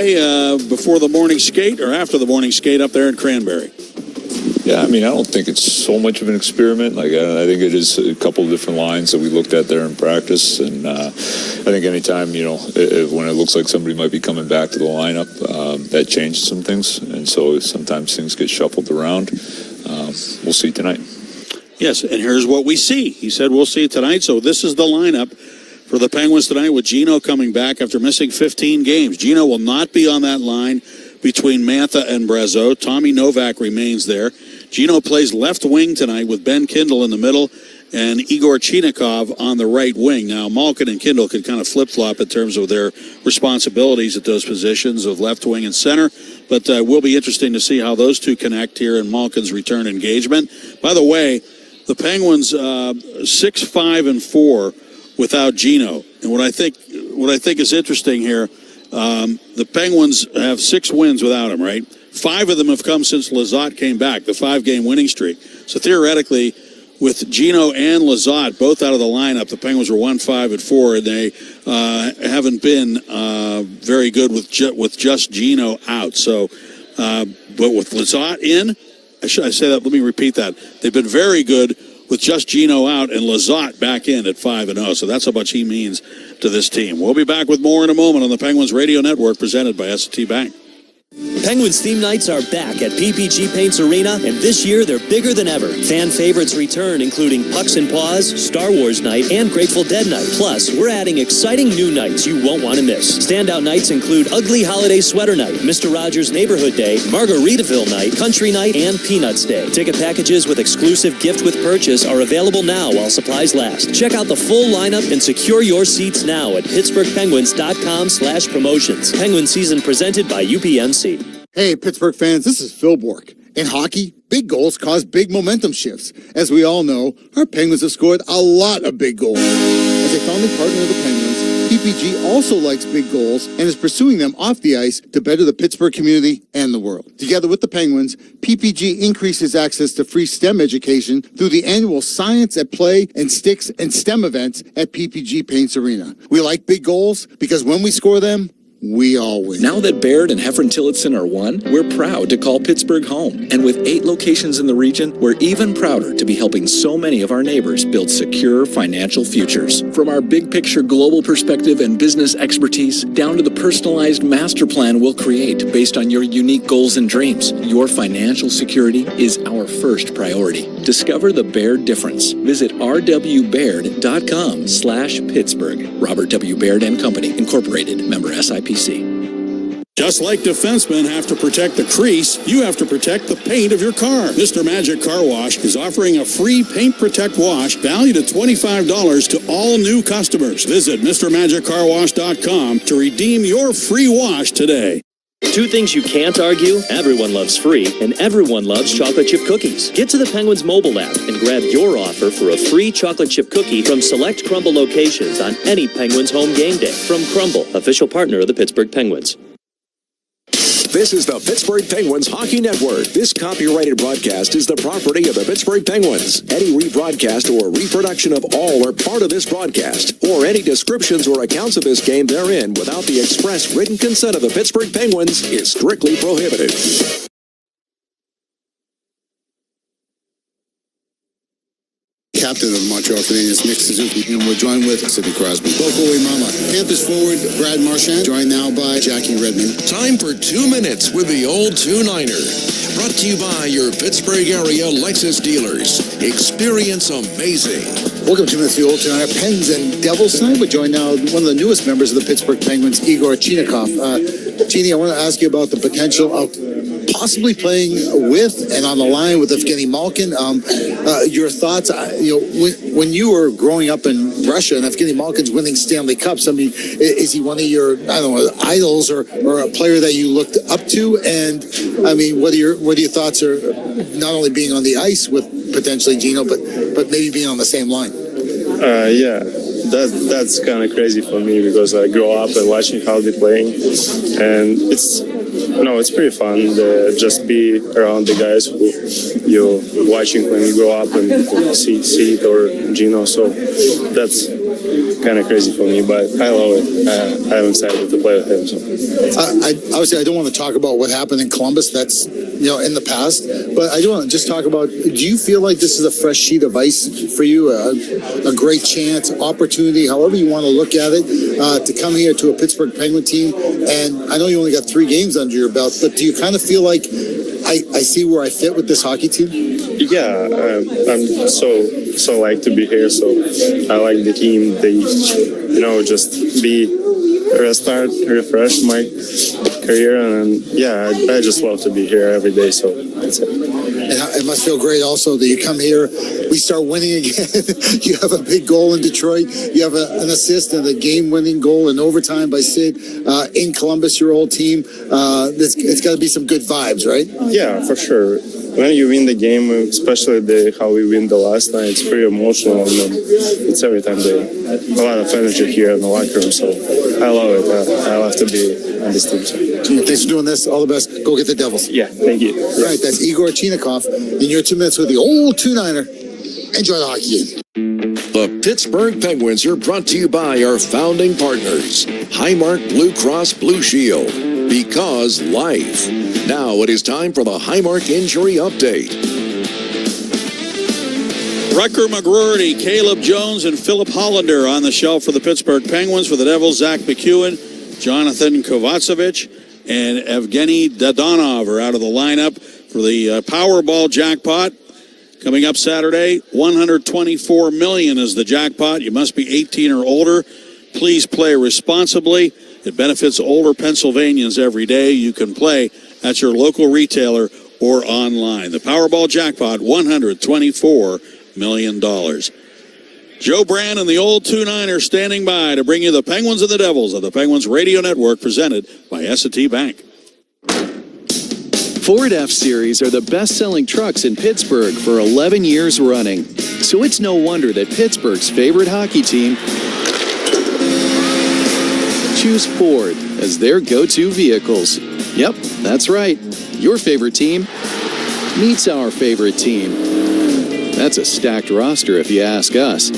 Before the morning skate or after the morning skate up there in Cranberry? Yeah, I mean, I don't think it's so much of an experiment. Like, I think it is a couple of different lines that we looked at there in practice. And I think anytime, when it looks like somebody might be coming back to the lineup, that changes some things. And so sometimes things get shuffled around. We'll see tonight. Yes, and here's what we see. He said we'll see tonight. So this is the lineup for the Penguins tonight with Gino coming back after missing 15 games. Gino will not be on that line between Mantha and Brazeau. Tommy Novak remains there. Gino plays left wing tonight with Ben Kindle in the middle and Igor Chinikov on the right wing. Now, Malkin and Kindle could kind of flip-flop in terms of their responsibilities at those positions of left wing and center, but it will be interesting to see how those two connect here in Malkin's return engagement. By the way, the Penguins 6-5-4 without Gino. And what I think is interesting here, the Penguins have 6 wins without him, right? 5 of them have come since Lizotte came back, the 5-game winning streak. So theoretically, with Gino and Lizotte both out of the lineup, the Penguins were 1-5-4, and they haven't been very good with just Gino out. So, but with Lizotte in, I say that? Let me repeat that. They've been very good with just Gino out and Lizotte back in at 5-0. So that's how much he means to this team. We'll be back with more in a moment on the Penguins Radio Network presented by S&T Bank. Penguins theme nights are back at PPG Paints Arena, and this year they're bigger than ever. Fan favorites return, including Pucks and Paws, Star Wars Night, and Grateful Dead Night. Plus, we're adding exciting new nights you won't want to miss. Standout nights include Ugly Holiday Sweater Night, Mr. Rogers Neighborhood Day, Margaritaville Night, Country Night, and Peanuts Day. Ticket packages with exclusive gift with purchase are available now while supplies last. Check out the full lineup and secure your seats now at PittsburghPenguins.com/promotions. Penguin season presented by UPMC. Hey, Pittsburgh fans, this is Phil Bork. In hockey, big goals cause big momentum shifts. As we all know, our Penguins have scored a lot of big goals. As a founding partner of the Penguins, PPG also likes big goals and is pursuing them off the ice to better the Pittsburgh community and the world. Together with the Penguins, PPG increases access to free STEM education through the annual Science at Play and Sticks and STEM events at PPG Paints Arena. We like big goals because when we score them, we all win. Now that Baird and Heffron-Tillotson are one, we're proud to call Pittsburgh home. And with 8 locations in the region, we're even prouder to be helping so many of our neighbors build secure financial futures. From our big picture global perspective and business expertise, down to the personalized master plan we'll create based on your unique goals and dreams, your financial security is our first priority. Discover the Baird difference. Visit rwbaird.com/Pittsburgh. Robert W. Baird and Company, Incorporated, member SIPC. Just like defensemen have to protect the crease, you have to protect the paint of your car. Mr. Magic Car Wash is offering a free Paint Protect wash valued at $25 to all new customers. Visit MrMagicCarWash.com to redeem your free wash today. 2 things you can't argue: everyone loves free, and everyone loves chocolate chip cookies. Get to the Penguins mobile app and grab your offer for a free chocolate chip cookie from select Crumble locations on any Penguins home game day. From Crumble, official partner of the Pittsburgh Penguins. This is the Pittsburgh Penguins Hockey Network. This copyrighted broadcast is the property of the Pittsburgh Penguins. Any rebroadcast or reproduction of all or part of this broadcast, or any descriptions or accounts of this game therein without the express written consent of the Pittsburgh Penguins is strictly prohibited. Captain of the Montreal Canadiens, Nick Suzuki, and we're joined with Sidney Crosby. Boko Imama. Panthers forward, Brad Marchand, joined now by Jackie Redmond. Time for 2 minutes with the old 2-Niner. Brought to you by your Pittsburgh area Lexus dealers. Experience amazing. Welcome to the old 2-Niner. Pens and Devils tonight. We're joined now one of the newest members of the Pittsburgh Penguins, Igor Chinikov. Chini, I want to ask you about the potential of possibly playing with and on the line with Evgeny Malkin. Your thoughts, when you were growing up in Russia and Evgeny Malkin's winning Stanley Cups, I mean, is he one of your, idols or a player that you looked up to? And, I mean, what are your thoughts are not only being on the ice with potentially Gino, but maybe being on the same line? Yeah, that's kind of crazy for me because I grew up and watching how they're playing, and it's pretty fun to just be around the guys who you're watching when you grow up and see it or Gino. So kind of crazy for me, but I love it. I'm excited to play with him. So. Obviously, I don't want to talk about what happened in Columbus. That's in the past. But I do want to just talk about. Do you feel like this is a fresh sheet of ice for you? A great chance, opportunity, however you want to look at it, to come here to a Pittsburgh Penguin team. And I know you only got 3 games under your belt, but do you kind of feel like I see where I fit with this hockey team? Yeah, I'm so like to be here. So I like the team. They, just refresh my career, and I just love to be here every day. So that's it. And it must feel great also that you come here, we start winning again. You have a big goal in Detroit. You have an assist and a game-winning goal in overtime by Sid in Columbus, your old team. It's got to be some good vibes, right? Yeah, for sure. When you win the game, especially how we win the last night, it's pretty emotional. And it's every time a lot of energy here in the locker room. So I love it. I love to be on this team. So. Thanks for doing this. All the best. Go get the Devils. Yeah, thank you. All right, that's Igor Chinakov in your 2 minutes with the old 2-9er. Enjoy the hockey game. The Pittsburgh Penguins are brought to you by our founding partners, Highmark Blue Cross Blue Shield. Because life. Now it is time for the Highmark Injury Update. Rucker McGroarty, Caleb Jones, and Philip Hollander on the shelf for the Pittsburgh Penguins. For the Devils, Zach McEwen, Jonathan Kovacevic, and Evgeny Dadonov are out of the lineup for the Powerball jackpot. Coming up Saturday, $124 million is the jackpot. You must be 18 or older. Please play responsibly. It benefits older Pennsylvanians every day. You can play at your local retailer or online. The Powerball jackpot, $124 million. Joe Brand and the old 2-9er standing by to bring you the Penguins and the Devils of the Penguins Radio Network, presented by S&T Bank. Ford F-Series are the best-selling trucks in Pittsburgh for 11 years running. So it's no wonder that Pittsburgh's favorite hockey team choose Ford as their go-to vehicles. Yep, that's right. Your favorite team meets our favorite team. That's a stacked roster if you ask us.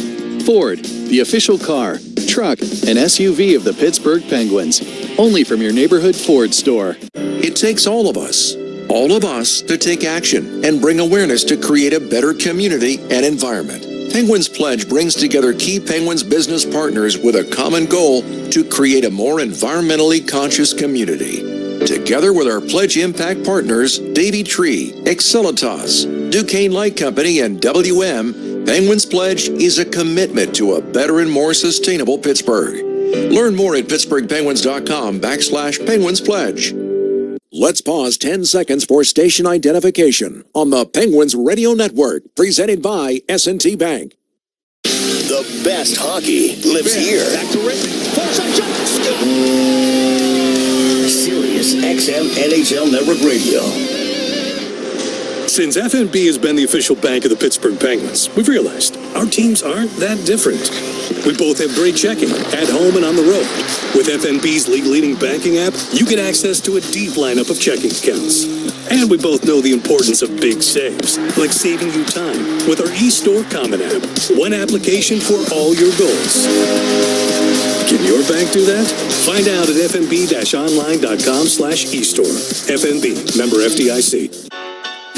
Ford, the official car, truck, and SUV of the Pittsburgh Penguins. Only from your neighborhood Ford store. It takes all of us to take action and bring awareness to create a better community and environment. Penguins Pledge brings together key Penguins business partners with a common goal to create a more environmentally conscious community. Together with our Pledge Impact partners, Davey Tree, Excelitas, Duquesne Light Company, and WM, Penguins Pledge is a commitment to a better and more sustainable Pittsburgh. Learn more at pittsburghpenguins.com/Penguins Pledge. Let's pause 10 seconds for station identification on the Penguins Radio Network, presented by S&T Bank. The best hockey lives here. Back to Rick. Sirius XM NHL Network Radio. Since FNB has been the official bank of the Pittsburgh Penguins, we've realized our teams aren't that different. We both have great checking, at home and on the road. With FNB's league-leading banking app, you get access to a deep lineup of checking accounts. And we both know the importance of big saves, like saving you time with our eStore Common App. One application for all your goals. Can your bank do that? Find out at fnb-online.com/eStore. FNB, member FDIC.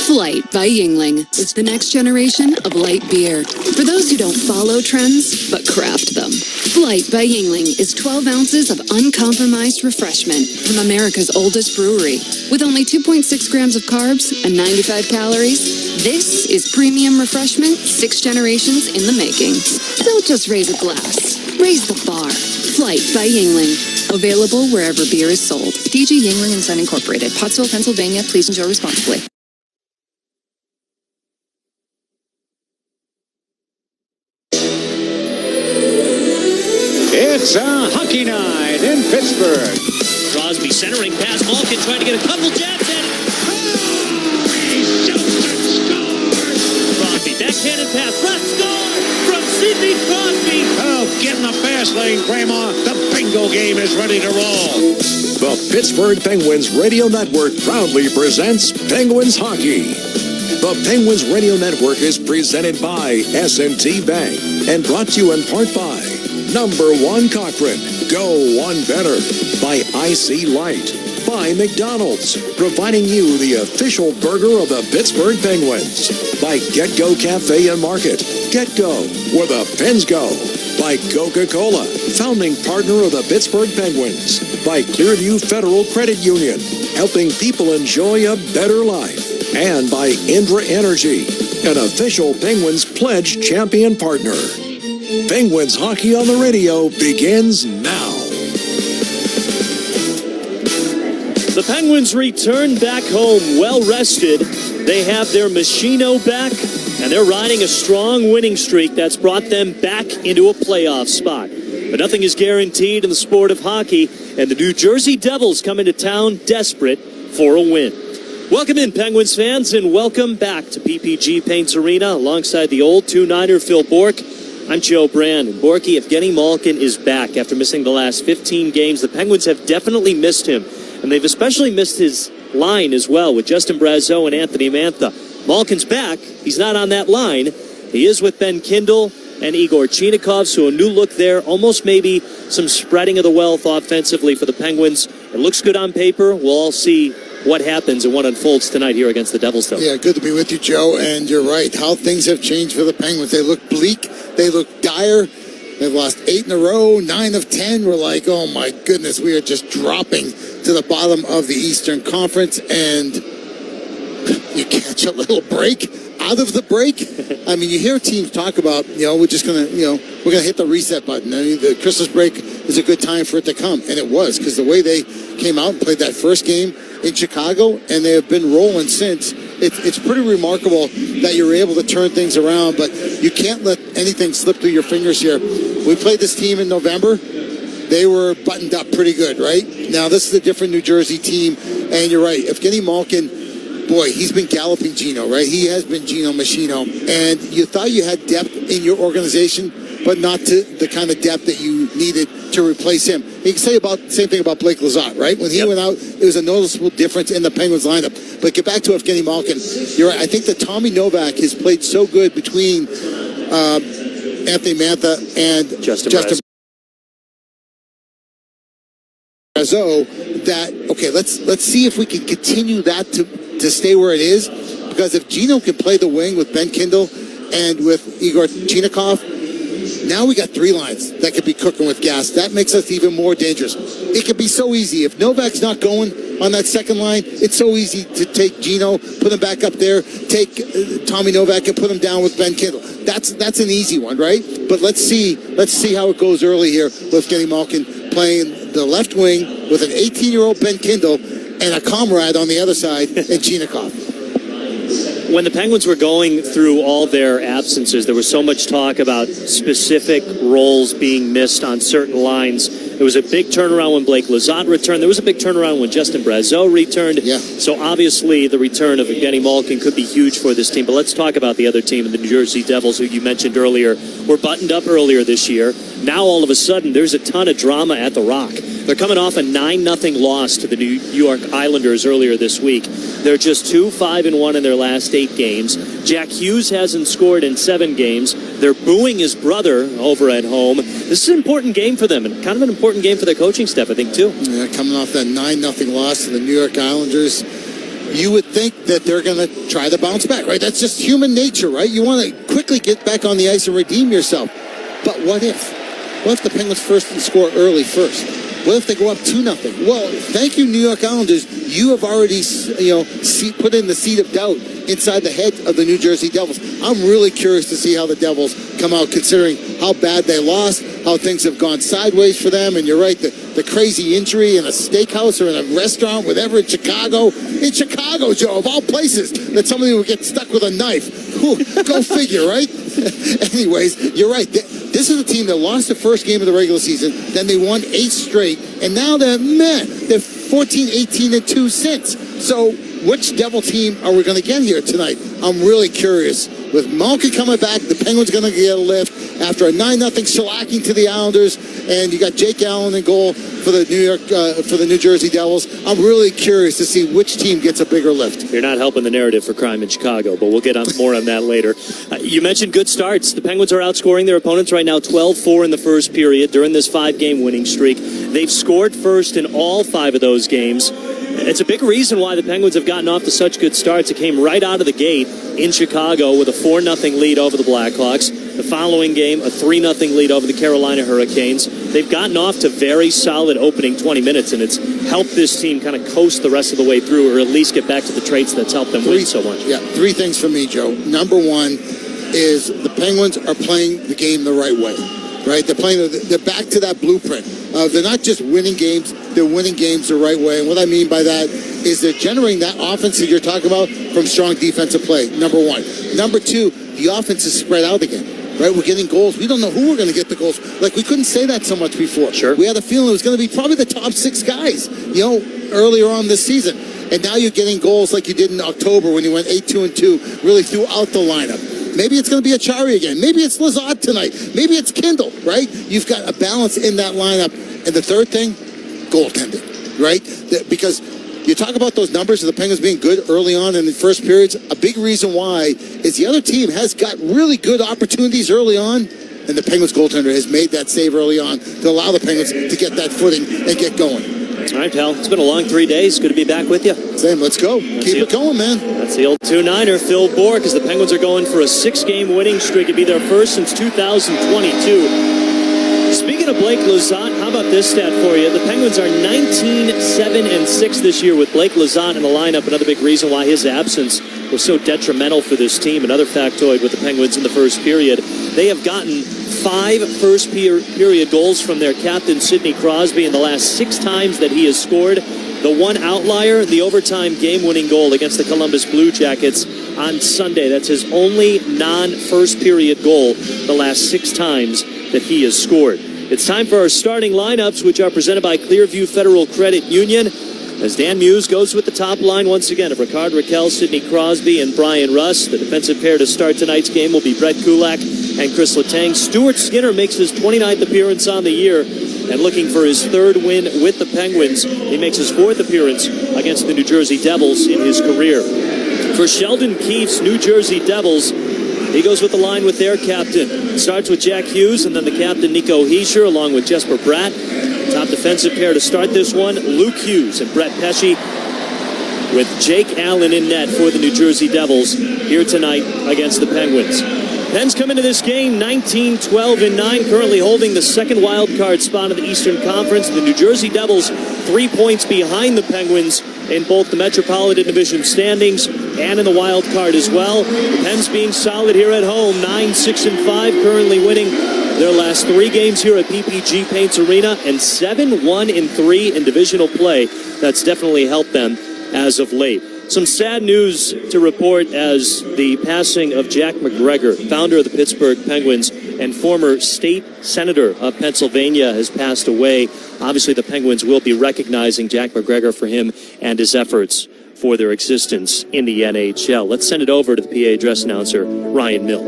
Flight by Yuengling is the next generation of light beer. For those who don't follow trends, but craft them. Flight by Yuengling is 12 ounces of uncompromised refreshment from America's oldest brewery. With only 2.6 grams of carbs and 95 calories, this is premium refreshment 6 generations in the making. Don't just raise a glass, raise the bar. Flight by Yuengling. Available wherever beer is sold. DG Yuengling & Son Incorporated, Pottsville, Pennsylvania. Please enjoy responsibly. It's a hockey night in Pittsburgh. Crosby centering pass. Malkin trying to get a couple jabs at it. He shoots and scores. Crosby backhanded pass. Front score from Sidney Crosby. Oh, get in the fast lane, Grandma. The bingo game is ready to roll. The Pittsburgh Penguins Radio Network proudly presents Penguins Hockey. The Penguins Radio Network is presented by S&T Bank and brought to you in part by Number 1 Cochrane. Go one better. By IC Light. By McDonald's, providing you the official burger of the Pittsburgh Penguins. By Get Go Cafe and Market. Get Go, where the Pens go. By Coca-Cola, founding partner of the Pittsburgh Penguins. By Clearview Federal Credit Union, helping people enjoy a better life. And by Indra Energy, an official Penguins Pledge champion partner. Penguins Hockey on the Radio begins now. The Penguins return back home well rested. They have their Machino back, and they're riding a strong winning streak that's brought them back into a playoff spot. But nothing is guaranteed in the sport of hockey, and the New Jersey Devils come into town desperate for a win. Welcome in, Penguins fans, and welcome back to PPG Paints Arena alongside the old 2-9er Phil Bourque. I'm Joe Brand, and Borky, Evgeny Malkin is back after missing the last 15 games. The Penguins have definitely missed him, and they've especially missed his line as well with Justin Brazeau and Anthony Mantha. Malkin's back. He's not on that line. He is with Ben Kindle and Igor Chinakhov, so a new look there. Almost maybe some spreading of the wealth offensively for the Penguins. It looks good on paper. We'll all see what happens and what unfolds tonight here against the Devils, though. Yeah, good to be with you, Joe. And you're right. How things have changed for the Penguins. They look bleak. They look dire. They've lost 8 in a row, 9 of 10. We're like, oh my goodness, we are just dropping to the bottom of the Eastern Conference. And you catch a little break out of the break. I mean, you hear teams talk about, we're just going to, we're going to hit the reset button. I mean, the Christmas break is a good time for it to come. And it was, because the way they came out and played that first game in Chicago, and they have been rolling since. It's pretty remarkable that you're able to turn things around, but you can't let anything slip through your fingers here. We played this team in November. They were buttoned up pretty good, right? Now, this is a different New Jersey team, and you're right. Evgeny Malkin, boy, he's been galloping Gino, right? He has been Gino Machino, and you thought you had depth in your organization, but not to the kind of depth that you needed to replace him. You can say the same thing about Blake Lizotte, right? When he went out, it was a noticeable difference in the Penguins lineup. But get back to Evgeny Malkin. You're right. I think that Tommy Novak has played so good between Anthony Mantha and Justin Brazeau that, okay, let's see if we can continue that to stay where it is. Because if Gino can play the wing with Ben Kindle and with Igor Chinakhov, now we got 3 lines that could be cooking with gas. That makes us even more dangerous. It could be so easy. If Novak's not going on that second line, it's so easy to take Gino, put him back up there, take Tommy Novak and put him down with Ben Kindle. That's an easy one, right? But let's see how it goes early here with Evgeny Malkin playing the left wing with an 18-year-old Ben Kindle and a comrade on the other side in Chinakhov. When the Penguins were going through all their absences, there was so much talk about specific roles being missed on certain lines. There was a big turnaround when Blake Lizotte returned. There was a big turnaround when Justin Brazeau returned. Yeah. So obviously the return of Evgeny Malkin could be huge for this team. But let's talk about the other team, the New Jersey Devils, who you mentioned earlier, were buttoned up earlier this year. Now all of a sudden there's a ton of drama at the Rock. They're coming off a 9-0 loss to the New York Islanders earlier this week. They're just 2-5-1 in their last 8 games. Jack Hughes hasn't scored in 7 games. They're booing his brother over at home. This is an important game for them, and kind of an important game for their coaching staff, I think, too. Yeah, coming off that 9-0 loss to the New York Islanders, you would think that they're going to try to bounce back, right? That's just human nature, right? You want to quickly get back on the ice and redeem yourself. But what if? What if the Penguins score early first? What if they go up 2-0? Well, thank you, New York Islanders. You have already, put in the seed of doubt inside the head of the New Jersey Devils. I'm really curious to see how the Devils come out, considering how bad they lost, how things have gone sideways for them. And you're right, the crazy injury in a steakhouse or in a restaurant, whatever, in Chicago. In Chicago, Joe, of all places, that somebody would get stuck with a knife. Go figure, right? Anyways, you're right. This is a team that lost the first game of the regular season, then they won 8 straight, and now they're 14-18-2 since. So which Devil team are we going to get here tonight? I'm really curious. With Malkin coming back, the Penguins going to get a lift, after a 9-0 shellacking to the Islanders, and you got Jake Allen in goal for the New Jersey Devils. I'm really curious to see which team gets a bigger lift. You're not helping the narrative for crime in Chicago, but we'll get on more on that later. You mentioned good starts. The Penguins are outscoring their opponents right now 12-4 in the first period during this 5-game winning streak. They've scored first in all 5 of those games. It's a big reason why the Penguins have gotten off to such good starts. It came right out of the gate in Chicago with a 4-0 lead over the Blackhawks. The following game, a 3-0 lead over the Carolina Hurricanes. They've gotten off to very solid opening 20 minutes, and it's helped this team kind of coast the rest of the way through, or at least get back to the traits that's helped them win so much. Yeah, 3 things for me, Joe. Number 1 is the Penguins are playing the game the right way. Right? They're back to that blueprint. They're not just winning games, they're winning games the right way. And what I mean by that is they're generating that offense that you're talking about from strong defensive play, number 1. Number 2, the offense is spread out again. Right? We're getting goals. We don't know who we're going to get the goals. Like, we couldn't say that so much before. Sure. We had a feeling it was going to be probably the top 6 guys, earlier on this season. And now you're getting goals like you did in October when you went 8-2-2, really throughout the lineup. Maybe it's going to be Achari again. Maybe it's Lizotte tonight. Maybe it's Kindle, right? You've got a balance in that lineup. And the third thing, goaltending, right? Because you talk about those numbers of the Penguins being good early on in the first periods. A big reason why is the other team has got really good opportunities early on, and the Penguins goaltender has made that save early on to allow the Penguins to get that footing and get going. All right, pal. It's been a long 3 days. Good to be back with you. Same. Let's go. Keep it going, man. That's the old 2-9er, Phil Bourque, as the Penguins are going for a 6-game winning streak. It'd be their first since 2022. Speaking of Blake Lizotte, how about this stat for you? The Penguins are 19-7-6 this year with Blake Lizotte in the lineup. Another big reason why his absence was so detrimental for this team. Another factoid with the Penguins in the first period. They have gotten 5 first period goals from their captain, Sidney Crosby, in the last 6 times that he has scored. The one outlier, the overtime game-winning goal against the Columbus Blue Jackets on Sunday. That's his only non-first period goal the last 6 times that he has scored. It's time for our starting lineups, which are presented by Clearview Federal Credit Union. As Dan Muse goes with the top line once again of Ricard Raquel, Sidney Crosby, and Brian Russ. The defensive pair to start tonight's game will be Brett Kulak and Chris Letang. Stuart Skinner makes his 29th appearance on the year and looking for his 3rd win with the Penguins. He makes his 4th appearance against the New Jersey Devils in his career. For Sheldon Keefe's New Jersey Devils, he goes with the line with their captain. It starts with Jack Hughes and then the captain Nico Hischier along with Jesper Bratt. Top defensive pair to start this one, Luke Hughes and Brett Pesce, with Jake Allen in net for the New Jersey Devils here tonight against the Penguins. Pens come into this game 19-12-9, currently holding the 2nd wild card spot of the Eastern Conference. The New Jersey Devils 3 points behind the Penguins in both the Metropolitan Division standings and in the wild card as well. The Pens being solid here at home, 9-6-5, currently winning their last 3 games here at PPG Paints Arena, and 7-1-3 in divisional play. That's definitely helped them as of late. Some sad news to report as the passing of Jack McGregor, founder of the Pittsburgh Penguins and former state senator of Pennsylvania, has passed away. Obviously, the Penguins will be recognizing Jack McGregor for him and his efforts for their existence in the NHL. Let's send it over to the PA address announcer, Ryan Mill.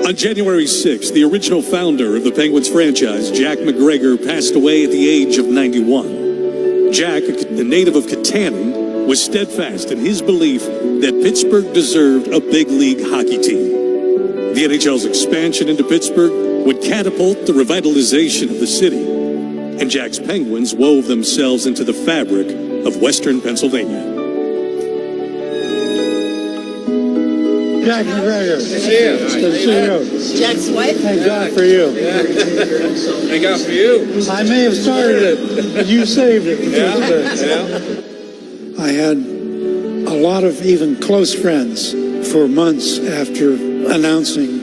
On January 6th, the original founder of the Penguins franchise, Jack McGregor, passed away at the age of 91. Jack, a native of Katanning, was steadfast in his belief that Pittsburgh deserved a big league hockey team. The NHL's expansion into Pittsburgh would catapult the revitalization of the city, and Jack's Penguins wove themselves into the fabric of Western Pennsylvania. Jack McGregor. Good to see you. Good to see you. Jack's wife? Thank God for you. Yeah. Thank God for you. I may have started it, but you saved it. Yeah. I had a lot of even close friends for months after announcing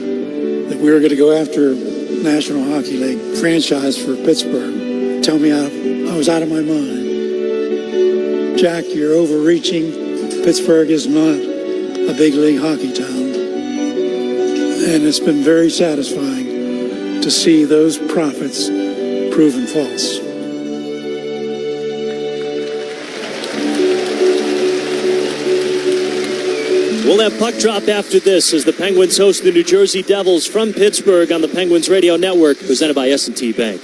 that we were going to go after National Hockey League franchise for Pittsburgh. Tell me I was out of my mind. Jack, you're overreaching. Pittsburgh is not a big league hockey town. And it's been very satisfying to see those prophets proven false. We'll have puck drop after this as the Penguins host the New Jersey Devils from Pittsburgh on the Penguins Radio Network, presented by S&T Bank.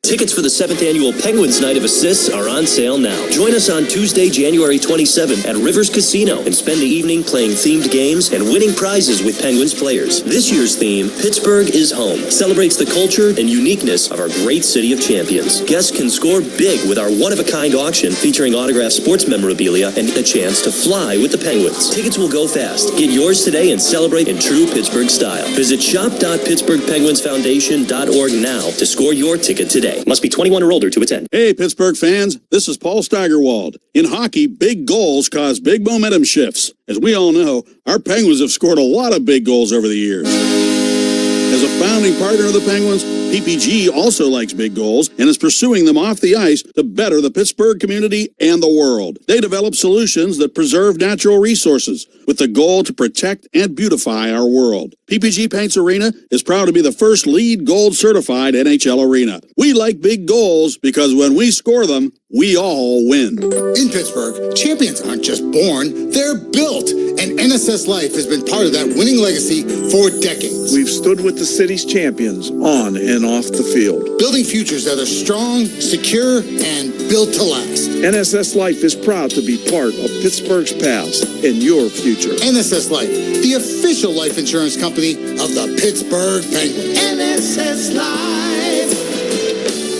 Tickets for the 7th Annual Penguins Night of Assists are on sale now. Join us on Tuesday, January 27th at Rivers Casino and spend the evening playing themed games and winning prizes with Penguins players. This year's theme, Pittsburgh is Home, celebrates the culture and uniqueness of our great city of champions. Guests can score big with our one-of-a-kind auction featuring autographed sports memorabilia and a chance to fly with the Penguins. Tickets will go fast. Get yours today and celebrate in true Pittsburgh style. Visit shop.pittsburghpenguinsfoundation.org now to score your ticket today. Must be 21 or older to attend. Hey, Pittsburgh fans, this is Paul Steigerwald. In hockey, big goals cause big momentum shifts. As we all know, our Penguins have scored a lot of big goals over the years. As a founding partner of the Penguins, PPG also likes big goals and is pursuing them off the ice to better the Pittsburgh community and the world. They develop solutions that preserve natural resources with the goal to protect and beautify our world. PPG Paints Arena is proud to be the first LEED Gold certified NHL arena. We like big goals because when we score them, we all win. In Pittsburgh, champions aren't just born, they're built. And NSS Life has been part of that winning legacy for decades. We've stood with the city's champions on and off the field, building futures that are strong, secure, and built to last. NSS Life is proud to be part of Pittsburgh's past and your future. NSS Life, the official life insurance company of the Pittsburgh Penguins. NSS Life,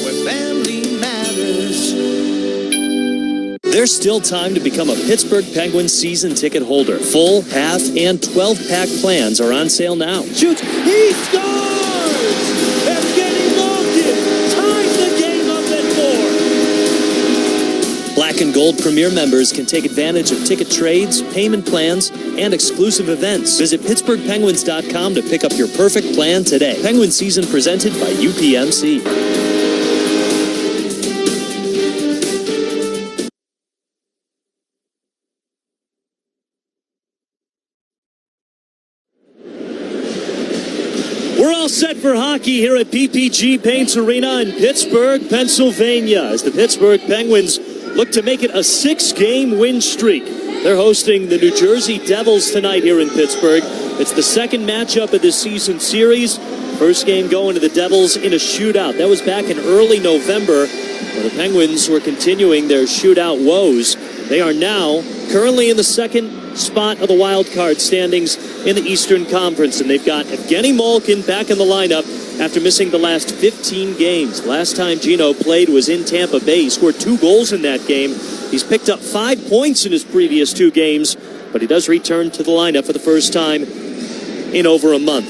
where family matters. There's still time to become a Pittsburgh Penguins season ticket holder. Full, half, and 12-pack plans are on sale now. Shoots, he scores! Evgeny Malkin ties the game up at 4. Black and Gold Premier members can take advantage of ticket trades, payment plans, and exclusive events. Visit PittsburghPenguins.com to pick up your perfect plan today. Penguin season presented by UPMC. We're all set for hockey here at PPG Paints Arena in Pittsburgh, Pennsylvania, as the Pittsburgh Penguins look to make it a 6-game win streak. They're hosting the New Jersey Devils tonight here in Pittsburgh. It's the second matchup of this season series. First game going to the Devils in a shootout. That was back in early November, where the Penguins were continuing their shootout woes. They are now currently in the second spot of the wild card standings in the Eastern Conference, and they've got Evgeny Malkin back in the lineup after missing the last 15 games. Last time Gino played was in Tampa Bay. He scored 2 goals in that game. He's picked up 5 points in his previous 2 games, but he does return to the lineup for the first time in over a month.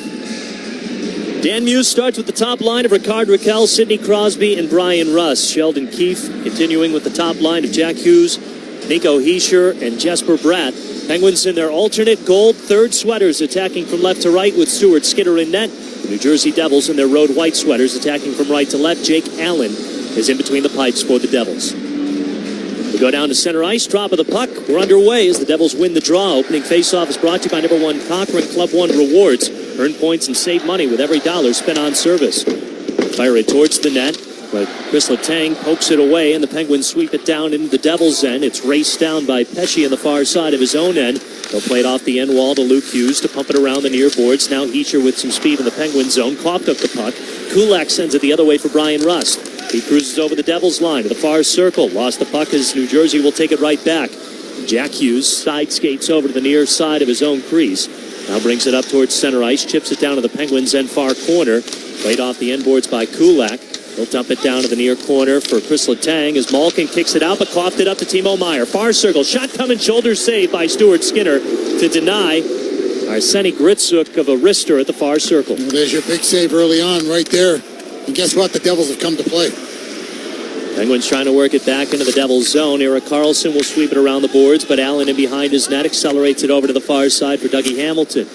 Dan Muse starts with the top line of Ricard Raquel, Sidney Crosby, and Brian Russ. Sheldon Keefe continuing with the top line of Jack Hughes, Nico Hischier, and Jesper Bratt. Penguins in their alternate gold third sweaters attacking from left to right with Stuart Skinner in net. The New Jersey Devils in their road white sweaters attacking from right to left. Jake Allen is in between the pipes for the Devils. We go down to center ice, drop of the puck. We're underway as the Devils win the draw. Opening faceoff is brought to you by number 1 Cochran Club 1 Rewards. Earn points and save money with every dollar spent on service. Fire it towards the net, but Chris Letang pokes it away, and the Penguins sweep it down into the Devils' end. It's raced down by Pesce on the far side of his own end. They'll play it off the end wall to Luke Hughes to pump it around the near boards. Now Hischier with some speed in the Penguin zone. Coughed up the puck. Kulak sends it the other way for Brian Rust. He cruises over the Devils' line to the far circle. Lost the puck as New Jersey will take it right back. Jack Hughes side skates over to the near side of his own crease. Now brings it up towards center ice. Chips it down to the Penguins' end far corner. Played off the end boards by Kulak. He'll dump it down to the near corner for Chris Letang as Malkin kicks it out, but coughed it up to Timo Meier. Far circle, shot coming, shoulder save by Stuart Skinner to deny Arseny Gritsuk of a wrister at the far circle. Well, there's your big save early on right there. And guess what? The Devils have come to play. Penguins trying to work it back into the Devils' zone. Erik Karlsson will sweep it around the boards, but Allen in behind his net accelerates it over to the far side for Dougie Hamilton.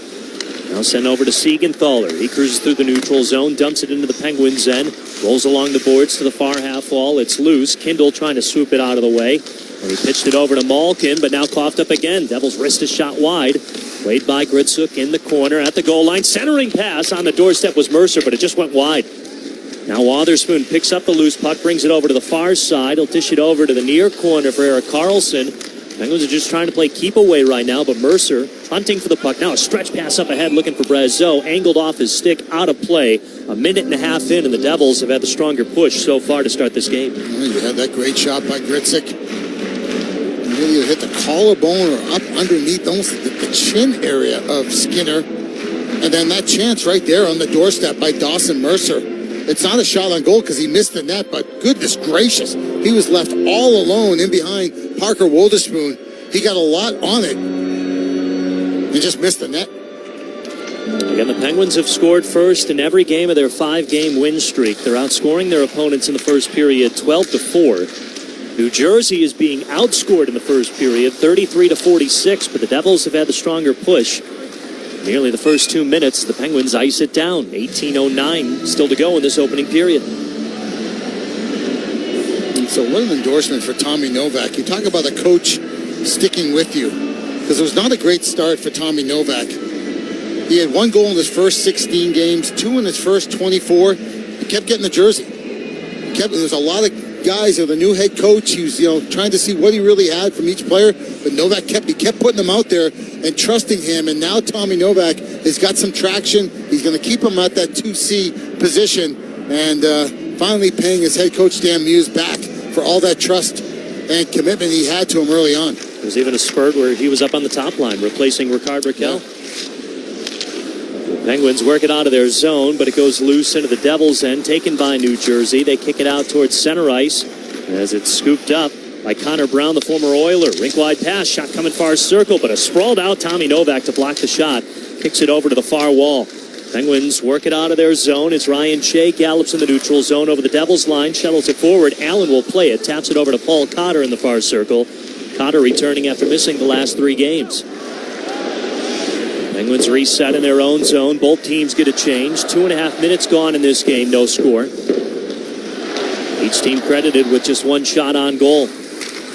Now sent over to Siegenthaler. He cruises through the neutral zone, dumps it into the Penguins' end, rolls along the boards to the far half wall. It's loose. Kindle trying to swoop it out of the way. And he pitched it over to Malkin, but now coughed up again. Devils wrist is shot wide. Played by Gritsuk in the corner at the goal line. Centering pass on the doorstep was Mercer, but it just went wide. Now Wotherspoon picks up the loose puck, brings it over to the far side. He'll dish it over to the near corner for Erik Karlsson. Penguins are just trying to play keep away right now, but Mercer hunting for the puck. Now a stretch pass up ahead looking for Brazeau. Angled off his stick, out of play. A minute and a half in, and the Devils have had the stronger push so far to start this game. You had that great shot by Gricic. Really hit the collarbone or up underneath almost the chin area of Skinner. And then that chance right there on the doorstep by Dawson Mercer. It's not a shot on goal because he missed the net, but goodness gracious, he was left all alone in behind Parker Wotherspoon. He got a lot on it and just missed the net. Again, the Penguins have scored first in every game of their 5-game win streak. They're outscoring their opponents in the first period 12-4. New Jersey is being outscored in the first period 33-46, but the Devils have had the stronger push. Nearly the first 2 minutes, the Penguins ice it down. 18:09 still to go in this opening period. So what an endorsement for Tommy Novak. You talk about a coach sticking with you, because it was not a great start for Tommy Novak. He had 1 goal in his first 16 games, 2 in his first 24. He kept getting the jersey. There was a lot of guys, the new head coach, he was trying to see what he really had from each player, but Novak kept putting them out there and trusting him, and now Tommy Novak has got some traction. He's going to keep him at that 2C position, and finally paying his head coach Dan Muse back for all that trust and commitment he had to him early on. There's even a spurt where he was up on the top line replacing Ricard Raquel. Yeah. The Penguins work it out of their zone, but it goes loose into the Devils' end, taken by New Jersey. They kick it out towards center ice as it's scooped up by Connor Brown, the former Oiler. Rink-wide pass, shot coming far circle, but a sprawled out Tommy Novak to block the shot. Kicks it over to the far wall. Penguins work it out of their zone. It's Ryan Shea, gallops in the neutral zone over the Devils' line, shuttles it forward. Allen will play it, taps it over to Paul Cotter in the far circle. Cotter returning after missing the last 3 games. Penguins reset in their own zone. Both teams get a change. 2.5 minutes gone in this game, no score. Each team credited with just 1 shot on goal.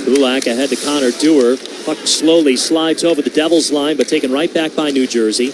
Kulak ahead to Connor Dewar. Puck slowly slides over the Devils' line, but taken right back by New Jersey.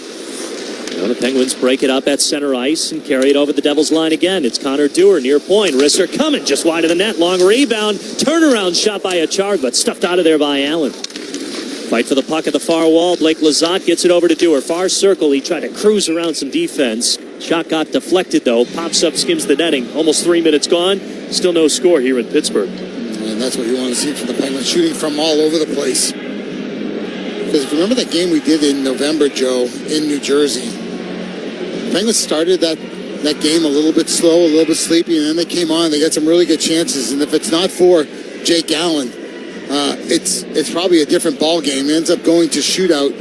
Now the Penguins break it up at center ice and carry it over the Devils' line again. It's Connor Dewar near point. Wrister coming just wide of the net. Long rebound. Turnaround shot by Achard, but stuffed out of there by Allen. Fight for the puck at the far wall. Blake Lizotte gets it over to Dewar. Far circle. He tried to cruise around some defense. Shot got deflected, though. Pops up, skims the netting. Almost 3 minutes gone. Still no score here in Pittsburgh. And that's what you want to see from the Penguins, shooting from all over the place. Because if you remember that game we did in November, Joe, in New Jersey, the Penguins started that game a little bit slow, a little bit sleepy, and then they came on. They got some really good chances. And if it's not for Jake Allen, it's probably a different ball game. It ends up going to shootout.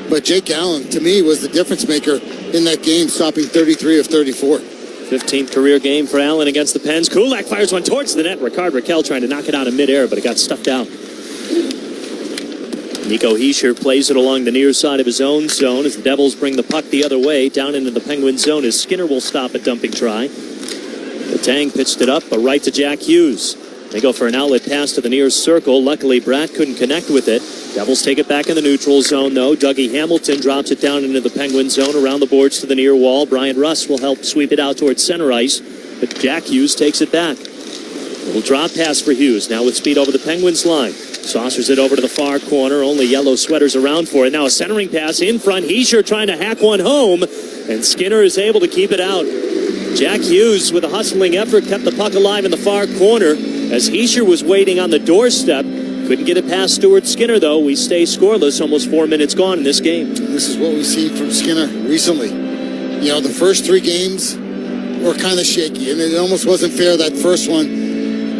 But Jake Allen, to me, was the difference maker in that game, stopping 33 of 34. 15th career game for Allen against the Pens. Kulak fires one towards the net. Ricard Raquel trying to knock it out in midair, but it got stuffed out. Nico Hischier plays it along the near side of his own zone as the Devils bring the puck the other way down into the Penguin zone as Skinner will stop at dumping try. Letang pitched it up, but right to Jack Hughes. They go for an outlet pass to the near circle. Luckily, Bratt couldn't connect with it. Devils take it back in the neutral zone, though. Dougie Hamilton drops it down into the Penguin zone around the boards to the near wall. Brian Russ will help sweep it out towards center ice, but Jack Hughes takes it back. Little drop pass for Hughes, now with speed over the Penguins line. Saucers it over to the far corner. Only yellow sweaters around for it. Now a centering pass in front. Hischier trying to hack one home, and Skinner is able to keep it out. Jack Hughes, with a hustling effort, kept the puck alive in the far corner as Hischier was waiting on the doorstep. Couldn't get it past Stuart Skinner, though. We stay scoreless, almost 4 minutes gone in this game. This is what we've seen from Skinner recently. You know, the first 3 games were kind of shaky, and it almost wasn't fair that first one.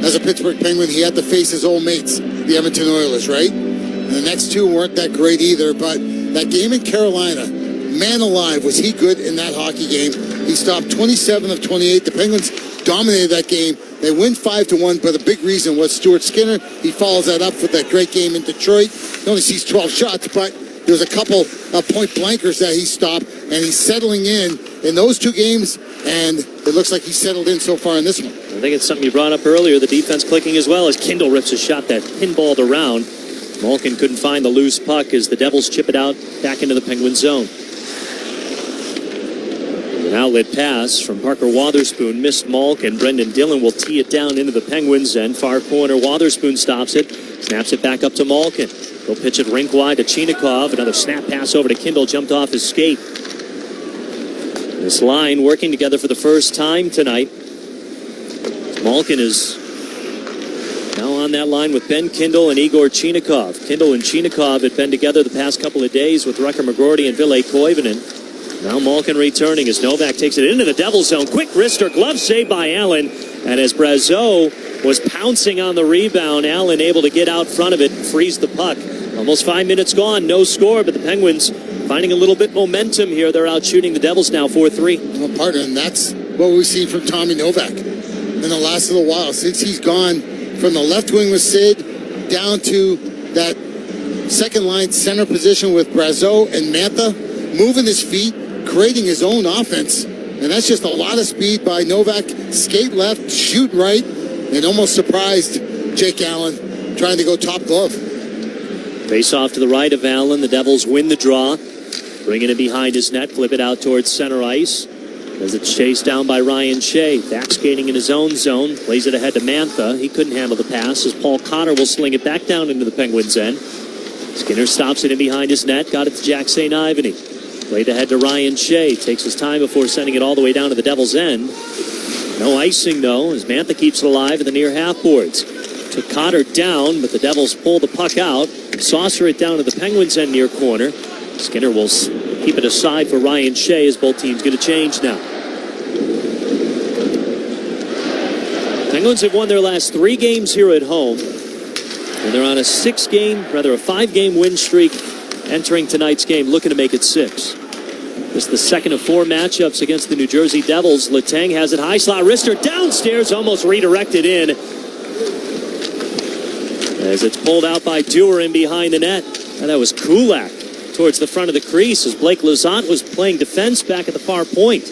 As a Pittsburgh Penguin, he had to face his old mates, the Edmonton Oilers, right? And the next 2 weren't that great either, but that game in Carolina, man alive, was he good in that hockey game. He stopped 27 of 28. The Penguins dominated that game. They win 5-1, but the big reason was Stuart Skinner. He follows that up with that great game in Detroit. He only sees 12 shots, but there's a couple of point blankers that he stopped, and he's settling in those 2 games, and it looks like he's settled in so far in this one. I think it's something you brought up earlier, the defense clicking as well as Kindle rips a shot that pinballed around. Malkin couldn't find the loose puck as the Devils chip it out back into the Penguin zone. An outlet pass from Parker Wotherspoon missed Malkin. Brendan Dillon will tee it down into the Penguins end. Far corner, Wotherspoon stops it. Snaps it back up to Malkin. He'll pitch it rink wide to Chinikov. Another snap pass over to Kindle. Jumped off his skate. This line working together for the first time tonight. Malkin is now on that line with Ben Kindle and Igor Chinikov. Kindle and Chinikov had been together the past couple of days with Rucker McGroarty and Ville Koivunen. Now Malkin returning as Novak takes it into the Devils zone. Quick wrister, glove save by Allen. And as Brazeau was pouncing on the rebound, Allen able to get out front of it and freeze the puck. Almost 5 minutes gone, no score, but the Penguins finding a little bit momentum here. They're out shooting the Devils now 4-3. Well, partner, and that's what we've seen from Tommy Novak in the last little while. Since he's gone from the left wing with Sid down to that second line center position with Brazeau and Mantha, moving his feet, creating his own offense. And that's just a lot of speed by Novak. Skate left, shoot right, and almost surprised Jake Allen trying to go top glove. Face off to the right of Allen. The Devils win the draw. Bringing it behind his net, flip it out towards center ice. As it's chased down by Ryan Shea. Back skating in his own zone. Plays it ahead to Mantha. He couldn't handle the pass as Paul Connor will sling it back down into the Penguins' end. Skinner stops it in behind his net. Got it to Jack St. Ivany. Played ahead to Ryan Shea. Takes his time before sending it all the way down to the Devils' end. No icing, though, as Mantha keeps it alive at the near half boards. Took Cotter down, but the Devils pull the puck out. Saucer it down to the Penguins' end near corner. Skinner will keep it aside for Ryan Shea as both teams get a change now. Penguins have won their last 3 games here at home. And they're on a 5-game win streak entering tonight's game, looking to make it 6. This is the second of 4 matchups against the New Jersey Devils. Letang has it high slot wrister downstairs, almost redirected in. As it's pulled out by Dewar in behind the net. And that was Kulak towards the front of the crease as Blake Lizotte was playing defense back at the far point.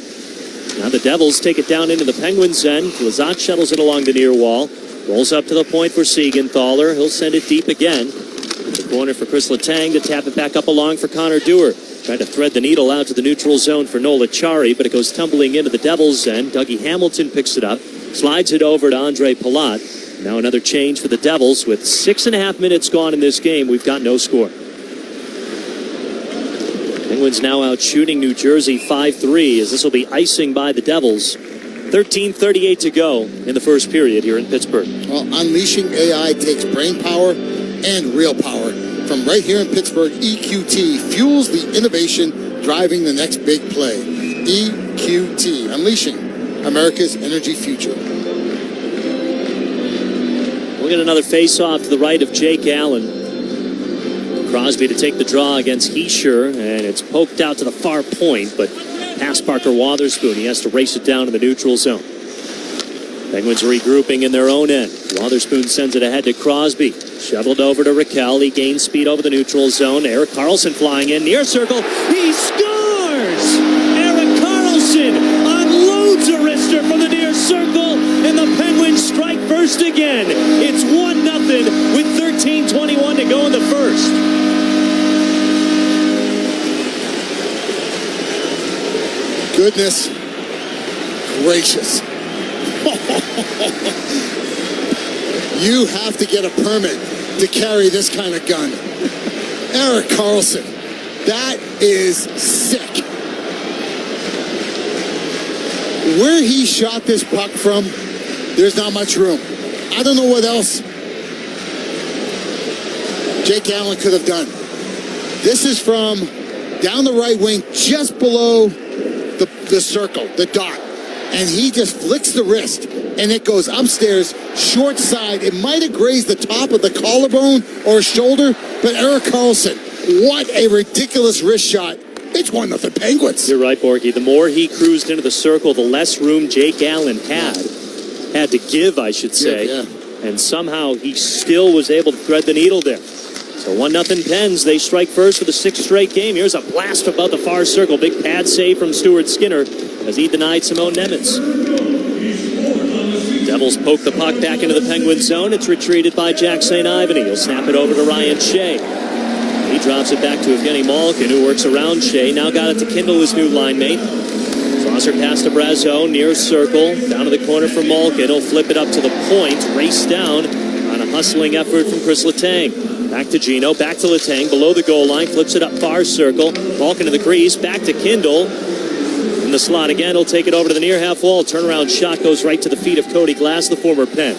Now the Devils take it down into the Penguins' end. Lizotte shuttles it along the near wall. Rolls up to the point for Siegenthaler. He'll send it deep again. The corner for Chris Letang to tap it back up along for Connor Dewar. Trying to thread the needle out to the neutral zone for Nola Chari, but it goes tumbling into the Devils' end. Dougie Hamilton picks it up, slides it over to Andre Palat. Now another change for the Devils. With 6.5 minutes gone in this game, we've got no score. Penguins now out shooting New Jersey 5-3 as this will be icing by the Devils. 13:38 to go in the first period here in Pittsburgh. Well, unleashing AI takes brain power and real power. From right here in Pittsburgh, EQT fuels the innovation driving the next big play. EQT, unleashing America's energy future. We'll get another face-off to the right of Jake Allen. Crosby to take the draw against Heischer, and it's poked out to the far point, but past Parker Wotherspoon. He has to race it down to the neutral zone. Penguins regrouping in their own end. Wotherspoon sends it ahead to Crosby. Shoveled over to Raquel. He gains speed over the neutral zone. Erik Karlsson flying in. Near circle. He scores! Erik Karlsson unloads a wrister from the near circle, and the Penguins strike first again. It's 1-0 with 13:21 to go in the first. Goodness gracious. You have to get a permit to carry this kind of gun. Erik Karlsson, that is sick. Where he shot this puck from, there's not much room. I don't know what else Jake Allen could have done. This is from down the right wing, just below the circle, the dot. And he just flicks the wrist, and it goes upstairs, short side. It might have grazed the top of the collarbone or shoulder, but Erik Karlsson, what a ridiculous wrist shot. It's 1-0 Penguins. You're right, Borky. The more he cruised into the circle, the less room Jake Allen had to give, I should say. Yeah. And somehow he still was able to thread the needle there. So 1-0 Pens. They strike first for the 6th straight game. Here's a blast about the far circle. Big pad save from Stuart Skinner as he denied Simone Nemeth. Devils poke the puck back into the Penguin zone. It's retreated by Jack St. Ivany. He'll snap it over to Ryan Shea. He drops it back to Evgeny Malkin, who works around Shea. Now got it to Kindle, his new line mate. Saucer pass to Brazeau, near circle, down to the corner for Malkin. He'll flip it up to the point, race down on a hustling effort from Chris Letang. Back to Gino, back to Letang, below the goal line, flips it up far circle. Malkin to the crease, back to Kindle. In the slot again, he'll take it over to the near half wall. Turnaround shot goes right to the feet of Cody Glass, the former Penn.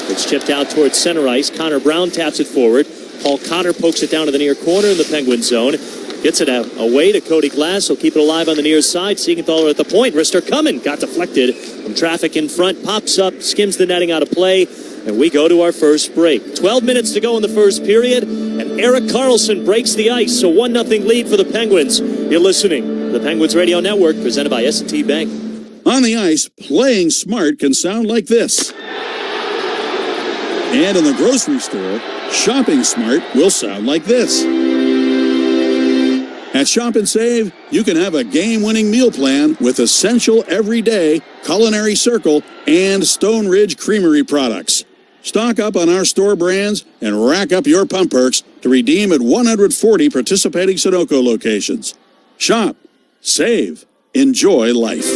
It's chipped out towards center ice. Connor Brown taps it forward. Paul Cotter pokes it down to the near corner in the Penguin zone. Gets it away to Cody Glass. He'll keep it alive on the near side. Siegenthaler at the point. Rister coming. Got deflected from traffic in front. Pops up. Skims the netting out of play. And we go to our first break. 12 minutes to go in the first period. And Erik Karlsson breaks the ice. So 1-0 lead for the Penguins. You're listening to the Penguins Radio Network, presented by S&T Bank. On the ice, playing smart can sound like this. And in the grocery store, shopping smart will sound like this. At Shop and Save, you can have a game-winning meal plan with essential everyday Culinary Circle and Stone Ridge Creamery products. Stock up on our store brands and rack up your pump perks to redeem at 140 participating Sunoco locations. Shop, save, enjoy life.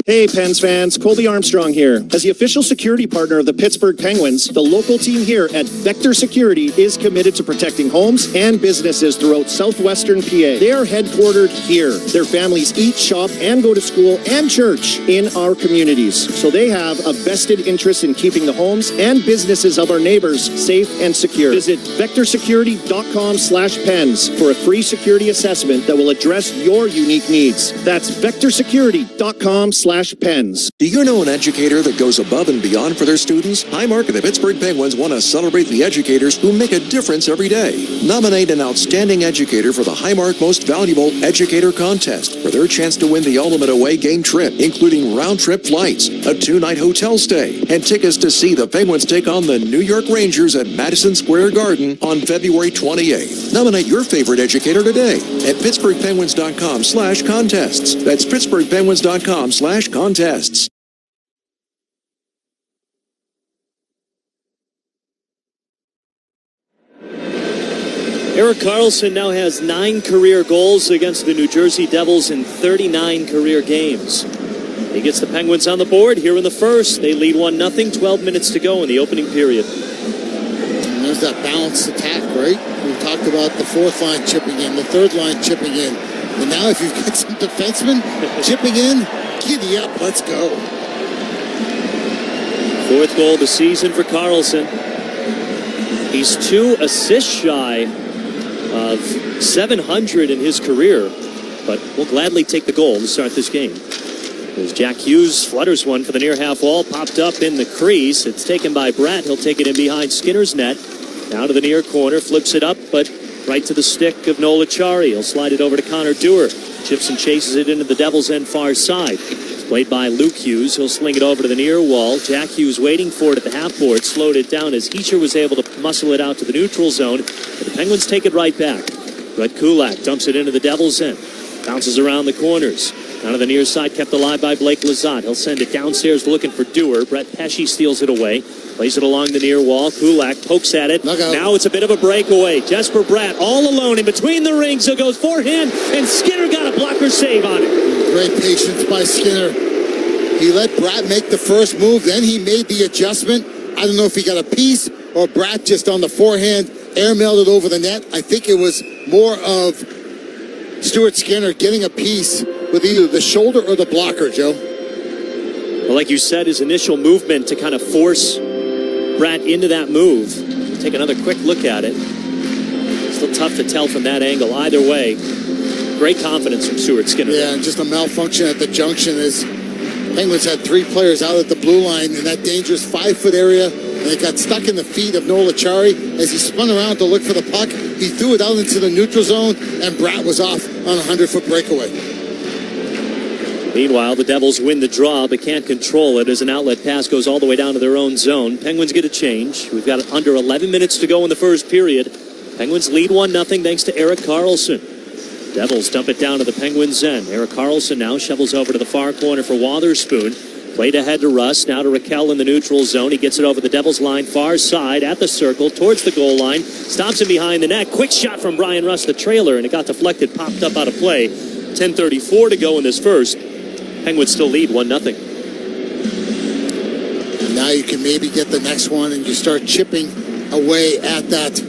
Hey, Pens fans, Colby Armstrong here. As the official security partner of the Pittsburgh Penguins, the local team here at Vector Security is committed to protecting homes and businesses throughout southwestern PA. They are headquartered here. Their families eat, shop, and go to school and church in our communities. So they have a vested interest in keeping the homes and businesses of our neighbors safe and secure. Visit vectorsecurity.com/pens for a free security assessment that will address your unique needs. That's vectorsecurity.com/pens. Do you know an educator that goes above and beyond for their students? Highmark and the Pittsburgh Penguins want to celebrate the educators who make a difference every day. Nominate an outstanding educator for the Highmark Most Valuable Educator Contest for their chance to win the ultimate away game trip, including round-trip flights, a 2-night hotel stay, and tickets to see the Penguins take on the New York Rangers at Madison Square Garden on February 28th. Nominate your favorite educator today at pittsburghpenguins.com/contests. That's pittsburghpenguins.com/contests. Erik Karlsson now has 9 career goals against the New Jersey Devils in 39 career games. He gets the Penguins on the board here in the first. They lead 1-0, 12 minutes to go in the opening period. And there's that balanced attack, right? We talked about the fourth line chipping in, the third line chipping in. And now if you've got some defensemen chipping in, giddy up, let's go. 4th goal of the season for Karlsson. He's 2 assists shy of 700 in his career, but we'll gladly take the goal to start this game. As Jack Hughes flutters one for the near half wall, popped up in the crease. It's taken by Bratt. He'll take it in behind Skinner's net. Now to the near corner, flips it up, but right to the stick of Noel Acciari. He'll slide it over to Connor Dewar. Chips and chases it into the Devils' end far side. It's played by Luke Hughes. He'll sling it over to the near wall. Jack Hughes waiting for it at the half board. Slowed it down as Heecher was able to muscle it out to the neutral zone. But the Penguins take it right back. Brett Kulak dumps it into the Devils' end. Bounces around the corners. Down to the near side, kept alive by Blake Lizotte. He'll send it downstairs looking for Dewar. Brett Pesce steals it away. Plays it along the near wall. Kulak pokes at it. Now it's a bit of a breakaway. Jesper Bratt all alone in between the rings. It goes forehand, and Skinner got a blocker save on it. Great patience by Skinner. He let Bratt make the first move, then he made the adjustment. I don't know if he got a piece or Bratt just on the forehand airmailed it over the net. I think it was more of Stuart Skinner getting a piece with either the shoulder or the blocker, Joe. Well, like you said, his initial movement to kind of force Bratt into that move. Take another quick look at it. Still tough to tell from that angle. Either way, great confidence from Stuart Skinner. Yeah, and just a malfunction at the junction as Penguins had 3 players out at the blue line in that dangerous 5-foot area, and it got stuck in the feet of Noel Acciari. As he spun around to look for the puck, he threw it out into the neutral zone, and Bratt was off on a 100-foot breakaway. Meanwhile, the Devils win the draw but can't control it as an outlet pass goes all the way down to their own zone. Penguins get a change. We've got under 11 minutes to go in the first period. Penguins lead 1-0 thanks to Erik Karlsson. Devils dump it down to the Penguins' end. Erik Karlsson now shovels over to the far corner for Wotherspoon. Played ahead to Russ, now to Raquel in the neutral zone. He gets it over the Devils' line, far side, at the circle, towards the goal line. Stops him behind the net. Quick shot from Brian Russ, the trailer, and it got deflected, popped up out of play. 10:34 to go in this first. Penguins still lead 1-0. Now you can maybe get the next one and you start chipping away at that.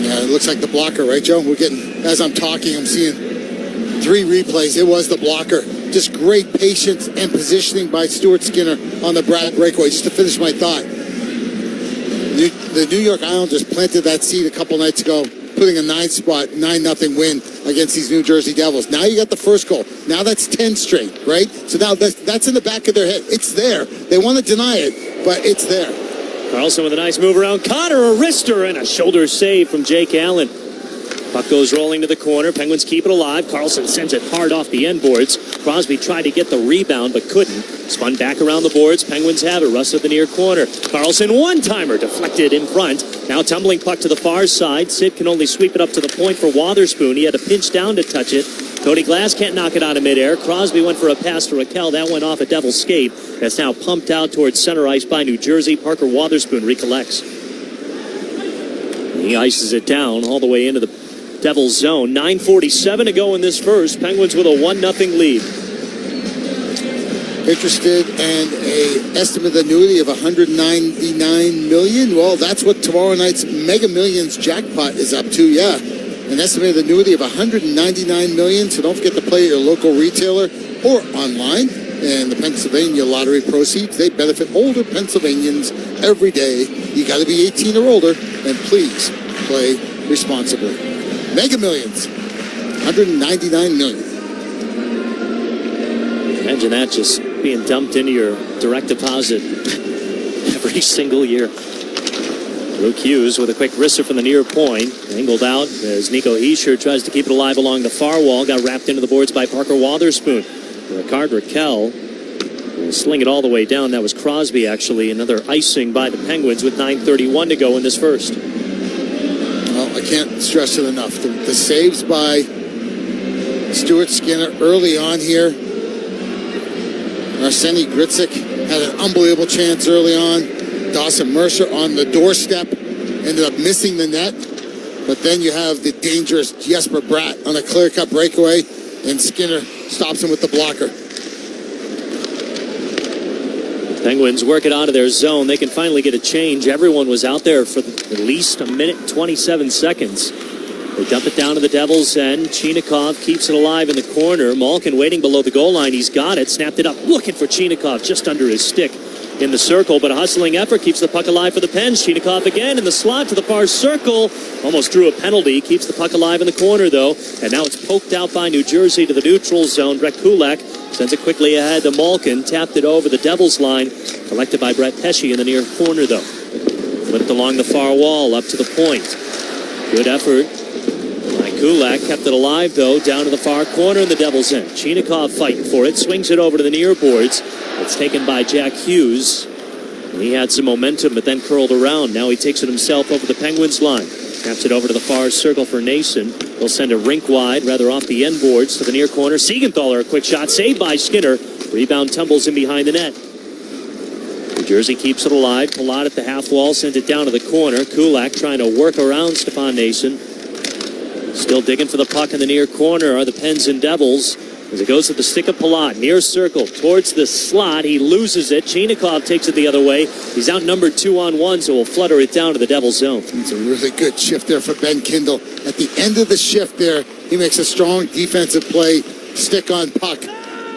Yeah, it looks like the blocker, right, Joe? We're getting, as I'm talking, I'm seeing 3 replays. It was the blocker. Just great patience and positioning by Stuart Skinner on the breakaway. Just to finish my thought, the New York Islanders planted that seed a couple nights ago, putting a 9-0 win against these New Jersey Devils. Now you got the first goal. Now that's 10 straight, right? So now that's in the back of their head. It's there. They want to deny it, but it's there. Carlson with a nice move around Connor, a wrister, and a shoulder save from Jake Allen. Puck goes rolling to the corner. Penguins keep it alive. Carlson sends it hard off the end boards. Crosby tried to get the rebound, but couldn't. Spun back around the boards. Penguins have it. Russ at the near corner. Carlson, one-timer, deflected in front. Now tumbling puck to the far side. Sid can only sweep it up to the point for Wotherspoon. He had to pinch down to touch it. Cody Glass can't knock it out of midair. Crosby went for a pass to Raquel. That went off a Devil's skate. That's now pumped out towards center ice by New Jersey. Parker Wotherspoon recollects. He ices it down all the way into the Devils zone. 9:47 to go in this first. Penguins with a 1-0 lead. Interested in an estimated annuity of $199 million. Well, that's what tomorrow night's Mega Millions jackpot is up to. Yeah, an estimated annuity of $199 million. So don't forget to play at your local retailer or online. And the Pennsylvania lottery proceeds, they benefit older Pennsylvanians every day. You got to be 18 or older, and please play responsibly. Mega Millions, $199 million. Imagine that just being dumped into your direct deposit every single year. Luke Hughes with a quick wrister from the near point. Angled out as Nico Hischier tries to keep it alive along the far wall. Got wrapped into the boards by Parker Wotherspoon. Ricard Raquel will sling it all the way down. That was Crosby, actually. Another icing by the Penguins with 9:31 to go in this first. Well, I can't stress it enough. The saves by Stuart Skinner early on here. Arseny Gritsik had an unbelievable chance early on. Dawson Mercer on the doorstep ended up missing the net. But then you have the dangerous Jesper Bratt on a clear-cut breakaway, and Skinner stops him with the blocker. Penguins work it out of their zone. They can finally get a change. Everyone was out there for at least a minute and 27 seconds. They dump it down to the Devils' end. Chinakhov keeps it alive in the corner. Malkin waiting below the goal line. He's got it. Snapped it up. Looking for Chinakhov just under his stick in the circle. But a hustling effort keeps the puck alive for the Pens. Chinakhov again in the slot to the far circle. Almost drew a penalty. Keeps the puck alive in the corner, though. And now it's poked out by New Jersey to the neutral zone. Brett Kulak sends it quickly ahead to Malkin. Tapped it over the Devils' line. Collected by Brett Pesce in the near corner, though. Flipped along the far wall up to the point. Good effort. Kulak kept it alive, though, down to the far corner in the Devils' end. Chinakhov fighting for it, swings it over to the near boards. It's taken by Jack Hughes. He had some momentum, but then curled around. Now he takes it himself over the Penguins' line. Taps it over to the far circle for Nason. He'll send a rink wide, rather off the end boards to the near corner. Siegenthaler, a quick shot, saved by Skinner. Rebound tumbles in behind the net. New Jersey keeps it alive. Palat at the half wall, sends it down to the corner. Kulak trying to work around Stefan Nason. Still digging for the puck in the near corner are the Pens and Devils. As it goes to the stick of Palat, near circle, towards the slot. He loses it. Chinakhov takes it the other way. He's outnumbered 2-on-1, so we'll flutter it down to the Devils' zone. It's a really good shift there for Ben Kindle. At the end of the shift there, he makes a strong defensive play, stick on puck,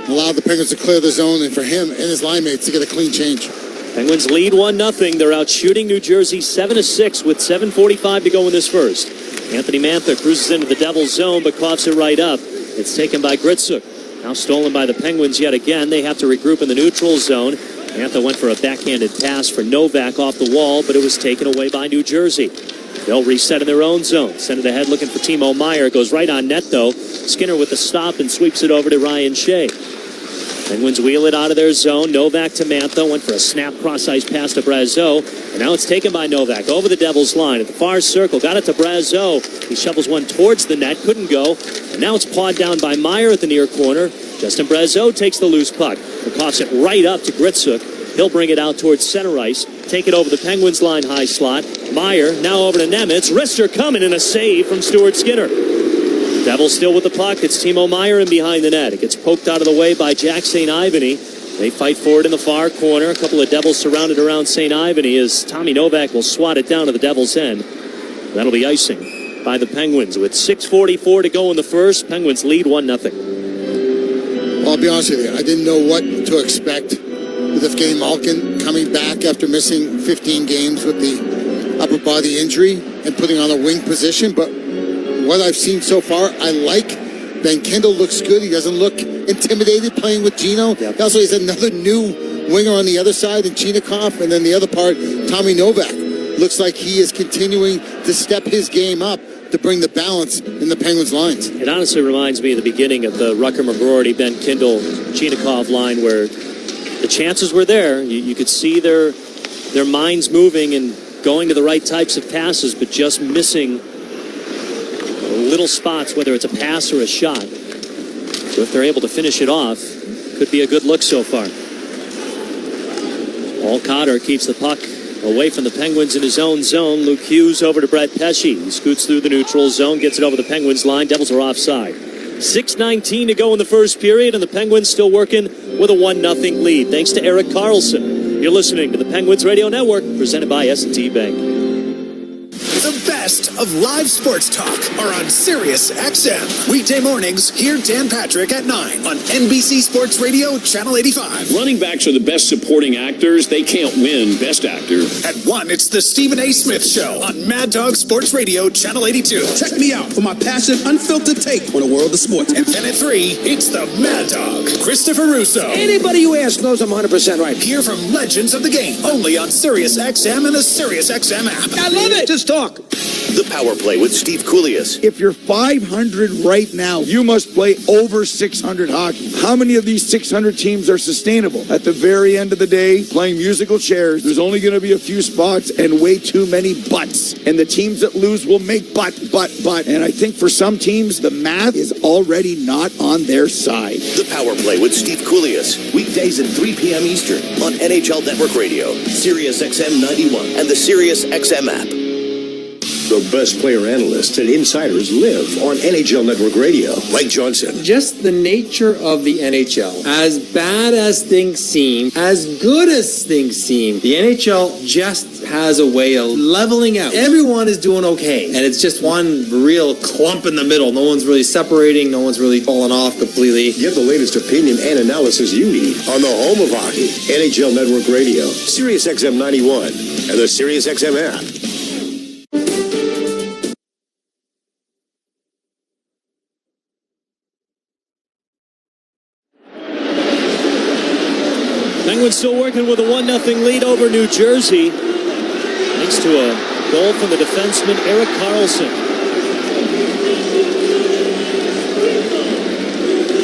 allowed the Penguins to clear the zone, and for him and his line mates to get a clean change. Penguins lead 1-0. They're out shooting New Jersey 7-6 with 7:45 to go in this first. Anthony Mantha cruises into the Devils' zone, but coughs it right up. It's taken by Gritsuk. Now stolen by the Penguins yet again. They have to regroup in the neutral zone. Mantha went for a backhanded pass for Novak off the wall, but it was taken away by New Jersey. They'll reset in their own zone. Send it ahead looking for Timo Meier. Goes right on net, though. Skinner with the stop and sweeps it over to Ryan Shea. Penguins wheel it out of their zone. Novak to Mantha. Went for a snap cross-ice pass to Brazeau. And now it's taken by Novak over the Devils' line at the far circle. Got it to Brazeau. He shovels one towards the net. Couldn't go. And now it's pawed down by Meier at the near corner. Justin Brazeau takes the loose puck. And coughs it right up to Gritsuk. He'll bring it out towards center ice. Take it over the Penguins' line high slot. Meier now over to Nemitz. Wrister coming in a save from Stuart Skinner. Devils still with the puck. It's Timo Meier in behind the net. It gets poked out of the way by Jack St. Ivany. They fight for it in the far corner. A couple of Devils surrounded around St. Ivany as Tommy Novak will swat it down to the Devils' end. That'll be icing by the Penguins with 6:44 to go in the first. Penguins lead 1-0. Well, I'll be honest with you. I didn't know what to expect with Evgeny Malkin coming back after missing 15 games with the upper body injury and putting on a wing position. But what I've seen so far, I like. Ben Kendall looks good. He doesn't look intimidated playing with Gino. Yep. Also, he's another new winger on the other side in Chinikov. And then the other part, Tommy Novak. Looks like he is continuing to step his game up to bring the balance in the Penguins' lines. It honestly reminds me of the beginning of the Rucker, McGroarty, Ben Kendall, Chinikov line where the chances were there. You could see their minds moving and going to the right types of passes, but just missing little spots, whether it's a pass or a shot. So if they're able to finish it off, could be a good look so far. Paul Cotter keeps the puck away from the Penguins in his own zone. Luke Hughes over to Brett Pesce. He scoots through the neutral zone, gets it over the Penguins line. Devils are offside. 6:19 to go in the first period, and the Penguins still working with a 1-0 lead. Thanks to Erik Karlsson. You're listening to the Penguins Radio Network, presented by S&T Bank. The best of live sports talk are on Sirius XM. Weekday mornings, hear Dan Patrick at 9 on NBC Sports Radio, Channel 85. Running backs are the best supporting actors. They can't win Best Actor. At 1, it's the Stephen A. Smith Show on Mad Dog Sports Radio, Channel 82. Check me out for my passionate, unfiltered take on the world of sports. And then at 3, it's the Mad Dog, Christopher Russo. Anybody you ask knows I'm 100% right. Hear from legends of the game, only on Sirius XM and the Sirius XM app. I love it. Just talk. The Power Play with Steve Koulias. If you're 500 right now, you must play over 600 hockey. How many of these 600 teams are sustainable? At the very end of the day, playing musical chairs, there's only going to be a few spots and way too many buts. And the teams that lose will make but. And I think for some teams, the math is already not on their side. The Power Play with Steve Koulias. Weekdays at 3 p.m. Eastern on NHL Network Radio, Sirius XM 91, and the Sirius XM app. The best player analysts and insiders live on NHL Network Radio. Mike Johnson. Just the nature of the NHL. As bad as things seem, as good as things seem, the NHL just has a way of leveling out. Everyone is doing okay. And it's just one real clump in the middle. No one's really separating. No one's really falling off completely. Get the latest opinion and analysis you need on the home of hockey. NHL Network Radio. Sirius XM 91 and the Sirius XM app. Penguins still working with a 1-0 lead over New Jersey, thanks to a goal from the defenseman Erik Karlsson.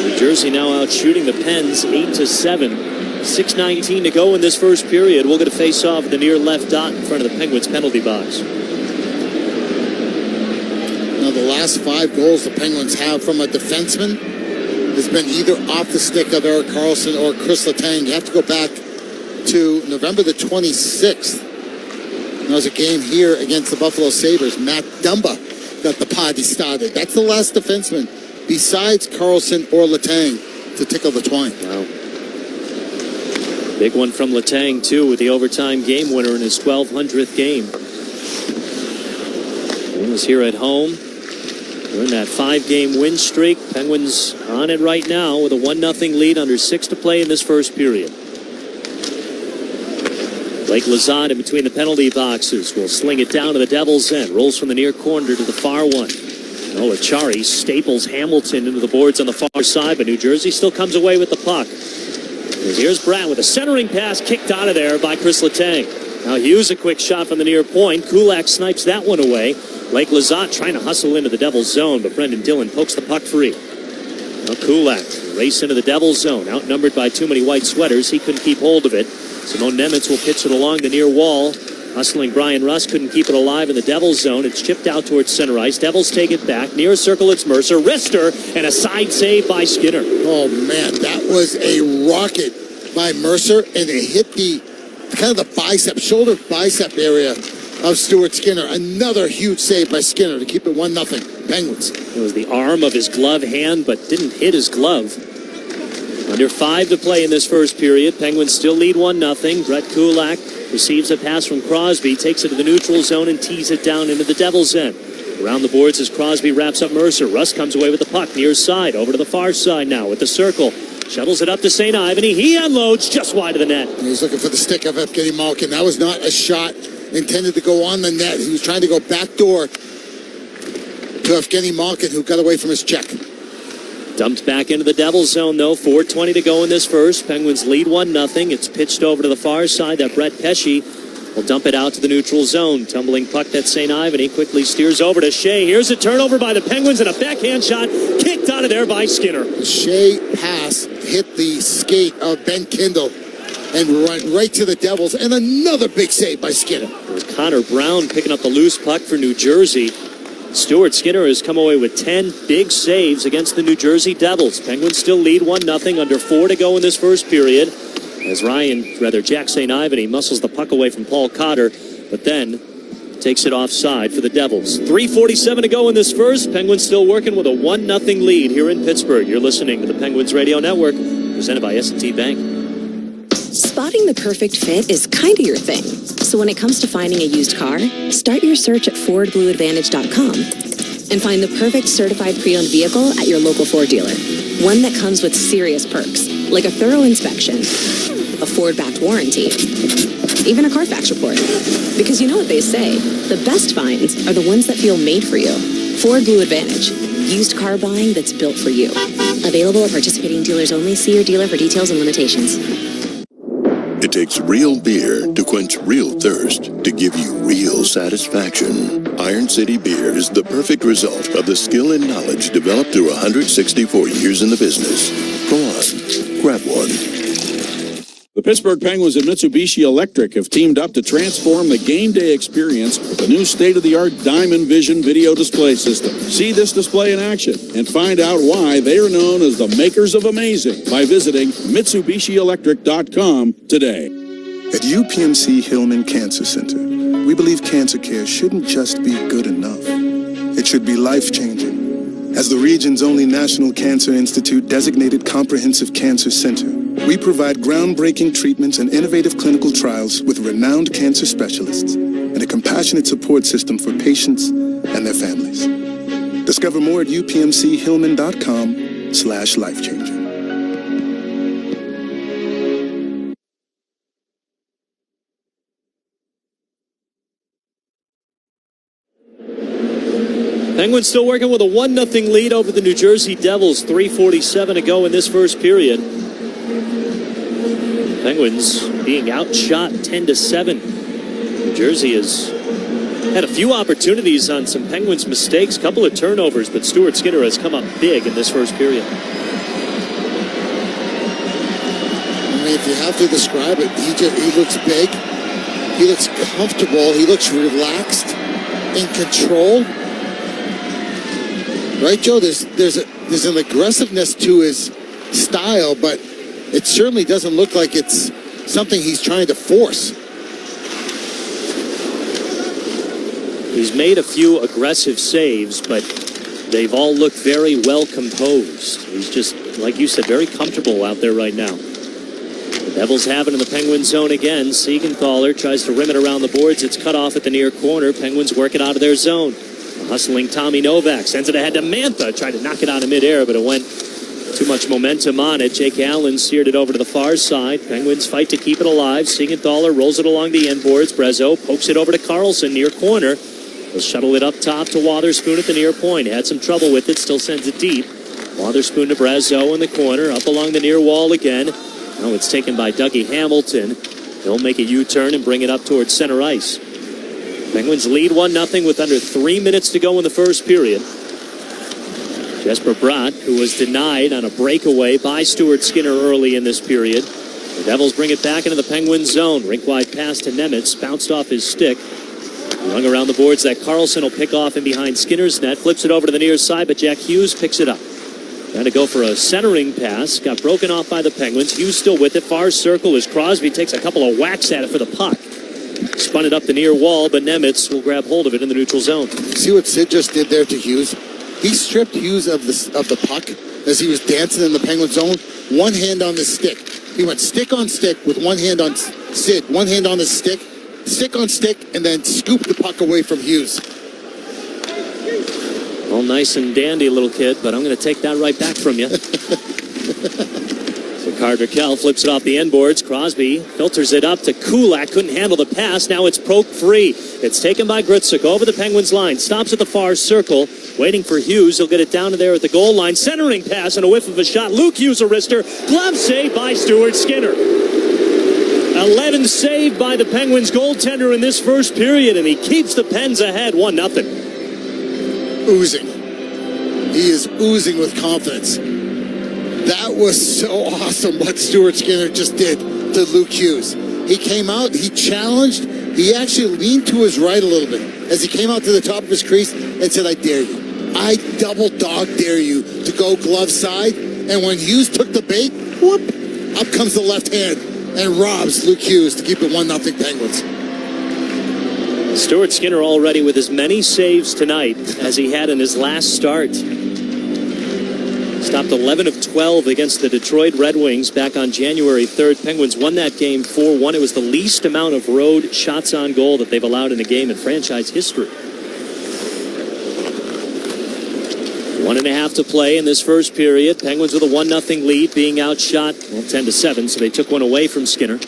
New Jersey now out shooting the Pens 8-7. 6:19 to go in this first period. We'll get a face-off at the near left dot in front of the Penguins penalty box. Now, the last 5 goals the Penguins have from a defenseman has been either off the stick of Erik Karlsson or Chris Letang. You have to go back to November the 26th. There was a game here against the Buffalo Sabres. Matt Dumba got the party started. That's the last defenseman besides Karlsson or Letang to tickle the twine. Wow. Big one from Letang, too, with the overtime game winner in his 1,200th game. Penguins here at home. We're in that 5-game win streak. Penguins on it right now with a 1-0 lead, under 6 to play in this first period. Blake Lizotte in between the penalty boxes will sling it down to the Devils' end. Rolls from the near corner to the far one. Achari staples Hamilton into the boards on the far side, but New Jersey still comes away with the puck. Here's Brad with a centering pass kicked out of there by Chris Letang. Now Hughes a quick shot from the near point. Kulak snipes that one away. Blake Lizotte trying to hustle into the Devils' zone, but Brendan Dillon pokes the puck free. Now Kulak race into the Devils' zone. Outnumbered by too many white sweaters, he couldn't keep hold of it. Simone Nemeth will pitch it along the near wall. Hustling Brian Russ couldn't keep it alive in the Devils' zone. It's chipped out towards center ice. Devils take it back. Near circle, it's Mercer. Wrister, and a side save by Skinner. Oh, man, that was a rocket by Mercer, and it hit the kind of the bicep, shoulder bicep area of Stuart Skinner. Another huge save by Skinner to keep it 1-0 Penguins. It was the arm of his glove hand, but didn't hit his glove. Under 5 to play in this first period. Penguins still lead 1-0. Brett Kulak receives a pass from Crosby, takes it to the neutral zone and tees it down into the Devils' end. Around the boards as Crosby wraps up Mercer. Russ comes away with the puck near side. Over to the far side now with the circle. Shuttles it up to St. Ivany. He unloads just wide of the net. He was looking for the stick of Evgeny Malkin. That was not a shot intended to go on the net. He was trying to go backdoor to Evgeny Malkin, who got away from his check. Dumped back into the Devils' zone, though. 4:20 to go in this first. Penguins lead 1-0. It's pitched over to the far side. That Brett Pesce will dump it out to the neutral zone. Tumbling puck that St. Ivany quickly steers over to Shea. Here's a turnover by the Penguins and a backhand shot kicked out of there by Skinner. The Shea pass hit the skate of Ben Kindle and run right to the Devils, and another big save by Skinner. It was Connor Brown picking up the loose puck for New Jersey. Stuart Skinner has come away with 10 big saves against the New Jersey Devils. Penguins still lead 1-0, under 4 to go in this first period. As Jack St. Ivany muscles the puck away from Paul Cotter, but then takes it offside for the Devils. 3:47 to go in this first. Penguins still working with a 1-0 lead here in Pittsburgh. You're listening to the Penguins Radio Network, presented by S&T Bank. Spotting the perfect fit is kind of your thing. So when it comes to finding a used car, start your search at FordBlueAdvantage.com and find the perfect certified pre-owned vehicle at your local Ford dealer. One that comes with serious perks, like a thorough inspection, a Ford-backed warranty, even a Carfax report. Because you know what they say, the best finds are the ones that feel made for you. Ford Blue Advantage, used car buying that's built for you. Available at participating dealers only. See your dealer for details and limitations. It takes real beer to quench real thirst, to give you real satisfaction. Iron City Beer is the perfect result of the skill and knowledge developed through 164 years in the business. Go on, grab one. The Pittsburgh Penguins and Mitsubishi Electric have teamed up to transform the game day experience with the new state-of-the-art Diamond Vision video display system. See this display in action and find out why they are known as the makers of amazing by visiting MitsubishiElectric.com today. At UPMC Hillman Cancer Center, we believe cancer care shouldn't just be good enough. It should be life-changing. As the region's only National Cancer Institute designated comprehensive cancer center, we provide groundbreaking treatments and innovative clinical trials with renowned cancer specialists and a compassionate support system for patients and their families. Discover more at upmchillman.com/lifechanger. Penguins still working with a 1-0 lead over the New Jersey Devils. 3:47 to go in this first period. Penguins being outshot 10-7. New Jersey has had a few opportunities on some Penguins mistakes, couple of turnovers, but Stuart Skinner has come up big in this first period. I mean, if you have to describe it, he looks big, he looks comfortable, he looks relaxed, in control. Right, Joe? There's an aggressiveness to his style, but it certainly doesn't look like it's something he's trying to force. He's made a few aggressive saves, but they've all looked very well composed. He's just, like you said, very comfortable out there right now. The Devils have it in the Penguins zone again. Siegenthaler tries to rim it around the boards. It's cut off at the near corner. Penguins work it out of their zone. Hustling Tommy Novak sends it ahead to Mantha. Tried to knock it out of midair, but it went too much momentum on it. Jake Allen steered it over to the far side. Penguins fight to keep it alive. Siegenthaler rolls it along the end boards. Brezzo pokes it over to Carlson near corner. He'll shuttle it up top to Wotherspoon at the near point. Had some trouble with it, still sends it deep. Wotherspoon to Brezzo in the corner, up along the near wall again. Now it's taken by Dougie Hamilton. He'll make a U-turn and bring it up towards center ice. Penguins lead 1-0 with under 3 minutes to go in the first period. Jesper Bratt, who was denied on a breakaway by Stuart Skinner early in this period. The Devils bring it back into the Penguins zone. Rink-wide pass to Nemitz, bounced off his stick. Rung around the boards that Carlson will pick off in behind Skinner's net. Flips it over to the near side, but Jack Hughes picks it up. Trying to go for a centering pass. Got broken off by the Penguins. Hughes still with it. Far circle as Crosby takes a couple of whacks at it for the puck. Spun it up the near wall, but Nemitz will grab hold of it in the neutral zone. See what Sid just did there to Hughes? He stripped Hughes of the puck as he was dancing in the Penguin zone. One hand on the stick. He went stick on stick with one hand on Sid. One hand on the stick on stick, and then scooped the puck away from Hughes. All nice and dandy, little kid, but I'm going to take that right back from you. So Carter Kell flips it off the end boards. Crosby filters it up to Kulak. Couldn't handle the pass. Now it's broke free. It's taken by Grutzik over the Penguins line. Stops at the far circle. Waiting for Hughes. He'll get it down to there at the goal line. Centering pass and a whiff of a shot. Luke Hughes, a wrister. Glove save by Stuart Skinner. 11 saved by the Penguins goaltender in this first period, and he keeps the Pens ahead 1-0. Oozing. He is oozing with confidence. That was so awesome what Stuart Skinner just did to Luke Hughes. He came out, he challenged, he actually leaned to his right a little bit as he came out to the top of his crease and said, I dare you. I double dog dare you to go glove side. And when Hughes took the bait, whoop, up comes the left hand and robs Luke Hughes to keep it 1-0 Penguins. Stuart Skinner already with as many saves tonight as he had in his last start. Stopped 11 of 12 against the Detroit Red Wings back on January 3rd. Penguins won that game 4-1. It was the least amount of road shots on goal that they've allowed in a game in franchise history. 1.5 to play in this first period. Penguins with a 1-0 lead, being outshot 10-7, so they took one away from Skinner.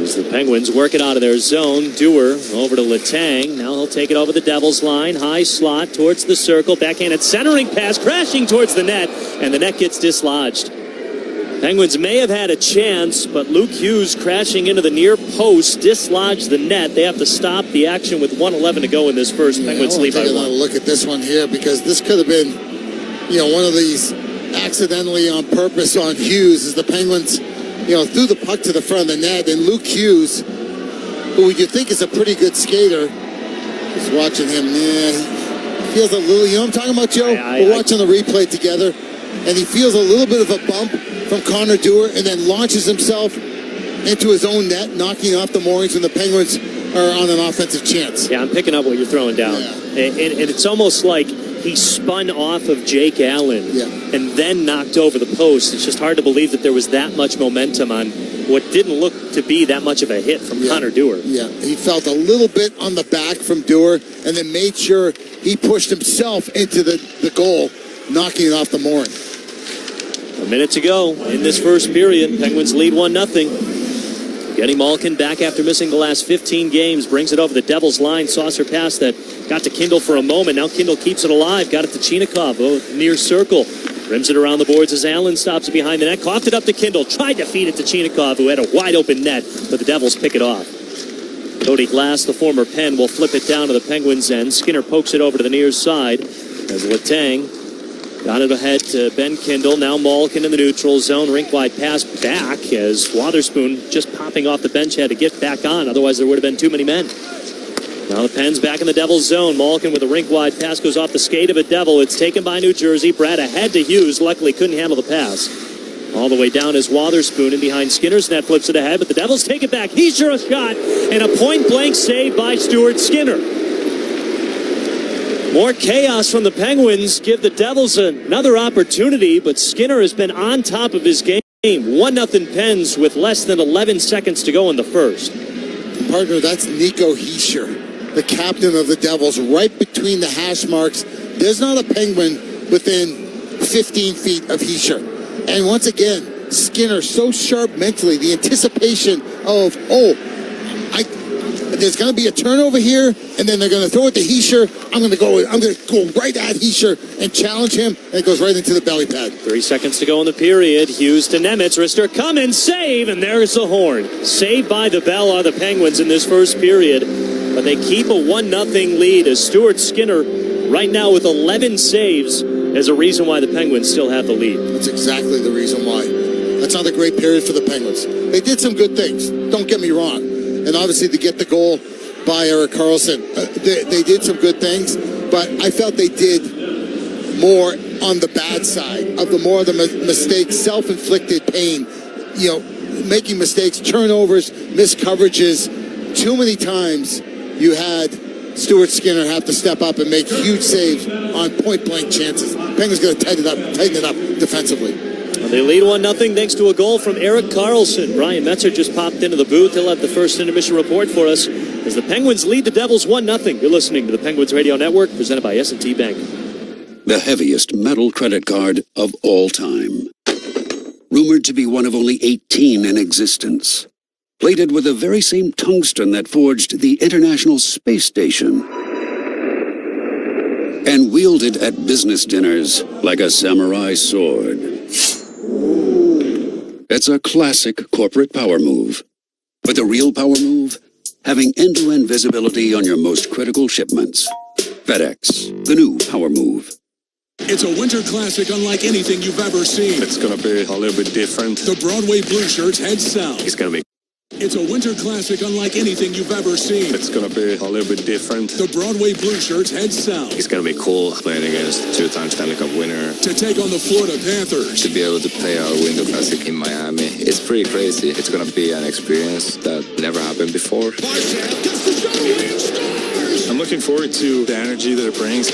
As the Penguins work it out of their zone. Dewar over to Letang. Now he'll take it over the Devils line. High slot towards the circle. Backhanded centering pass crashing towards the net, and the net gets dislodged. Penguins may have had a chance, but Luke Hughes crashing into the near post dislodged the net. They have to stop the action with 1:11 to go in this first. Penguins lead by 1. Take a look at this one here, because this could have been, one of these accidentally on purpose on Hughes as the Penguins, threw the puck to the front of the net, and Luke Hughes, who you think is a pretty good skater, just watching him, he feels a little, what I'm talking about, Joe? We're watching the replay together, and he feels a little bit of a bump from Connor Dewar, and then launches himself into his own net, knocking off the moorings when the Penguins are on an offensive chance. Yeah, I'm picking up what you're throwing down. Yeah. And it's almost like he spun off of Jake Allen and then knocked over the post. It's just hard to believe that there was that much momentum on what didn't look to be that much of a hit from Connor Dewar. Yeah, he felt a little bit on the back from Dewar and then made sure he pushed himself into the goal, knocking it off the mooring. A minute to go in this first period. Penguins lead 1-0. Getting Malkin back after missing the last 15 games. Brings it over the Devils line. Saucer pass that got to Kindle for a moment. Now Kindle keeps it alive. Got it to Chinikov. Near circle. Rims it around the boards as Allen stops it behind the net. Coughed it up to Kindle. Tried to feed it to Chinikov, who had a wide open net. But the Devils pick it off. Cody Glass, the former Penn, will flip it down to the Penguins' end. Skinner pokes it over to the near side as Letang got it ahead to Ben Kindle. Now Malkin in the neutral zone. Rink-wide pass back as Wotherspoon, just popping off the bench, had to get back on. Otherwise, there would have been too many men. Now the Pens back in the Devils zone. Malkin with a rink-wide pass goes off the skate of a Devil. It's taken by New Jersey. Brad ahead to Hughes. Luckily couldn't handle the pass. All the way down is Wotherspoon, and behind Skinner's net flips it ahead, but the Devils take it back. He's sure a shot, and a point-blank save by Stuart Skinner. More chaos from the Penguins give the Devils another opportunity, but Skinner has been on top of his game. 1-0 Pens with less than 11 seconds to go in the first. Partner, that's Nico Hischier, the captain of the Devils, right between the hash marks. There's not a Penguin within 15 feet of Hischier. And once again, Skinner so sharp mentally, the anticipation of, there's going to be a turnover here, and then they're going to throw it to Hischier. I'm going to go right at Hischier and challenge him, and it goes right into the belly pad. 3 seconds to go in the period. Hughes to Nemitz. Rister, come and save, and there's the horn. Saved by the bell are the Penguins in this first period, but they keep a 1-0 lead as Stuart Skinner, right now with 11 saves, is a reason why the Penguins still have the lead. That's exactly the reason why. That's not a great period for the Penguins. They did some good things, don't get me wrong. And obviously to get the goal by Erik Karlsson, they did some good things, but I felt they did more on the bad side of the mistakes, self-inflicted pain, making mistakes, turnovers, missed coverages, too many times you had Stuart Skinner have to step up and make huge saves on point-blank chances. Penguins going to tighten it up defensively. Well, they lead 1-0 thanks to a goal from Erik Karlsson. Brian Metzer just popped into the booth. He'll have the first intermission report for us as the Penguins lead the Devils 1-0. You're listening to the Penguins Radio Network, presented by S&T Bank. The heaviest metal credit card of all time. Rumored to be one of only 18 in existence. Plated with the very same tungsten that forged the International Space Station. And wielded at business dinners like a samurai sword. It's a classic corporate power move. But the real power move? Having end-to-end visibility on your most critical shipments. FedEx, the new power move. It's a winter classic unlike anything you've ever seen. It's going to be a little bit different. The Broadway Blue Shirts head south. It's going to be. It's a winter classic unlike anything you've ever seen. It's going to be a little bit different. The Broadway Blue Shirts head south. It's going to be cool playing against two-time Stanley Cup winner. To take on the Florida Panthers. To be able to play our Winter Classic in Miami. It's pretty crazy. It's going to be an experience that never happened before. I'm looking forward to the energy that it brings.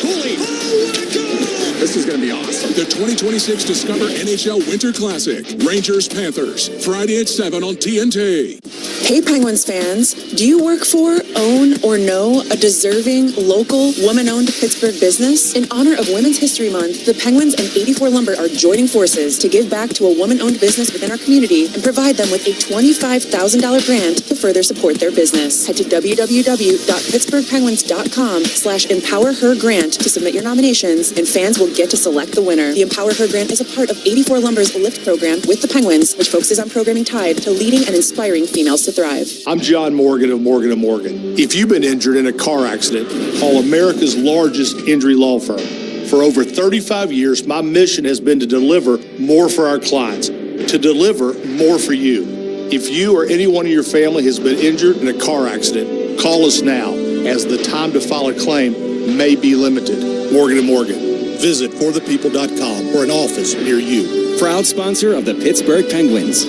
This is going to be awesome. The 2026 Discover NHL Winter Classic. Rangers-Panthers. Friday at 7 on TNT. Hey Penguins fans, do you work for, own, or know a deserving, local, woman-owned Pittsburgh business? In honor of Women's History Month, the Penguins and 84 Lumber are joining forces to give back to a woman-owned business within our community and provide them with a $25,000 grant to further support their business. Head to www.pittsburghpenguins.com/empowerhergrant to submit your nominations, and fans will get to select the winner. The Empower Her Grant is a part of 84 Lumber's LIFT program with the Penguins, which focuses on programming tied to leading and inspiring females to thrive. I'm John Morgan of Morgan & Morgan. If you've been injured in a car accident, call America's largest injury law firm. For over 35 years, my mission has been to deliver more for our clients, to deliver more for you. If you or anyone in your family has been injured in a car accident, call us now, as the time to file a claim may be limited. Morgan & Morgan. Visit forthepeople.com or an office near you. Proud sponsor of the Pittsburgh Penguins.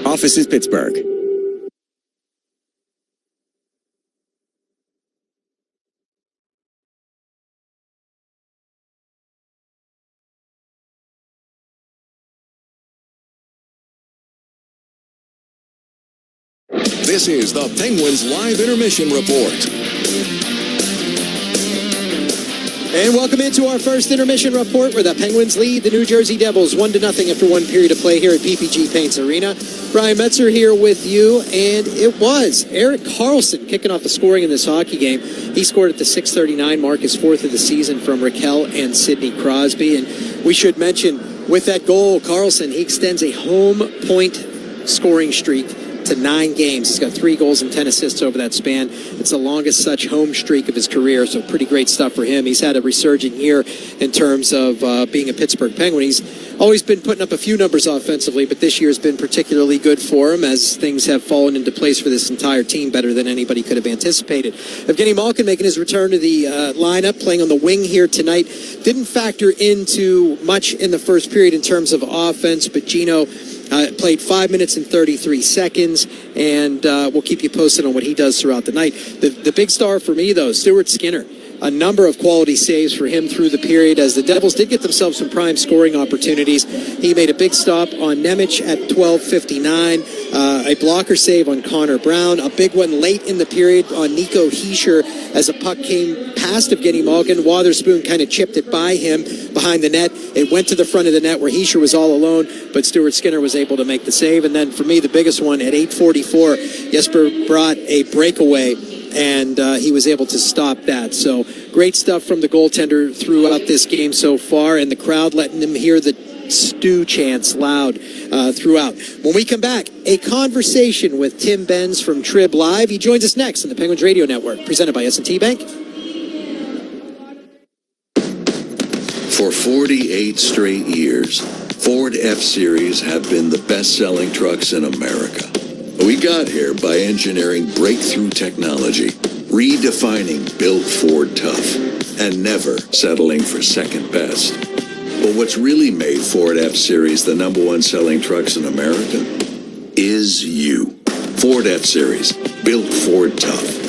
Office is Pittsburgh. This is the Penguins Live Intermission Report. And welcome into our first intermission report, where the Penguins lead the New Jersey Devils 1-0 after one period of play here at PPG Paints Arena. Brian Metzer here with you, and it was Erik Karlsson kicking off the scoring in this hockey game. He scored at the 6:39 mark, his fourth of the season, from Raquel and Sidney Crosby. And we should mention, with that goal, Karlsson, he extends a home point scoring streak to 9 games. He's got 3 goals and 10 assists over that span. It's the longest such home streak of his career, so pretty great stuff for him. He's had a resurgent year in terms of being a Pittsburgh Penguin. He's always been putting up a few numbers offensively, but this year has been particularly good for him, as things have fallen into place for this entire team better than anybody could have anticipated. Evgeny Malkin making his return to the lineup, playing on the wing here tonight. Didn't factor into much in the first period in terms of offense, but Gino played 5 minutes and 33 seconds, and we'll keep you posted on what he does throughout the night. The big star for me, though, Stuart Skinner. A number of quality saves for him through the period, as the Devils did get themselves some prime scoring opportunities. He made a big stop on Nemec at 12:59, a blocker save on Connor Brown, a big one late in the period on Nico Hischier as a puck came past Evgeny Malkin. Wotherspoon kind of chipped it by him behind the net. It went to the front of the net where Hischier was all alone, but Stuart Skinner was able to make the save. And then for me, the biggest one at 8:44, Jesper brought a breakaway, and he was able to stop that. So great stuff from the goaltender throughout this game so far, and the crowd letting him hear the Stu chants loud throughout. When we come back, a conversation with Tim Benz from Trib Live. He joins us next on the Penguins Radio Network, presented by S&T Bank. For 48 straight years, Ford F-Series have been the best-selling trucks in America. We got here by engineering breakthrough technology, redefining Built Ford Tough, and never settling for second best. But what's really made Ford F-Series the #1 selling trucks in America is you. Ford F-Series, built Ford tough.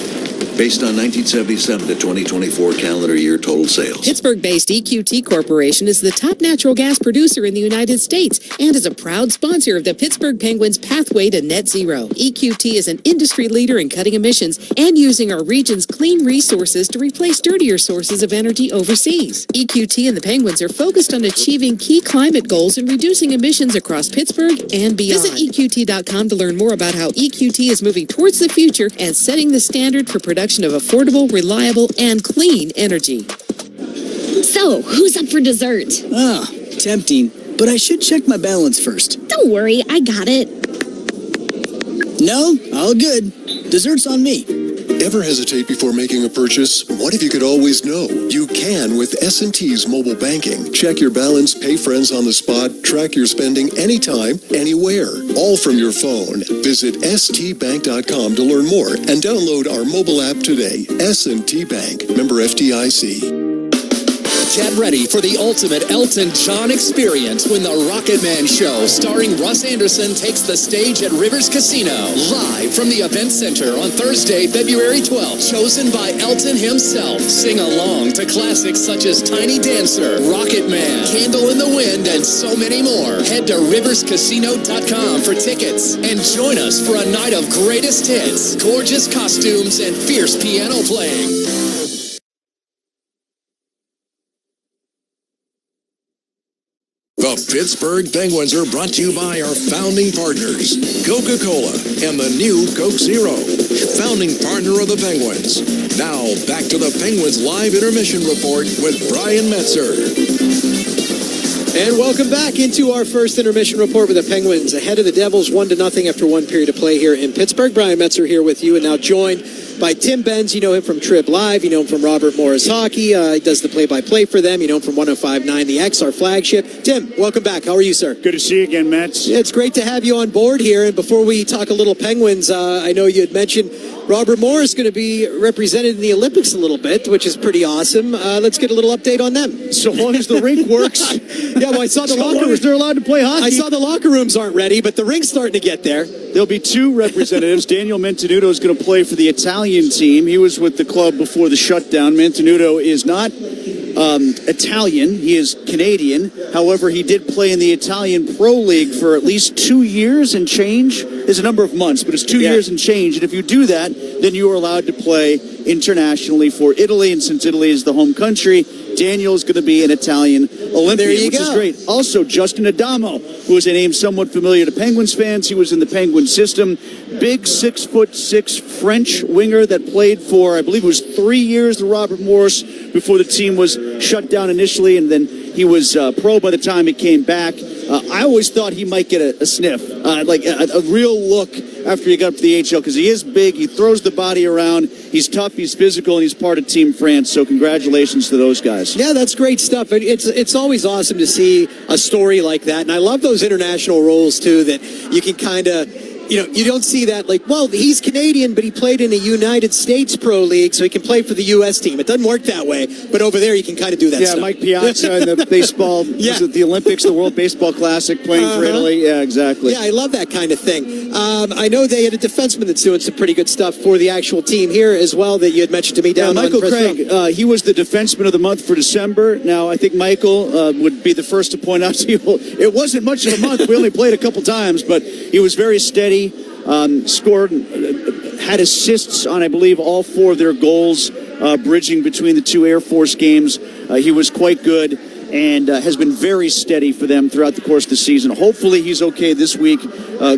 Based on 1977 to 2024 calendar year total sales. Pittsburgh-based EQT Corporation is the top natural gas producer in the United States and is a proud sponsor of the Pittsburgh Penguins' pathway to net zero. EQT is an industry leader in cutting emissions and using our region's clean resources to replace dirtier sources of energy overseas. EQT and the Penguins are focused on achieving key climate goals and reducing emissions across Pittsburgh and beyond. Visit EQT.com to learn more about how EQT is moving towards the future and setting the standard for production of affordable, reliable, and clean energy. So, who's up for dessert? Ah, tempting, but I should check my balance first. Don't worry, I got it. No, all good. Dessert's on me. Ever hesitate before making a purchase? What if you could always know? You can with S&T's mobile banking. Check your balance, pay friends on the spot, track your spending anytime, anywhere, all from your phone. Visit stbank.com to learn more and download our mobile app today. S&T Bank, member FDIC. Get ready for the ultimate Elton John experience when the Rocket Man Show, starring Russ Anderson, takes the stage at Rivers Casino. Live from the Event Center on Thursday, February 12th. Chosen by Elton himself. Sing along to classics such as Tiny Dancer, Rocket Man, Candle in the Wind, and so many more. Head to riverscasino.com for tickets and join us for a night of greatest hits, gorgeous costumes, and fierce piano playing. The Pittsburgh Penguins are brought to you by our founding partners, Coca-Cola and the new Coke Zero, founding partner of the Penguins. Now, back to the Penguins Live Intermission Report with Brian Metzer. And welcome back into our first intermission report with the Penguins ahead of the Devils 1-0 after one period of play here in Pittsburgh. Brian Metzer here with you, and now joined by Tim Benz. You know him from Trib Live. You know him from Robert Morris Hockey. He does the play-by-play for them. You know him from 105.9 The X, our flagship. Tim, welcome back. How are you, sir? Good to see you again, Mets. Yeah, it's great to have you on board here. And before we talk a little Penguins, I know you had mentioned Robert Morris going to be represented in the Olympics a little bit, which is pretty awesome. Let's get a little update on them. So long as the rink works. Yeah, well, I saw the locker rooms. They're allowed to play hockey. I saw the locker rooms aren't ready, but the rink's starting to get there. There'll be two representatives. Daniel Mantenuto is going to play for the Italian team. He was with the club before the shutdown. Mantenuto is not Italian. He is Canadian. However, he did play in the Italian Pro League for at least 2 years and change. There's a number of months, but it's 2 years and change. And if you do that, then you are allowed to play internationally for Italy. And since Italy is the home country, Daniel is going to be an Italian Olympian, which is great. Also, Justin Adamo, who is a name somewhat familiar to Penguins fans. He was in the Penguin system. Big 6'6" French winger that played for, I believe it was 3 years, the Robert Morris, before the team was shut down initially, and then he was pro by the time he came back. I always thought he might get a sniff, like a real look after he got up to the HL, because he is big, he throws the body around, he's tough, he's physical, and he's part of Team France, so congratulations to those guys. Yeah, that's great stuff. It's always awesome to see a story like that, and I love those international roles, too, that you can kind of... you don't see that like, well, he's Canadian, but he played in a United States Pro League, so he can play for the U.S. team. It doesn't work that way, but over there you can kind of do that stuff. Yeah, Mike Piazza in the baseball, was it the Olympics, the World Baseball Classic, playing for Italy? Yeah, exactly. Yeah, I love that kind of thing. I know they had a defenseman that's doing some pretty good stuff for the actual team here as well that you had mentioned to me down Michael Craig, he was the defenseman of the month for December. Now, I think Michael would be the first to point out to you, it wasn't much of a month. We only played a couple times, but he was very steady. Scored, had assists on, I believe, all four of their goals, bridging between the two Air Force games. He was quite good and has been very steady for them throughout the course of the season. Hopefully he's okay this week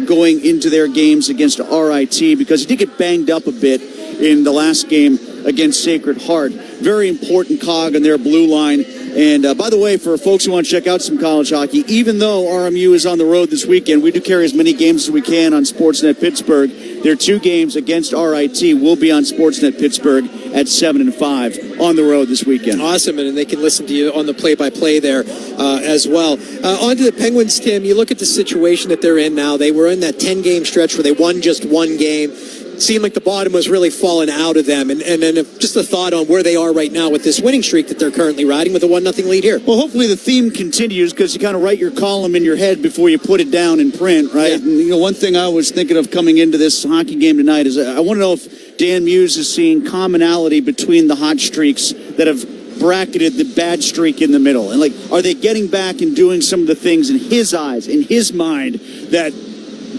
going into their games against RIT, because he did get banged up a bit in the last game against Sacred Heart. Very important cog on their blue line. And by the way, for folks who want to check out some college hockey, even though RMU is on the road this weekend, we do carry as many games as we can on Sportsnet Pittsburgh. Their two games against RIT will be on Sportsnet Pittsburgh at 7 and 5 on the road this weekend. Awesome, and they can listen to you on the play-by-play there as well. On to the Penguins, Tim. You look at the situation that they're in now. They were in that 10-game stretch where they won just one game. seemed like the bottom was really falling out of them. And then just a thought on where they are right now with this winning streak that they're currently riding with a 1-0 lead here. Well, hopefully the theme continues because you kind of write your column in your head before you put it down in print, right? Yeah. And, one thing I was thinking of coming into this hockey game tonight is I want to know if Dan Muse is seeing commonality between the hot streaks that have bracketed the bad streak in the middle. And, are they getting back and doing some of the things in his eyes, in his mind, that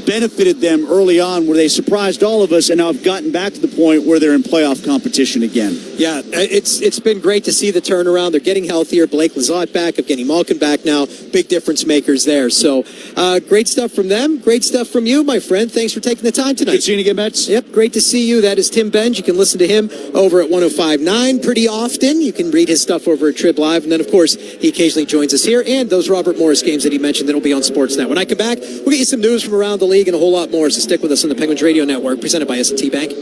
benefited them early on where they surprised all of us and now have gotten back to the point where they're in playoff competition again? Yeah, it's been great to see the turnaround. They're getting healthier. Blake Lizotte back, Evgeny Malkin back now. Big difference makers there. So great stuff from them. Great stuff from you, my friend. Thanks for taking the time tonight. Good seeing you again, Mets. Yep, great to see you. That is Tim Benj. You can listen to him over at 105.9 pretty often. You can read his stuff over at Trib Live. And then, of course, he occasionally joins us here. And those Robert Morris games that he mentioned that will be on Sportsnet. When I come back, we'll get you some news from around the league and a whole lot more. So stick with us on the Penguins Radio Network, presented by S&T Bank.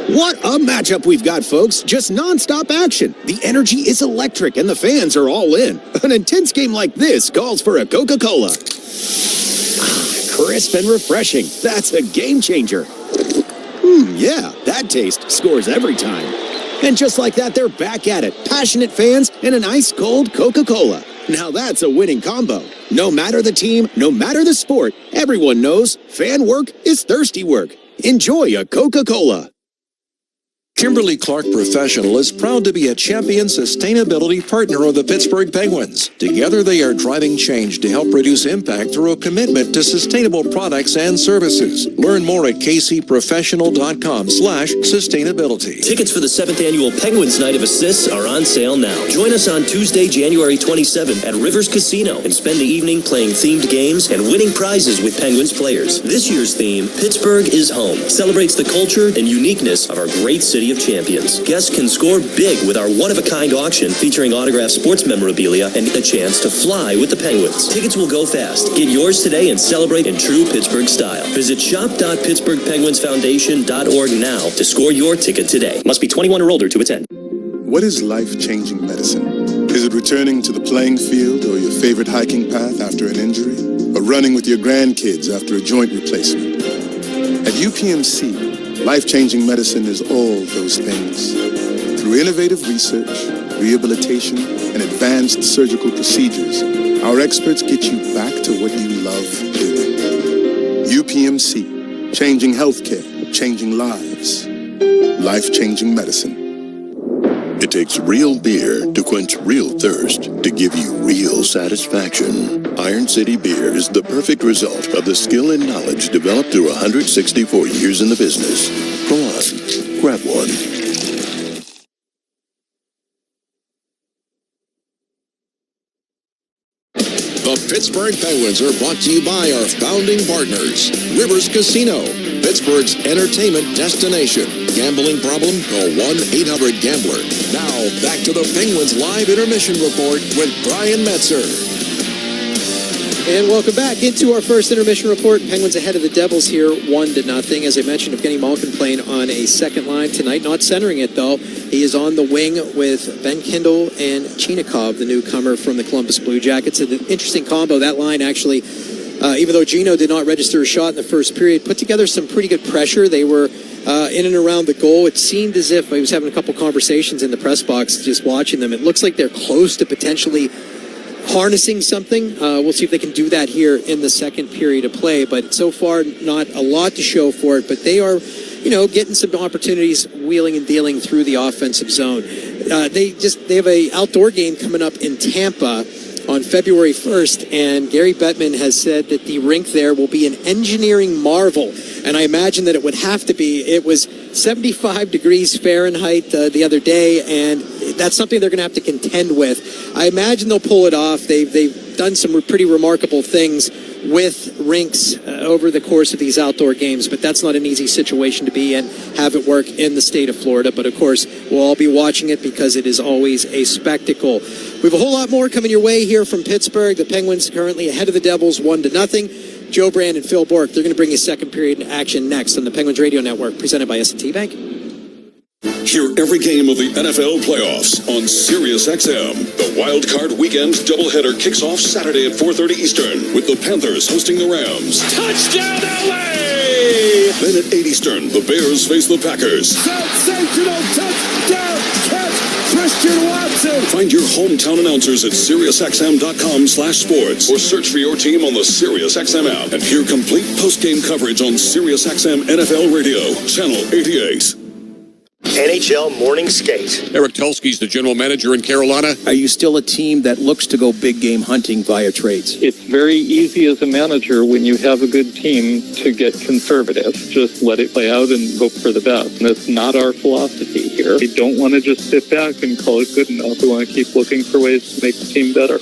What a matchup we've got, folks. Just nonstop action. The energy is electric and the fans are all in. An intense game like this calls for a Coca-Cola. Crisp and refreshing. That's a game changer. Yeah, that taste scores every time. And just like that, they're back at it. Passionate fans and an ice-cold Coca-Cola. Now that's a winning combo. No matter the team, no matter the sport, everyone knows fan work is thirsty work. Enjoy a Coca-Cola. Kimberly-Clark Professional is proud to be a champion sustainability partner of the Pittsburgh Penguins. Together, they are driving change to help reduce impact through a commitment to sustainable products and services. Learn more at kcprofessional.com/sustainability. Tickets for the 7th Annual Penguins Night of Assists are on sale now. Join us on Tuesday, January 27th at Rivers Casino and spend the evening playing themed games and winning prizes with Penguins players. This year's theme, Pittsburgh is Home, celebrates the culture and uniqueness of our great city of champions. Guests can score big with our one-of-a-kind auction featuring autographed sports memorabilia and a chance to fly with the Penguins. Tickets will go fast. Get yours today and celebrate in true Pittsburgh style. Visit shop.pittsburghpenguinsfoundation.org now to score your ticket today. Must be 21 or older to attend. What is life-changing medicine? Is it returning to the playing field or your favorite hiking path after an injury? Or running with your grandkids after a joint replacement? At UPMC, life-changing medicine is all those things. Through innovative research, rehabilitation, and advanced surgical procedures, our experts get you back to what you love doing. UPMC, changing healthcare, changing lives. Life-changing medicine. It takes real beer to quench real thirst, to give you real satisfaction. Iron City Beer is the perfect result of the skill and knowledge developed through 164 years in the business. Go on, grab one. The Pittsburgh Penguins are brought to you by our founding partners, Rivers Casino, Pittsburgh's entertainment destination. Gambling problem? Call 1-800-GAMBLER. Now, back to the Penguins Live Intermission Report with Brian Metzer. And welcome back into our first intermission report. Penguins ahead of the Devils here, 1-0. As I mentioned, Evgeny Malkin playing on a second line tonight, not centering it though. He is on the wing with Ben Kindle and Chinikov, the newcomer from the Columbus Blue Jackets. An interesting combo. That line actually, even though Gino did not register a shot in the first period, put together some pretty good pressure. They were in and around the goal. It seemed as if I was having a couple conversations in the press box just watching them. It looks like they're close to potentially harnessing something. We'll see if they can do that here in the second period of play, but so far not a lot to show for it, but they are getting some opportunities wheeling and dealing through the offensive zone. They have a outdoor game coming up in Tampa on February 1st, and Gary Bettman has said that the rink there will be an engineering marvel, and I imagine that it would have to be. It was 75 degrees Fahrenheit the other day, and that's something they're going to have to contend with. I imagine they'll pull it off. They've done some pretty remarkable things with rinks over the course of these outdoor games, but that's not an easy situation to be in, have it work in the state of Florida. But of course, we'll all be watching it because it is always a spectacle. We have a whole lot more coming your way here from Pittsburgh. The Penguins currently ahead of the Devils 1-0. Joe Brand and Phil Bork, they're going to bring you second period action next on the Penguins Radio Network, presented by S&T Bank. Hear every game of the NFL playoffs on SiriusXM. The Wild Card Weekend doubleheader kicks off Saturday at 4:30 Eastern with the Panthers hosting the Rams. Touchdown, LA! Hey! Then at 8 Eastern, the Bears face the Packers. Sensational touchdown catch, Christian Watson! Find your hometown announcers at SiriusXM.com/sports or search for your team on the SiriusXM app and hear complete post-game coverage on SiriusXM NFL Radio, Channel 88. NHL Morning Skate. Eric Tulsky's the general manager in Carolina. Are you still a team that looks to go big game hunting via trades? It's very easy as a manager when you have a good team to get conservative. Just let it play out and hope for the best. And that's not our philosophy here. We don't want to just sit back and call it good enough. We want to keep looking for ways to make the team better.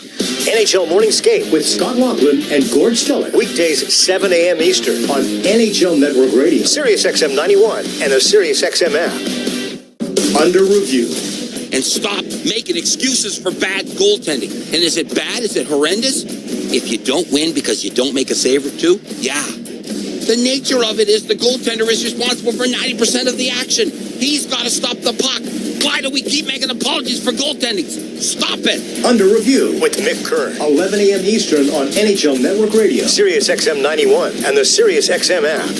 NHL Morning Skate with Scott Laughlin and Gord Stiller. Weekdays at 7 a.m. Eastern on NHL Network Radio, SiriusXM 91, and the SiriusXM app. Under review. And stop making excuses for bad goaltending. And is it bad? Is it horrendous? If you don't win because you don't make a save or two, yeah. The nature of it is the goaltender is responsible for 90% of the action. He's got to stop the puck. Why do we keep making apologies for goaltending? Stop it. Under review with Mick Kern, 11 a.m. Eastern on NHL Network Radio, SiriusXM 91, and the SiriusXM app.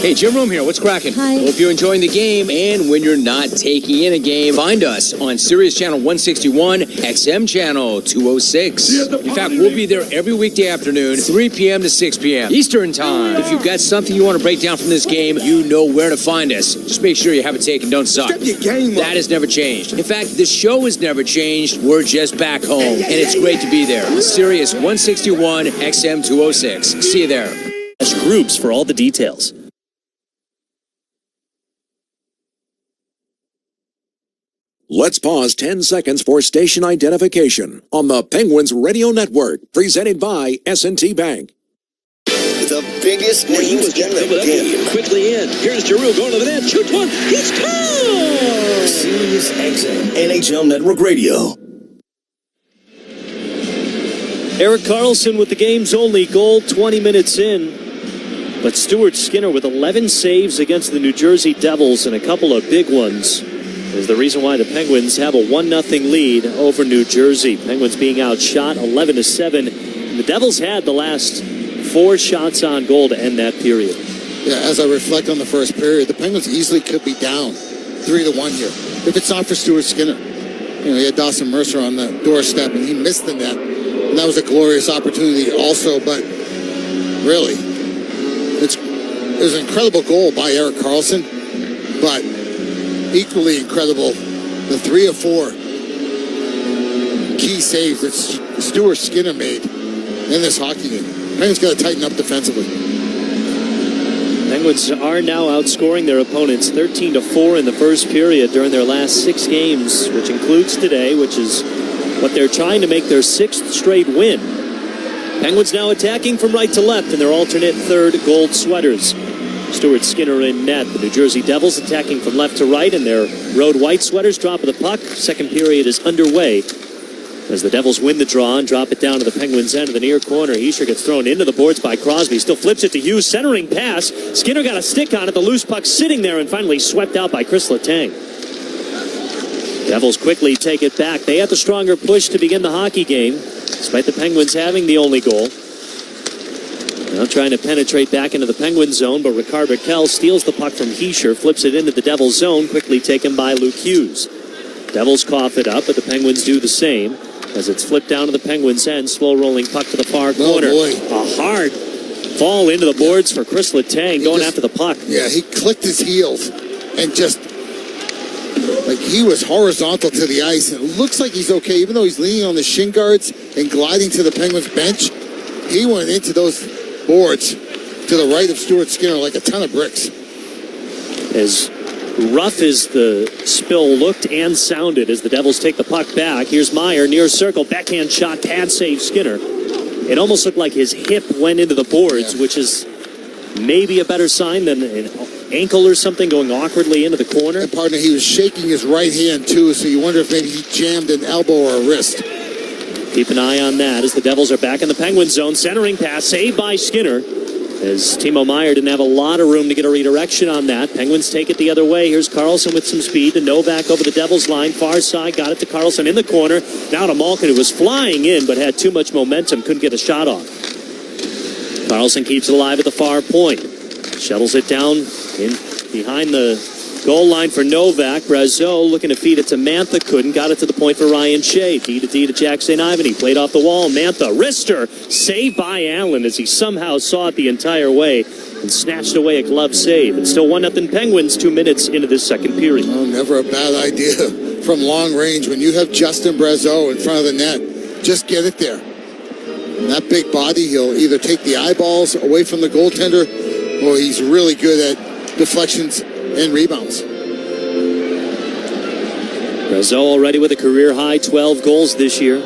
Hey, Jim Rome here. What's cracking? Hi. Hope you're enjoying the game. And when you're not taking in a game, find us on Sirius Channel 161, XM Channel 206. In fact, we'll be there every weekday afternoon, 3 p.m. to 6 p.m. Eastern Time. If you've got something you want to break down from this game, you know where to find us. Just make sure you have it taken. Don't suck. Step your game up. That has never changed. In fact, the show has never changed. We're just back home. And it's great to be there. Sirius 161, XM 206. See you there. Groups for all the details. Let's pause 10 seconds for station identification on the Penguins Radio Network, presented by S&T Bank. The biggest names in the game. Quickly in. Here's Giroux going to the net. Shoots one. He scores! SiriusXM NHL Network Radio. Erik Karlsson with the game's only goal 20 minutes in. But Stuart Skinner with 11 saves against the New Jersey Devils and a couple of big ones is the reason why the Penguins have a 1-0 lead over New Jersey. Penguins being outshot 11-7. And the Devils had the last 4 shots on goal to end that period. Yeah, as I reflect on the first period, the Penguins easily could be down 3-1 here if it's not for Stuart Skinner. You know, he had Dawson Mercer on the doorstep and he missed the net. And that was a glorious opportunity also, but really, it was an incredible goal by Erik Karlsson, but equally incredible, the 3 of 4 key saves that Stuart Skinner made in this hockey game. Penguins got to tighten up defensively. Penguins are now outscoring their opponents 13-4 in the first period during their last 6 games, which includes today, which is what they're trying to make their 6th straight win. Penguins now attacking from right to left in their alternate third gold sweaters. Stuart Skinner in net. The New Jersey Devils attacking from left to right in their road white sweaters. Drop of the puck. Second period is underway as the Devils win the draw and drop it down to the Penguins' end of the near corner. Hischier gets thrown into the boards by Crosby. Still flips it to Hughes. Centering pass. Skinner got a stick on it. The loose puck sitting there and finally swept out by Chris Letang. Devils quickly take it back. They had the stronger push to begin the hockey game, despite the Penguins having the only goal. Now trying to penetrate back into the Penguin zone, but Ricard Raquel steals the puck from Hischier, flips it into the Devils zone, quickly taken by Luke Hughes. Devils cough it up, but the Penguins do the same as it's flipped down to the Penguins' end. Slow rolling puck to the far corner. A hard fall into the boards for Chris Letang going after the puck. Yeah, he clicked his heels and just like he was horizontal to the ice. And it looks like he's okay, even though he's leaning on the shin guards and gliding to the Penguins bench. He went into those boards to the right of Stuart Skinner like a ton of bricks. As rough as the spill looked and sounded as the Devils take the puck back. Here's Meyer, near circle, backhand shot, pad save Skinner. It almost looked like his hip went into the boards, which is maybe a better sign than an ankle or something going awkwardly into the corner. And partner, he was shaking his right hand too, so you wonder if maybe he jammed an elbow or a wrist. Keep an eye on that as the Devils are back in the Penguin zone. Centering pass, saved by Skinner. as Timo Meier didn't have a lot of room to get a redirection on that. Penguins take it the other way. Here's Carlson with some speed to Novak over the Devils line. Far side, got it to Carlson in the corner. Now to Malkin, who was flying in but had too much momentum. Couldn't get a shot off. Carlson keeps it alive at the far point. Shuttles it down in behind the goal line for Novak. Brazeau looking to feed it to Mantha. Couldn't. Got it to the point for Ryan Shea. D to Jack St. Ivan. He played off the wall. Mantha. Wrister. Saved by Allen as he somehow saw it the entire way and snatched away a glove save. It's still 1-0 Penguins 2 minutes into this second period. Oh, never a bad idea from long range. When you have Justin Brazeau in front of the net, just get it there. And that big body, he'll either take the eyeballs away from the goaltender, or he's really good at deflections and rebounds. Brazeau already with a career-high 12 goals this year.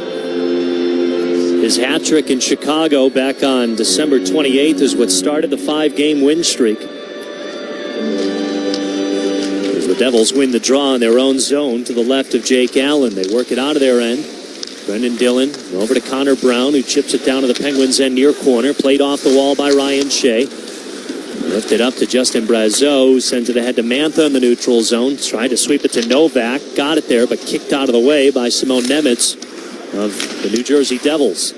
His hat trick in Chicago back on December 28th is what started the 5-game win streak. As the Devils win the draw in their own zone to the left of Jake Allen. They work it out of their end. Brendan Dillon over to Connor Brown, who chips it down to the Penguins' end near corner. Played off the wall by Ryan Shea. Lifted up to Justin Brazeau, who sends it ahead to Mantha in the neutral zone. Tried to sweep it to Novak. Got it there, but kicked out of the way by Simon Nemec of the New Jersey Devils.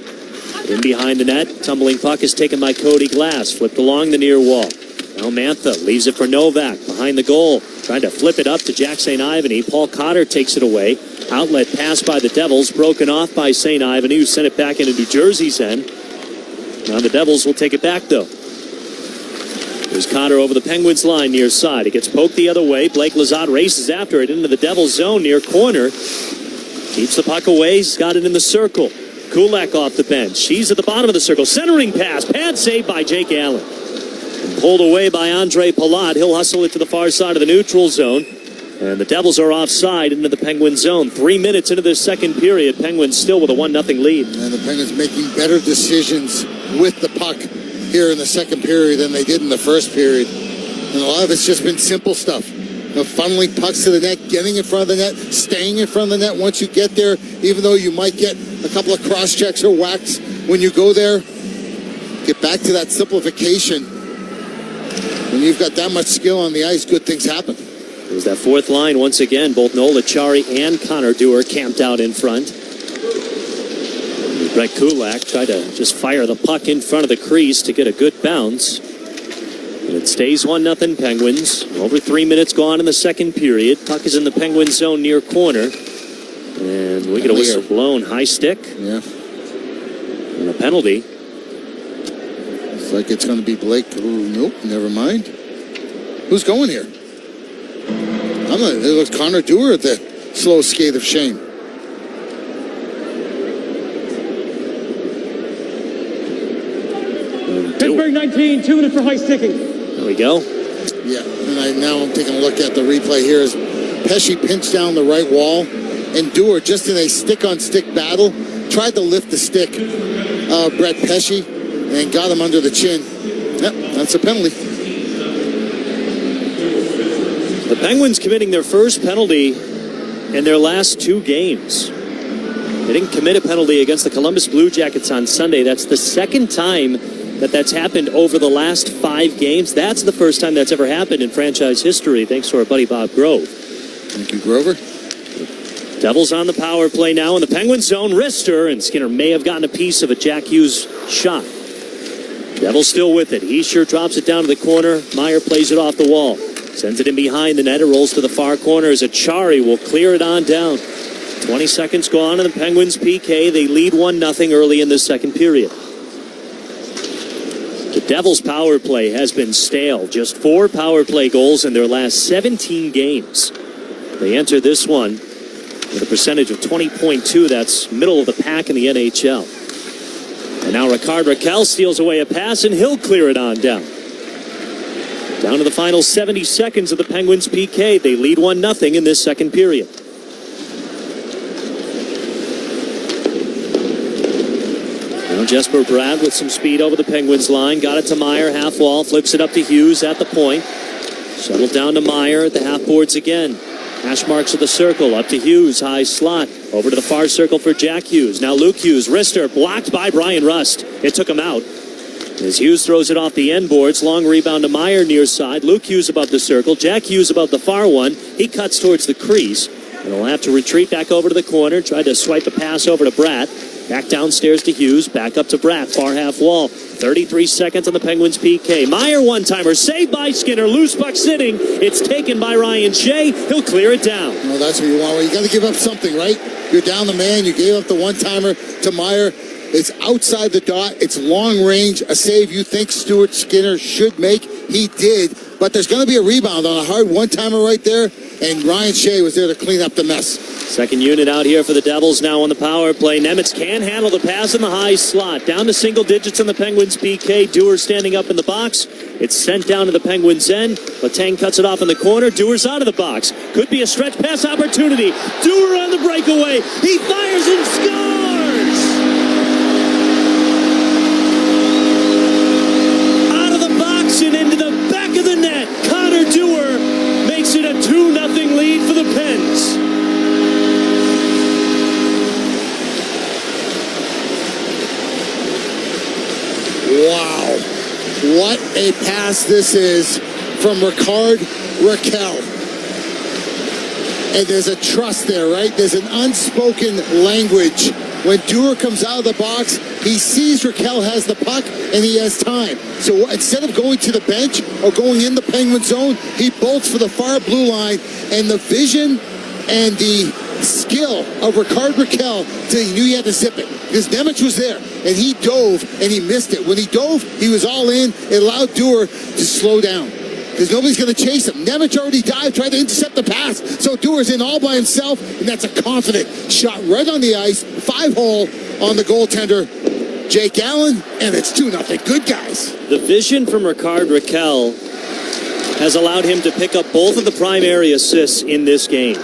In behind the net, tumbling puck is taken by Cody Glass. Flipped along the near wall. Now Mantha leaves it for Novak behind the goal. Trying to flip it up to Jack St. Ivany. Paul Cotter takes it away. Outlet pass by the Devils, broken off by St. Ivany, who sent it back into New Jersey's end. Now the Devils will take it back, though. There's Cotter over the Penguins line near side. It gets poked the other way. Blake Lizotte races after it into the Devils zone near corner. Keeps the puck away. He's got it in the circle. Kulak off the bench. She's at the bottom of the circle. Centering pass. Pad save by Jake Allen. And pulled away by Andre Palat. He'll hustle it to the far side of the neutral zone. And the Devils are offside into the Penguin zone. 3 minutes into this second period. Penguins still with a 1-0 lead. And the Penguins making better decisions with the puck here in the second period than they did in the first period. And a lot of it's just been simple stuff. Funneling pucks to the net, getting in front of the net, staying in front of the net once you get there, even though you might get a couple of cross checks or whacks when you go there. Get back to that simplification. When you've got that much skill on the ice, good things happen. There's that fourth line once again. Both Noel Acciari and Connor Dewar camped out in front. Brett Kulak tried to just fire the puck in front of the crease to get a good bounce. And it stays 1-0 Penguins. Over 3 minutes gone in the second period. Puck is in the Penguin zone near corner. And we get a whistle blown. High stick. Yeah. And a penalty. It's like it's going to be Blake. Ooh, nope, never mind. Who's going here? It looks Connor Dewar at the slow skate of shame. Pittsburgh 19, 2 minutes for high sticking. There we go. Yeah, and now I'm taking a look at the replay here as Pesce pinched down the right wall, and Dewar, just in a stick-on-stick battle, tried to lift the stick, Brett Pesce, and got him under the chin. Yep, that's a penalty. The Penguins committing their first penalty in their last 2 games. They didn't commit a penalty against the Columbus Blue Jackets on Sunday. That's the second time that's happened over the last 5 games. That's the first time that's ever happened in franchise history, thanks to our buddy Bob Grove. Thank you, Grover. Devils on the power play now in the Penguin zone. Wrister, and Skinner may have gotten a piece of a Jack Hughes shot. Devils still with it. He sure drops it down to the corner. Meier plays it off the wall. Sends it in behind the net. It rolls to the far corner as Acciari will clear it on down. 20 seconds gone in the Penguins PK. They lead 1-0 early in the second period. The Devils' power play has been stale. Just 4 power play goals in their last 17 games. They enter this one with a percentage of 20.2. That's middle of the pack in the NHL. And now Ricard Raquel steals away a pass, and he'll clear it on down. Down to the final 70 seconds of the Penguins PK. They lead 1-0 in this second period. Now Jesper Bratt with some speed over the Penguins line. Got it to Meier, half wall, flips it up to Hughes at the point. Shuttled down to Meier at the half boards again. Hash marks of the circle, up to Hughes, high slot. Over to the far circle for Jack Hughes. Now Luke Hughes, wrister, blocked by Brian Rust. It took him out. As Hughes throws it off the end boards, long rebound to Meyer near side. Luke Hughes above the circle. Jack Hughes above the far one. He cuts towards the crease. And he'll have to retreat back over to the corner. Tried to swipe a pass over to Bratt. Back downstairs to Hughes. Back up to Bratt. Far half wall. 33 seconds on the Penguins PK. Meyer one-timer. Saved by Skinner. Loose puck sitting. It's taken by Ryan Shea. He'll clear it down. Well, that's what you want. Well, you got to give up something, right? You're down the man. You gave up the one-timer to Meyer. It's outside the dot. It's long range. A save you think Stuart Skinner should make. He did. But there's going to be a rebound on a hard one-timer right there. And Ryan Shea was there to clean up the mess. Second unit out here for the Devils now on the power play. Nemitz can handle the pass in the high slot. Down to single digits on the Penguins PK. Dewar standing up in the box. It's sent down to the Penguins end. Letang cuts it off in the corner. Dewar's out of the box. Could be a stretch pass opportunity. Dewar on the breakaway. He fires and scores! Out of the box and into the back of the net. Connor Dewar makes it a 2-0 lead for the Pens. Wow. What a pass this is from Ricard Raquel. And there's a trust there, right? There's an unspoken language. When Dewar comes out of the box, he sees Raquel has the puck and he has time. So instead of going to the bench or going in the Penguin zone, he bolts for the far blue line, and the vision and the skill of Ricard Raquel, he knew he had to zip it. Because Nemitz was there, and he dove, and he missed it. When he dove, he was all in. It allowed Dewar to slow down. Because nobody's going to chase him. Nemitz already dived, tried to intercept the pass. So Dewar's in all by himself, and that's a confident shot right on the ice. 5-hole on the goaltender, Jake Allen, and it's 2-0. Good guys. The vision from Ricard Raquel has allowed him to pick up both of the primary assists in this game.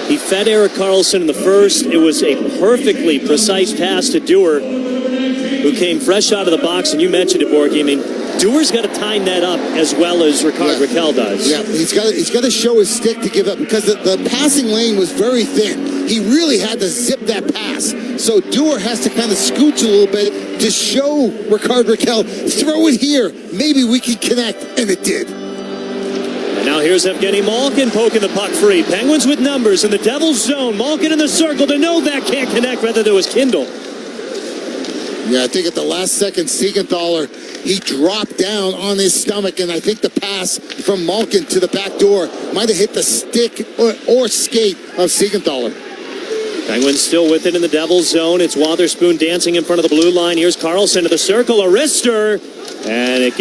He fed Erik Karlsson in the first. It was a perfectly precise pass to Dewar, who came fresh out of the box. And you mentioned it, Borky. I mean, Dewar's got to time that up as well as Ricard Raquel does. Yeah, he's got to show his stick to give up, because the passing lane was very thin. He really had to zip that pass. So Dewar has to kind of scooch a little bit to show Ricard Raquel, throw it here. Maybe we can connect, and it did. And now here's Evgeny Malkin poking the puck free. Penguins with numbers in the Devils zone. Malkin in the circle to Novak, can't connect. Rather, there was Kindle. Yeah, I think at the last second, Siegenthaler, he dropped down on his stomach, and I think the pass from Malkin to the back door might have hit the stick or skate of Siegenthaler. Penguins still with it in the Devils zone. It's Wotherspoon dancing in front of the blue line. Here's Karlsson to the circle. A wrister. And it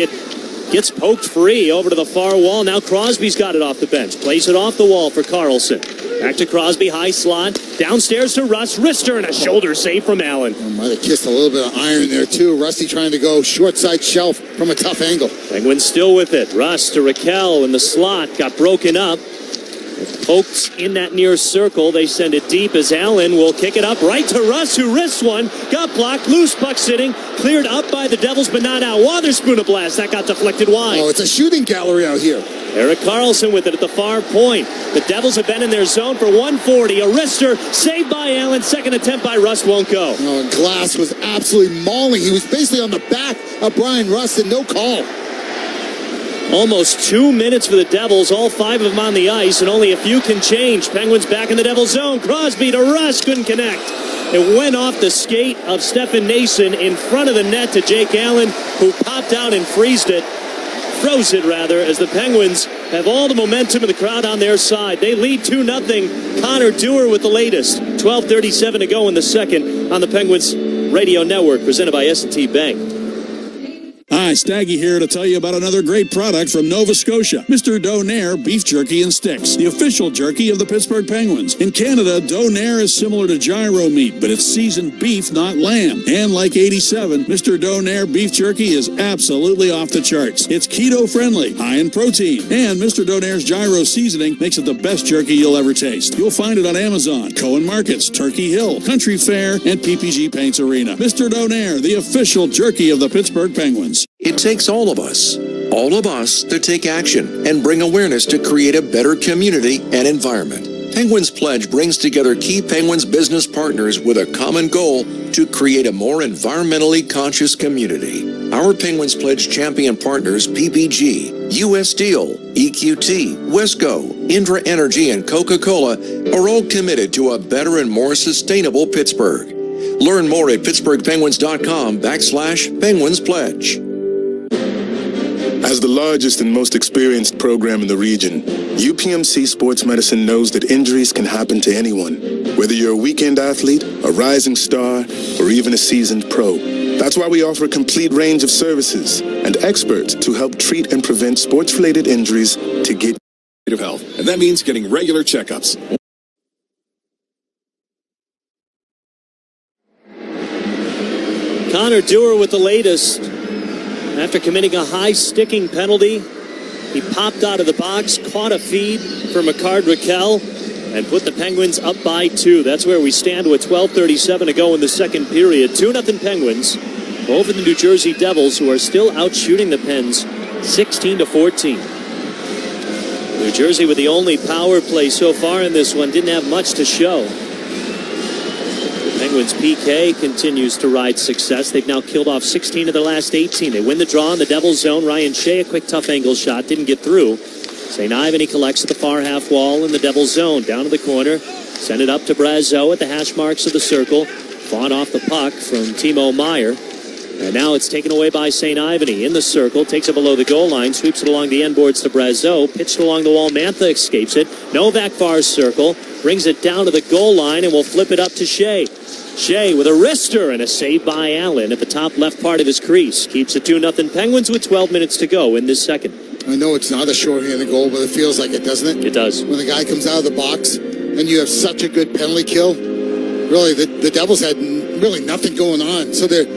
gets poked free over to the far wall. Now Crosby's got it off the bench. Plays it off the wall for Karlsson. Back to Crosby, high slot. Downstairs to Russ. Wrister and a shoulder save from Allen. Might have kissed a little bit of iron there, too. Rusty trying to go short side shelf from a tough angle. Penguins still with it. Russ to Raquel in the slot. Got broken up. Poked in that near circle. They send it deep as Allen will kick it up right to Russ, who wrists one. Got blocked. Loose puck sitting. Cleared up by the Devils, but not out. Wotherspoon a blast. That got deflected wide. Oh, it's a shooting gallery out here. Erik Karlsson with it at the far point. The Devils have been in their zone for 140. A wrister saved by Allen. Second attempt by Rust won't go. Oh, and Glass was absolutely mauling. He was basically on the back of Brian Rust and no call. Almost 2 minutes for the Devils. All 5 of them on the ice, and only a few can change. Penguins back in the Devils zone. Crosby to Rust. Couldn't connect. It went off the skate of Stefan Nason in front of the net to Jake Allen, who popped out and froze it rather, as the Penguins have all the momentum of the crowd on their side. They lead 2-0. Connor Dewar with the latest. 12:37 to go in the second on the Penguins Radio Network, presented by S&T Bank. Hi, Staggy here to tell you about another great product from Nova Scotia. Mr. Donair Beef Jerky and Sticks, the official jerky of the Pittsburgh Penguins. In Canada, Donair is similar to gyro meat, but it's seasoned beef, not lamb. And like 87, Mr. Donair Beef Jerky is absolutely off the charts. It's keto-friendly, high in protein, and Mr. Donair's gyro seasoning makes it the best jerky you'll ever taste. You'll find it on Amazon, Cohen Markets, Turkey Hill, Country Fair, and PPG Paints Arena. Mr. Donair, the official jerky of the Pittsburgh Penguins. It takes all of us to take action and bring awareness to create a better community and environment. Penguins Pledge brings together key Penguins business partners with a common goal to create a more environmentally conscious community. Our Penguins Pledge champion partners PPG, US Steel, EQT, Wesco, Indra Energy, and Coca-Cola are all committed to a better and more sustainable Pittsburgh. Learn more at pittsburghpenguins.com/Penguins Pledge. As the largest and most experienced program in the region, UPMC Sports Medicine knows that injuries can happen to anyone, whether you're a weekend athlete, a rising star, or even a seasoned pro. That's why we offer a complete range of services and experts to help treat and prevent sports-related injuries to get of health, and that means getting regular checkups. Connor Dewar with the latest. After committing a high-sticking penalty, he popped out of the box, caught a feed for Ricard Raquel, and put the Penguins up by 2. That's where we stand with 12:37 to go in the second period. 2-0 Penguins over the New Jersey Devils, who are still out shooting the Pens 16-14. New Jersey with the only power play so far in this one. Didn't have much to show. Penguins PK continues to ride success. They've now killed off 16 of their last 18. They win the draw in the Devils zone. Ryan Shea, a quick tough angle shot, didn't get through. St. Ivan, he collects at the far half wall in the Devils zone. Down to the corner. Send it up to Brazeau at the hash marks of the circle. Fought off the puck from Timo Meier. And now it's taken away by St. Ivany in the circle. Takes it below the goal line. Sweeps it along the end boards to Brazeau. Pitched along the wall. Mantha escapes it. Novak far circle. Brings it down to the goal line and will flip it up to Shea. Shea with a wrister and a save by Allen at the top left part of his crease. Keeps it 2-0 Penguins with 12 minutes to go in this second. I know it's not a shorthanded goal, but it feels like it, doesn't it? It does. When the guy comes out of the box and you have such a good penalty kill, really, the Devils had really nothing going on. So their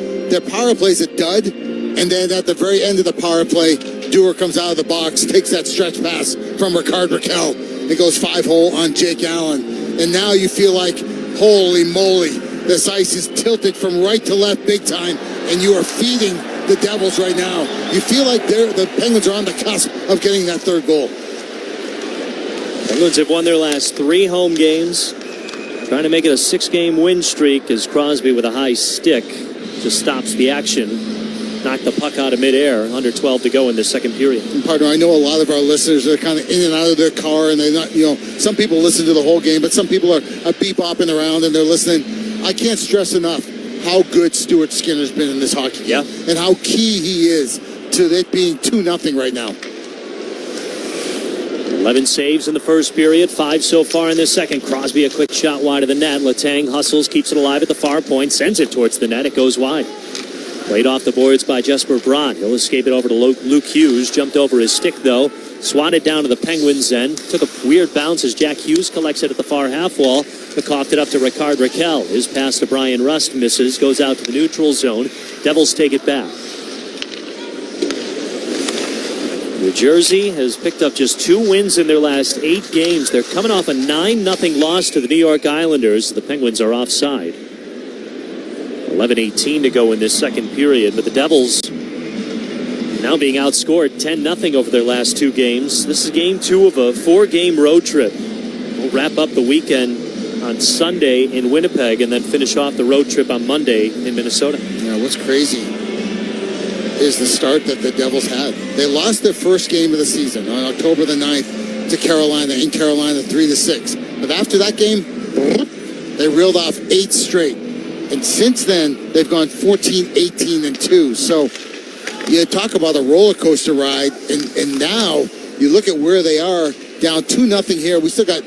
power play's a dud, and then at the very end of the power play, Dewar comes out of the box, takes that stretch pass from Ricard Raquel, and goes 5-hole on Jake Allen. And now you feel like, holy moly, this ice is tilted from right to left big time, and you are feeding the Devils right now. You feel like the Penguins are on the cusp of getting that third goal. Penguins have won their last 3 home games. Trying to make it a 6-game win streak as Crosby with a high stick just stops the action. Knocked the puck out of midair. Under 12 to go in the second period. And partner, I know a lot of our listeners are kind of in and out of their car, and they're not, some people listen to the whole game, but some people are bebopping around and they're listening. I can't stress enough how good Stuart Skinner's been in this hockey game, and how key he is to it being 2-0 right now. 11 saves in the first period, 5 so far in the second. Crosby a quick shot wide of the net. Letang hustles, keeps it alive at the far point, sends it towards the net. It goes wide. Played off the boards by Jesper Braun. He'll escape it over to Luke Hughes. Jumped over his stick, though. Swatted down to the Penguins end. Took a weird bounce as Jack Hughes collects it at the far half wall. But coughed it up to Ricard Raquel. His pass to Brian Rust misses. Goes out to the neutral zone. Devils take it back. New Jersey has picked up just 2 wins in their last 8 games. They're coming off a 9-0 loss to the New York Islanders. The Penguins are offside. 11:18 to go in this second period, but the Devils now being outscored 10-0 over their last 2 games. This is game 2 of a 4-game road trip. We'll wrap up the weekend on Sunday in Winnipeg and then finish off the road trip on Monday in Minnesota. Yeah, what's crazy is the start that the Devils had. They lost their first game of the season on October the 9th to Carolina, in Carolina 3-6. But after that game, they reeled off 8 straight. And since then, they've gone 14-18-2. So you talk about a roller coaster ride, and now you look at where they are, down 2-0 here. We got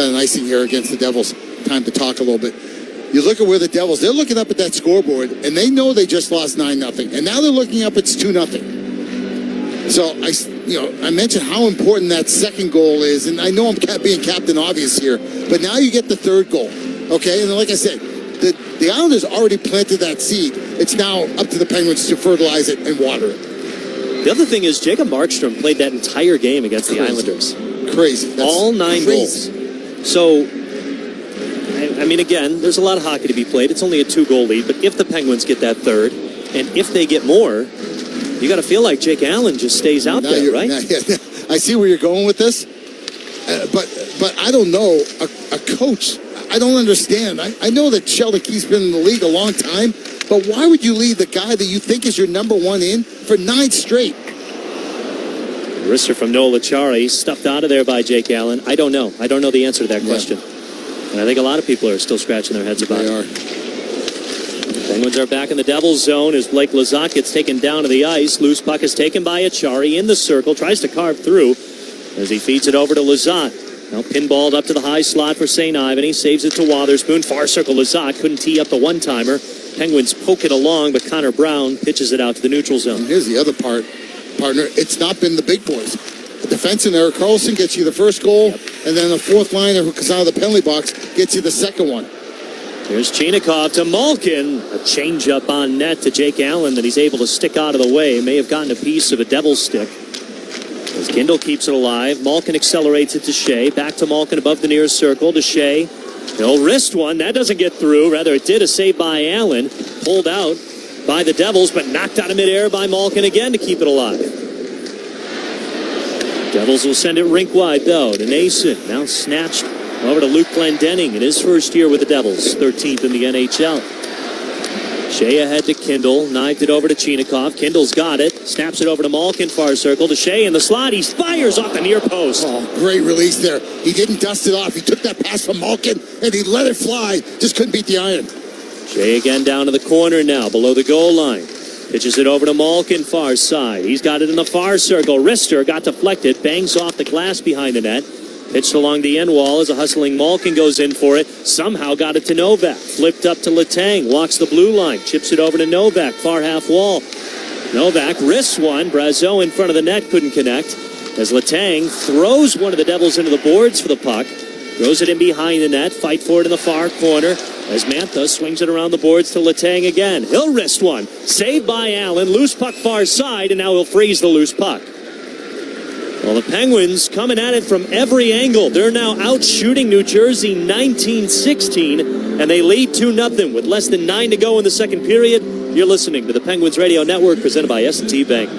an icing here against the Devils. Time to talk a little bit. You look at where the Devils, they're looking up at that scoreboard, and they know they just lost 9-0, and now they're looking up, it's 2-0. So I mentioned how important that second goal is, and I know I'm being Captain Obvious here, but now you get the third goal, okay? And like I said, the Islanders already planted that seed. It's now up to the Penguins to fertilize it and water it. The other thing is Jacob Markstrom played that entire game against the Islanders. Crazy. That's all 9 goals. So, I mean, again, there's a lot of hockey to be played. It's only a 2-goal lead, but if the Penguins get that third, and if they get more, you got to feel like Jake Allen just stays out there, right? I see where you're going with this, but I don't know. A coach, I don't understand. I know that Sheldon Keith's been in the league a long time, but why would you leave the guy that you think is your number one in for 9 straight? Wrister from Noel Acciari, stuffed out of there by Jake Allen. I don't know. I don't know the answer to that question. And I think a lot of people are still scratching their heads about it. Penguins are back in the Devils zone as Blake Lizotte gets taken down to the ice. Loose puck is taken by Acciari in the circle, tries to carve through as he feeds it over to Lizotte. Now pinballed up to the high slot for St. Ivan. He saves it to Wotherspoon. Far circle Lizotte couldn't tee up the one-timer. Penguins poke it along, but Connor Brown pitches it out to the neutral zone. And here's the other part, partner. It's not been the big boys. The defenseman Eric Carlson gets you the first goal, and then the fourth liner who comes out of the penalty box gets you the second one. Here's Chinakhov to Malkin. A changeup on net to Jake Allen that he's able to stick out of the way. May have gotten a piece of a devil's stick. As Kindle keeps it alive, Malkin accelerates it to Shea. Back to Malkin above the near circle to Shea. He'll wrist one. That doesn't get through. Rather, it did. A save by Allen. Pulled out by the Devils, but knocked out of midair by Malkin again to keep it alive. Devils will send it rink wide, though, to Nason. Now snatched over to Luke Glendening in his first year with the Devils, 13th in the NHL. Shea ahead to Kindle, knifed it over to Chinakhov. Kindle's got it, snaps it over to Malkin, far circle to Shea in the slot. He fires off the near post. Oh, great release there. He didn't dust it off. He took that pass from Malkin, and he let it fly. Just couldn't beat the iron. Shea again down to the corner now, below the goal line. Pitches it over to Malkin, far side. He's got it in the far circle. Wrister got deflected, bangs off the glass behind the net. Pitched along the end wall as a hustling Malkin goes in for it. Somehow got it to Novak. Flipped up to Letang. Walks the blue line. Chips it over to Novak. Far half wall. Novak wrists one. Brazeau in front of the net. Couldn't connect. As Letang throws one of the Devils into the boards for the puck. Throws it in behind the net. Fight for it in the far corner. As Mantha swings it around the boards to Letang again. He'll wrist one. Saved by Allen. Loose puck far side. And now he'll freeze the loose puck. Well, the Penguins coming at it from every angle. They're now out shooting New Jersey 19-16, and they lead 2-0 with less than 9 to go in the second period. You're listening to the Penguins Radio Network, presented by S&T Bank.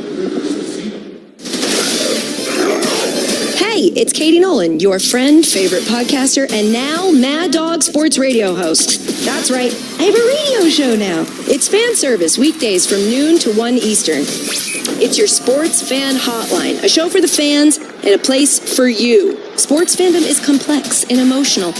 Hey, it's Katie Nolan, your friend, favorite podcaster, and now Mad Dog Sports Radio host. That's right, I have a radio show now. It's fan service, weekdays from noon to 1 Eastern. It's your sports fan hotline, a show for the fans and a place for you. Sports fandom is complex and emotional,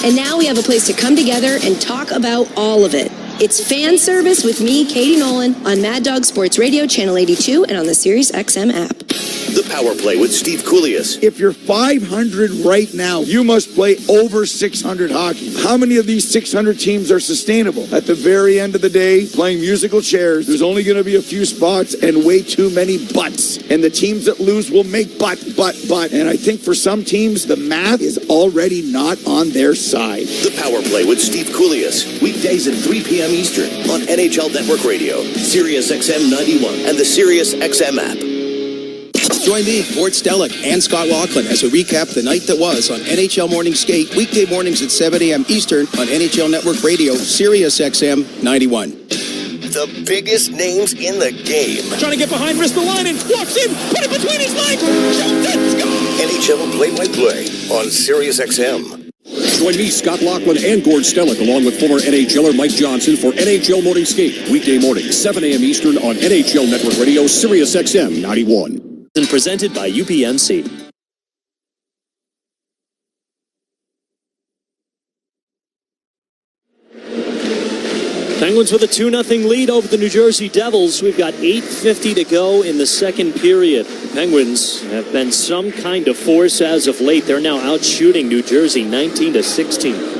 and now we have a place to come together and talk about all of it. It's fan service with me, Katie Nolan, on Mad Dog Sports Radio, Channel 82, and on the Sirius XM app. The Power Play with Steve Koulias. If you're 500 right now, you must play over 600 hockey. How many of these 600 teams are sustainable? At the very end of the day, playing musical chairs, there's only going to be a few spots and way too many butts. And the teams that lose will make but. And I think for some teams, the math is already not on their side. The Power Play with Steve Koulias. Weekdays at 3 p.m. Eastern on NHL Network Radio, Sirius XM 91, and the Sirius XM app. Join me, Gord Stellick, and Scott Laughlin as we recap the night that was on NHL Morning Skate, weekday mornings at 7 a.m. Eastern on NHL Network Radio, Sirius XM 91. The biggest names in the game. Trying to get behind Ristolainen, walks in, put it between his legs, shoots it, score! NHL play-by-play on Sirius XM. Join me, Scott Laughlin, and Gord Stellick, along with former NHLer Mike Johnson for NHL Morning Skate, weekday mornings, 7 a.m. Eastern on NHL Network Radio, Sirius XM 91. And presented by UPMC. Penguins with a 2-0 lead over the New Jersey Devils. We've got 8:50 to go in the second period. The Penguins have been some kind of force as of late. They're now out shooting New Jersey 19-16.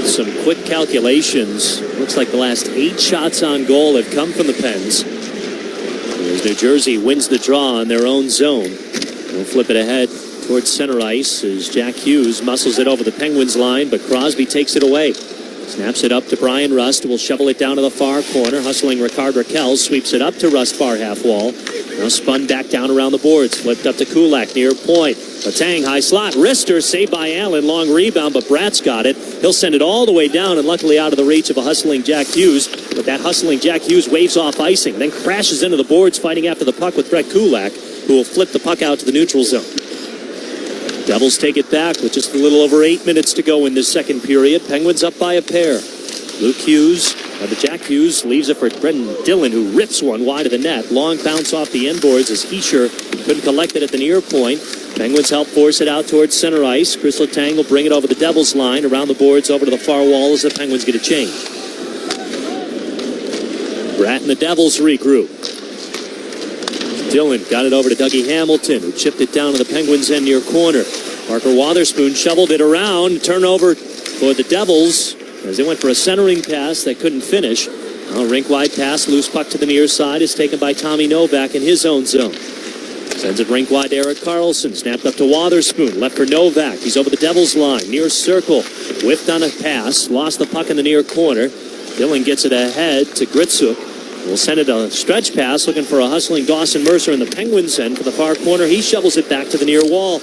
Some quick calculations. Looks like the last 8 shots on goal have come from the Pens. As New Jersey wins the draw in their own zone. We'll flip it ahead towards center ice as Jack Hughes muscles it over the Penguins line, but Crosby takes it away. Snaps it up to Brian Rust, who will shovel it down to the far corner. Hustling Ricard Raquel sweeps it up to Rust, far half wall. Now spun back down around the boards. Flipped up to Kulak near point. Letang, high slot. Wrister saved by Allen. Long rebound, but Bratt's got it. He'll send it all the way down and luckily out of the reach of a hustling Jack Hughes. But that hustling Jack Hughes waves off icing, then crashes into the boards fighting after the puck with Brett Kulak, who will flip the puck out to the neutral zone. Devils take it back with just a little over 8 minutes to go in this second period. Penguins up by a pair. Luke Hughes, Jack Hughes leaves it for Brendan Dillon, who rips one wide of the net. Long bounce off the inboards as Heischer couldn't collect it at the near point. Penguins help force it out towards center ice. Chris Letang will bring it over the Devils line, around the boards over to the far wall as the Penguins get a change. Bratt and the Devils regroup. Dillon got it over to Dougie Hamilton, who chipped it down to the Penguins' end near corner. Parker Wotherspoon shoveled it around. Turnover for the Devils as they went for a centering pass that couldn't finish. A rink-wide pass, loose puck to the near side, is taken by Tommy Novak in his own zone. Sends it rink-wide to Erik Karlsson. Snapped up to Wotherspoon. Left for Novak. He's over the Devils line. Near circle. Whiffed on a pass. Lost the puck in the near corner. Dillon gets it ahead to Gritsuk. We'll send it a stretch pass, looking for a hustling Dawson Mercer in the Penguins' end for the far corner. He shovels it back to the near wall.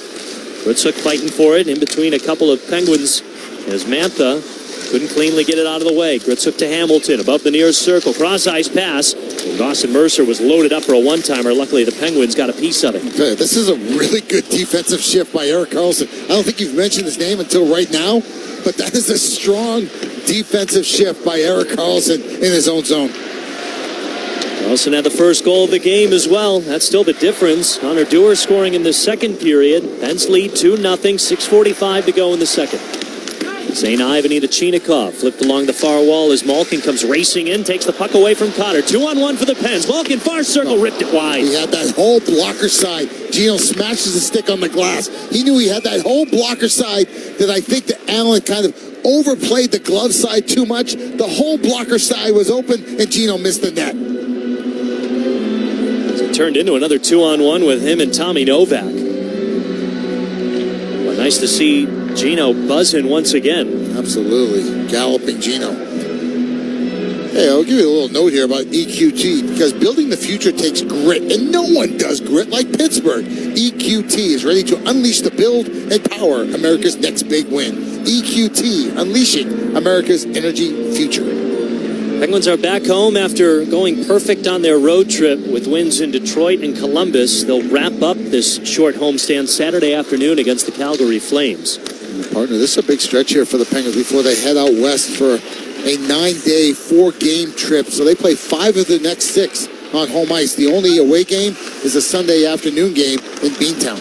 Gritsuk fighting for it in between a couple of Penguins as Mantha couldn't cleanly get it out of the way. Gritsuk to Hamilton above the near circle. Cross-ice pass. And Dawson Mercer was loaded up for a one-timer. Luckily, the Penguins got a piece of it. Okay, this is a really good defensive shift by Erik Karlsson. I don't think you've mentioned his name until right now, but that is a strong defensive shift by Erik Karlsson in his own zone. Karlsson had the first goal of the game as well. That's still the difference. Connor Dewar scoring in the second period. Pens lead 2-0. 6:45 to go in the second. St. Ivany to Chinikov. Flipped along the far wall as Malkin comes racing in. Takes the puck away from Cotter. 2-on-1 for the Pens. Malkin far circle. Ripped it wide. He had that whole blocker side. Gino smashes the stick on the glass. He knew he had that whole blocker side that I think that Allen kind of overplayed the glove side too much. The whole blocker side was open and Gino missed the net. It turned into another 2-on-1 with him and Tommy Novak. Well, nice to see Gino buzzing once again. Absolutely. Galloping Gino. Hey, I'll give you a little note here about EQT, because building the future takes grit, and no one does grit like Pittsburgh. EQT is ready to unleash the build and power America's next big win. EQT, unleashing America's energy future. Penguins are back home after going perfect on their road trip with wins in Detroit and Columbus. They'll wrap up this short homestand Saturday afternoon against the Calgary Flames. Partner, this is a big stretch here for the Penguins before they head out west for a 9-day, 4-game trip. So they play 5 of the next 6 on home ice. The only away game is a Sunday afternoon game in Beantown.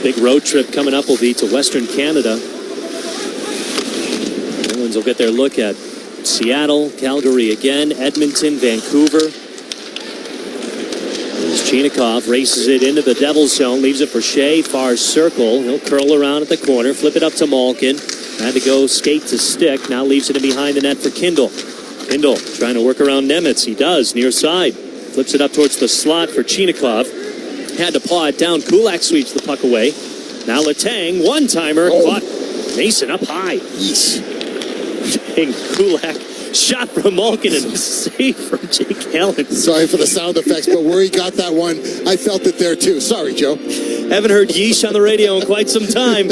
Big road trip coming up will be to Western Canada. Penguins will get their look at Seattle, Calgary again, Edmonton, Vancouver. Chinikov races it into the Devils zone, leaves it for Shea, far circle. He'll curl around at the corner, flip it up to Malkin. Had to go skate to stick, now leaves it in behind the net for Kindle. Kindle trying to work around Nemitz. He does, near side. Flips it up towards the slot for Chinikov. Had to paw it down. Kulak sweeps the puck away. Now Letang, one-timer, caught Mason up high. Yeesh. And Kulak shot from Malkin and a save from Jake Allen. Sorry for the sound effects, but where he got that one, I felt it there too. Sorry, Joe. Haven't heard yeesh on the radio in quite some time.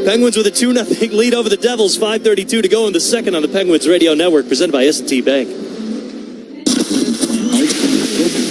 Penguins with a 2-0 lead over the Devils. 5:32 to go in the second on the Penguins Radio Network, presented by S&T Bank.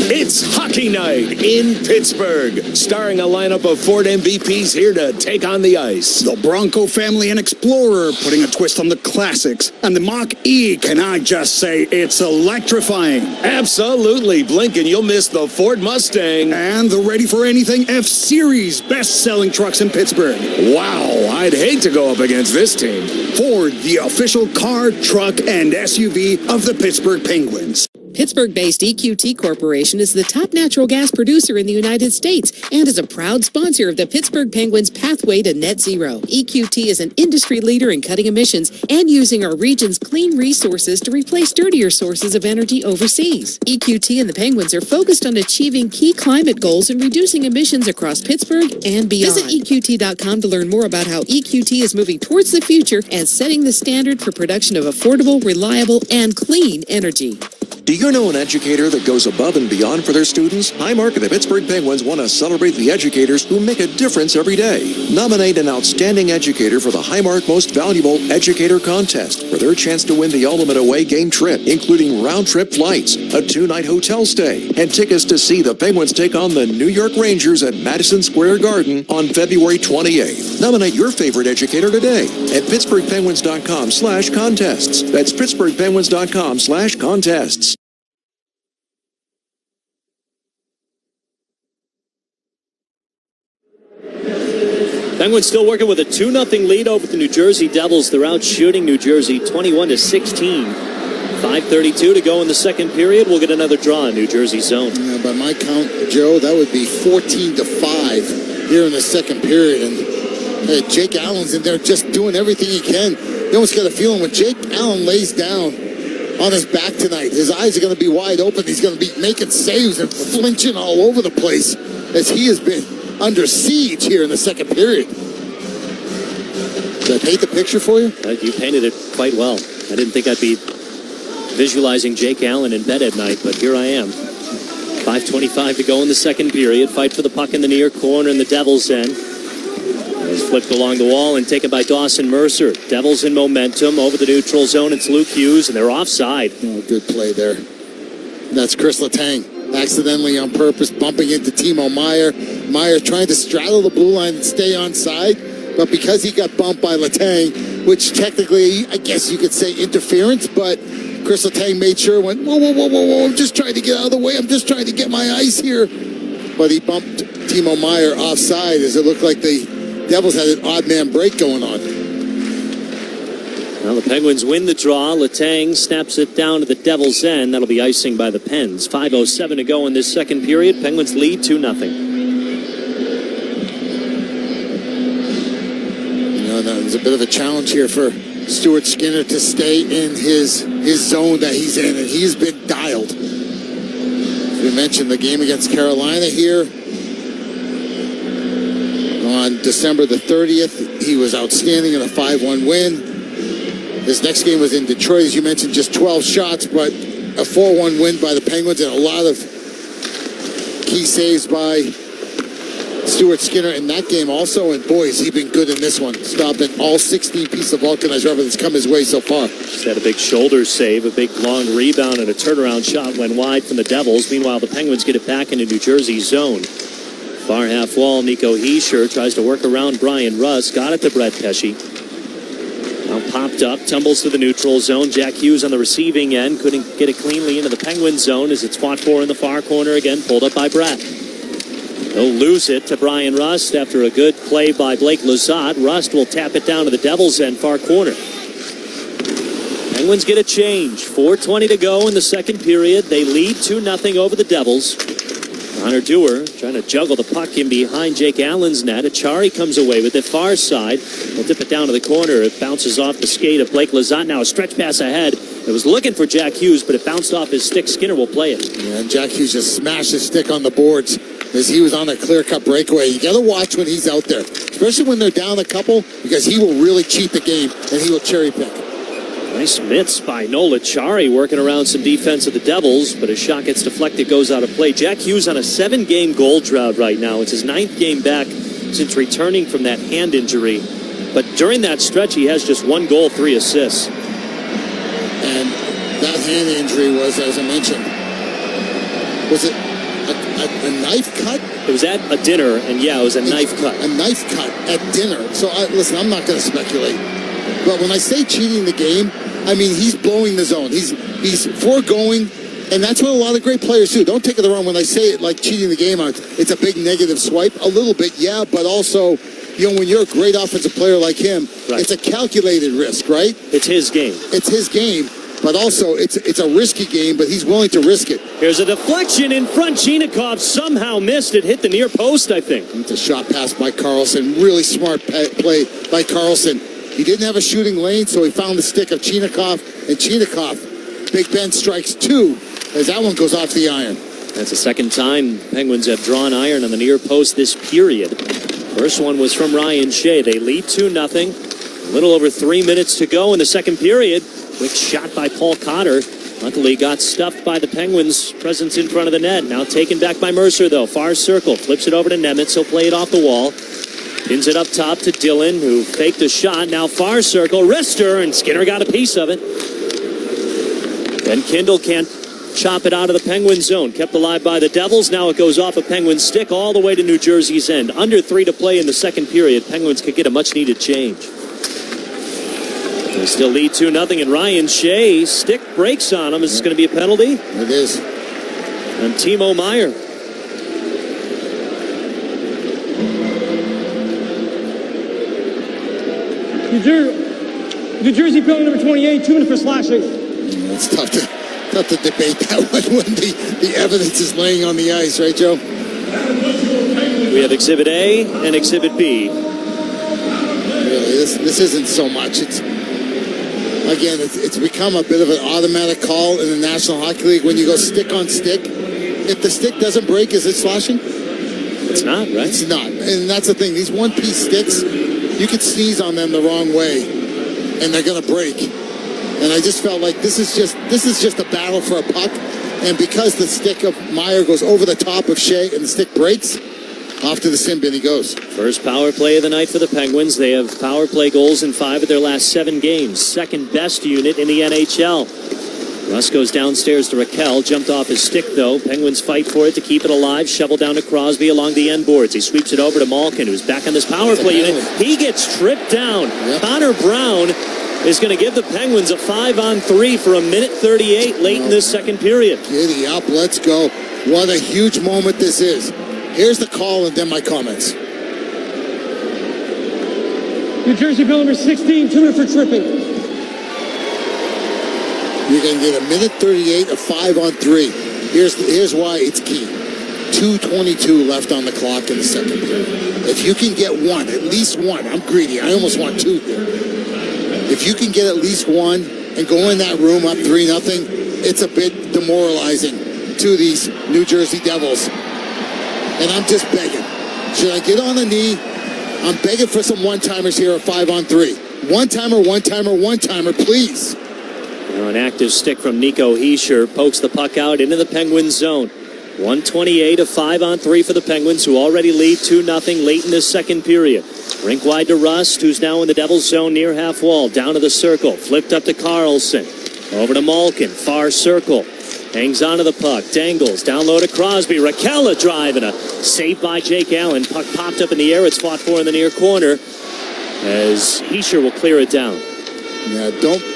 It's hockey night in Pittsburgh, starring a lineup of Ford MVPs here to take on the ice. The Bronco family and Explorer putting a twist on the classics. And the Mach-E, can I just say, it's electrifying. Absolutely, Blink, and you'll miss the Ford Mustang. And the Ready for Anything F-Series, best-selling trucks in Pittsburgh. Wow, I'd hate to go up against this team. Ford, the official car, truck, and SUV of the Pittsburgh Penguins. Pittsburgh-based EQT Corporation is the top natural gas producer in the United States and is a proud sponsor of the Pittsburgh Penguins' pathway to net zero. EQT is an industry leader in cutting emissions and using our region's clean resources to replace dirtier sources of energy overseas. EQT and the Penguins are focused on achieving key climate goals and reducing emissions across Pittsburgh and beyond. Visit EQT.com to learn more about how EQT is moving towards the future and setting the standard for production of affordable, reliable, and clean energy. Do you know an educator that goes above and beyond for their students? Highmark and the Pittsburgh Penguins want to celebrate the educators who make a difference every day. Nominate an outstanding educator for the Highmark Most Valuable Educator Contest for their chance to win the ultimate away game trip, including round-trip flights, a 2-night hotel stay, and tickets to see the Penguins take on the New York Rangers at Madison Square Garden on February 28th. Nominate your favorite educator today at pittsburghpenguins.com/contests. That's pittsburghpenguins.com/contests. Penguins still working with a 2-0 lead over the New Jersey Devils. They're out shooting New Jersey 21-16. 5:32 to go in the second period. We'll get another draw in New Jersey zone. Yeah, by my count, Joe, that would be 14-5 here in the second period. And Jake Allen's in there just doing everything he can. You almost get a feeling when Jake Allen lays down on his back tonight, his eyes are going to be wide open. He's going to be making saves and flinching all over the place as he has been under siege here in the second period. Did I paint the picture for you? You painted it quite well. I didn't think I'd be visualizing Jake Allen in bed at night, but here I am. 5:25 to go in the second period. Fight for the puck in the near corner in the Devils' end. It's flipped along the wall and taken by Dawson Mercer. Devils in momentum over the neutral zone. It's Luke Hughes, and they're offside. Oh, good play there. And that's Chris Letang, accidentally on purpose, bumping into Timo Meier. Meier trying to straddle the blue line and stay onside, but because he got bumped by Letang, which technically, I guess you could say interference, but Chris Letang made sure, went, whoa, I'm just trying to get out of the way. I'm just trying to get my ice here. But he bumped Timo Meier offside as it looked like the Devils had an odd man break going on. Well, the Penguins win the draw. Letang snaps it down to the Devils' end. That'll be icing by the Pens. 5:07 to go in this second period. Penguins lead 2-0. There's a bit of a challenge here for Stuart Skinner to stay in his zone that he's in, and he's been dialed. We mentioned the game against Carolina here on December the 30th. He was outstanding in a 5-1 win. His next game was in Detroit, as you mentioned, just 12 shots, but a 4-1 win by the Penguins and a lot of key saves by Stuart Skinner in that game also. And boy, has he been good in this one, stopping all 16 pieces of vulcanized rubber that's come his way so far. Just had a big shoulder save, a big long rebound, and a turnaround shot went wide from the Devils. Meanwhile, the Penguins get it back into New Jersey's zone. Far half wall, Nico Hischier tries to work around Brian Russ. Got it to Brett Pesce. Now popped up, tumbles to the neutral zone. Jack Hughes on the receiving end. Couldn't get it cleanly into the Penguin zone as it's fought for in the far corner again. Pulled up by Brett. They'll lose it to Brian Rust after a good play by Blake Lizotte. Rust will tap it down to the Devils' end, far corner. Penguins get a change. 4:20 to go in the second period. They lead 2-0 over the Devils. Connor Dewar trying to juggle the puck in behind Jake Allen's net. Achari comes away with it far side. They'll dip it down to the corner. It bounces off the skate of Blake Lizotte. Now a stretch pass ahead. It was looking for Jack Hughes, but it bounced off his stick. Skinner will play it. Yeah, and Jack Hughes just smashed his stick on the boards as he was on a clear-cut breakaway. You got to watch when he's out there, especially when they're down a couple, because he will really cheat the game and he will cherry pick. Nice mitts by Nola Chari working around some defense of the Devils, but his shot gets deflected, goes out of play. Jack Hughes on a 7-game goal drought right now. It's his 9th game back since returning from that hand injury. But during that stretch, he has just 1 goal, 3 assists. And that hand injury was, as I mentioned, was it a knife cut? It was at a dinner, and yeah, it was a knife cut. A knife cut at dinner. So, listen, I'm not going to speculate. But when I say cheating the game, I mean he's blowing the zone. He's foregoing, and that's what a lot of great players do. Don't take it the wrong when I say it like cheating the game. It's a big negative swipe. A little bit, yeah, but also, you know, when you're a great offensive player like him, right, it's a calculated risk, right? It's his game. It's his game. But also, it's a risky game, but he's willing to risk it. Here's a deflection in front. Chinikov somehow missed it. Hit the near post, I think. It's a shot pass by Carlson. Really smart play by Carlson. He didn't have a shooting lane, so he found the stick of Chinikov. And Chinikov, Big Ben strikes 2 as that one goes off the iron. That's the second time Penguins have drawn iron on the near post this period. First one was from Ryan Shea. They lead 2-0. A little over 3 minutes to go in the second period. Quick shot by Paul Cotter. Luckily got stuffed by the Penguins' presence in front of the net. Now taken back by Mercer, though. Far circle. Flips it over to Nemitz. He'll play it off the wall. Pins it up top to Dillon, who faked a shot. Now far circle. Wrister, and Skinner got a piece of it. Then Kindle can't chop it out of the Penguin zone. Kept alive by the Devils. Now it goes off a Penguin stick all the way to New Jersey's end. Under 3 to play in the second period. Penguins could get a much-needed change. They still lead 2-0, and Ryan Shea stick breaks on him. Is this going to be a penalty? It is. And Timo Meier. New Jersey penalty number 28, 2 minutes for slashing. It's tough to debate that one when the evidence is laying on the ice, right, Joe? We have Exhibit A and Exhibit B. Really, this isn't so much. It's become a bit of an automatic call in the National Hockey League when you go stick on stick. If the stick doesn't break, is it slashing? It's not, right? It's not. And that's the thing. These one-piece sticks, you could sneeze on them the wrong way, and they're going to break. And I just felt like this is just a battle for a puck. And because the stick of Meier goes over the top of Shea and the stick breaks, off to the sin bin he goes. First power play of the night for the Penguins. They have power play goals in 5 of their last 7 games. Second best unit in the NHL. Russ goes downstairs to Raquel. Jumped off his stick, though. Penguins fight for it to keep it alive. Shovel down to Crosby along the end boards. He sweeps it over to Malkin, who's back on this power play unit. He gets tripped down. Yep. Connor Brown is going to give the Penguins a 5-on-3 for 1:38 late in this second period. Giddy up. Let's go. What a huge moment this is. Here's the call and then my comments. New Jersey bill number 16, 2 minutes for tripping. You're going to get 1:38, a 5-on-3. Here's why it's key. 2:22 left on the clock in the second period. If you can get one, at least one, I'm greedy. I almost want 2 here. If you can get at least one and go in that room up 3-0, it's a bit demoralizing to these New Jersey Devils. And I'm just begging. Should I get on a knee? I'm begging for some one-timers here, a 5-on-3. One-timer, please. Now an active stick from Nico Hischier pokes the puck out into the Penguins zone. 1:28, a 5-on-3 for the Penguins, who already lead 2-0 late in this second period. Rink wide to Rust, who's now in the Devils zone near half wall. Down to the circle. Flipped up to Carlson. Over to Malkin. Far circle. Hangs onto the puck, dangles, down low to Crosby. Raquel a drive and a save by Jake Allen. Puck popped up in the air. It's fought for in the near corner as Hischier will clear it down. Yeah,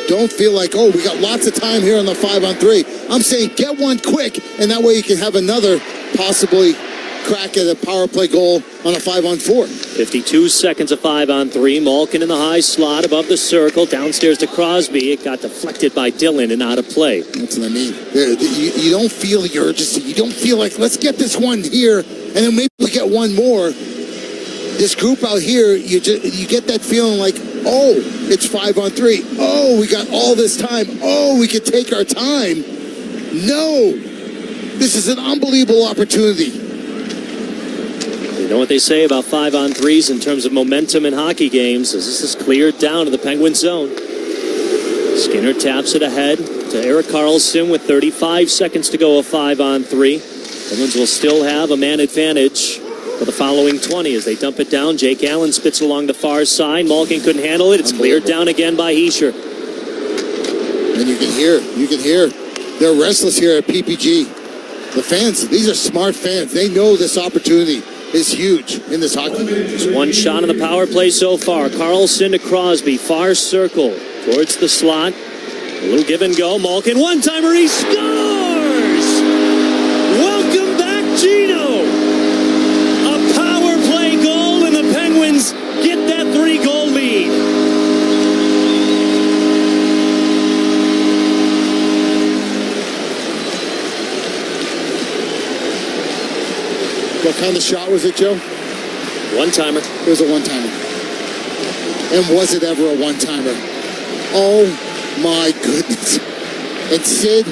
don't feel like, oh, we got lots of time here on the 5-on-3. I'm saying get one quick, and that way you can have another possibly crack at a power play goal on a 5-on-4. 52 seconds of 5-on-3. Malkin in the high slot above the circle. Downstairs to Crosby. It got deflected by Dillon and out of play. That's what I mean. You don't feel the urgency. You don't feel like, let's get this one here, and then maybe we get one more. This group out here, you get that feeling like, oh, it's 5-on-3. Oh, we got all this time. Oh, we could take our time. No. This is an unbelievable opportunity. You know what they say about 5-on-3s in terms of momentum in hockey games. As this is cleared down to the Penguin zone. Skinner taps it ahead to Erik Karlsson with 35 seconds to go, a 5-on-3. Penguins will still have a man advantage for the following 20 as they dump it down. Jake Allen spits along the far side. Malkin couldn't handle it. It's cleared down again by Hischier. And you can hear they're restless here at PPG. The fans, these are smart fans. They know this opportunity is huge in this hockey game. Just one shot on the power play so far. Karlsson to Crosby, far circle towards the slot. A little give and go. Malkin, one-timer, he scores! Welcome back, Gino! A power play goal, and the Penguins get that 3-goal lead. What kind of shot was it, Joe? One-timer. It was a one-timer. And was it ever a one-timer? Oh, my goodness. And Sid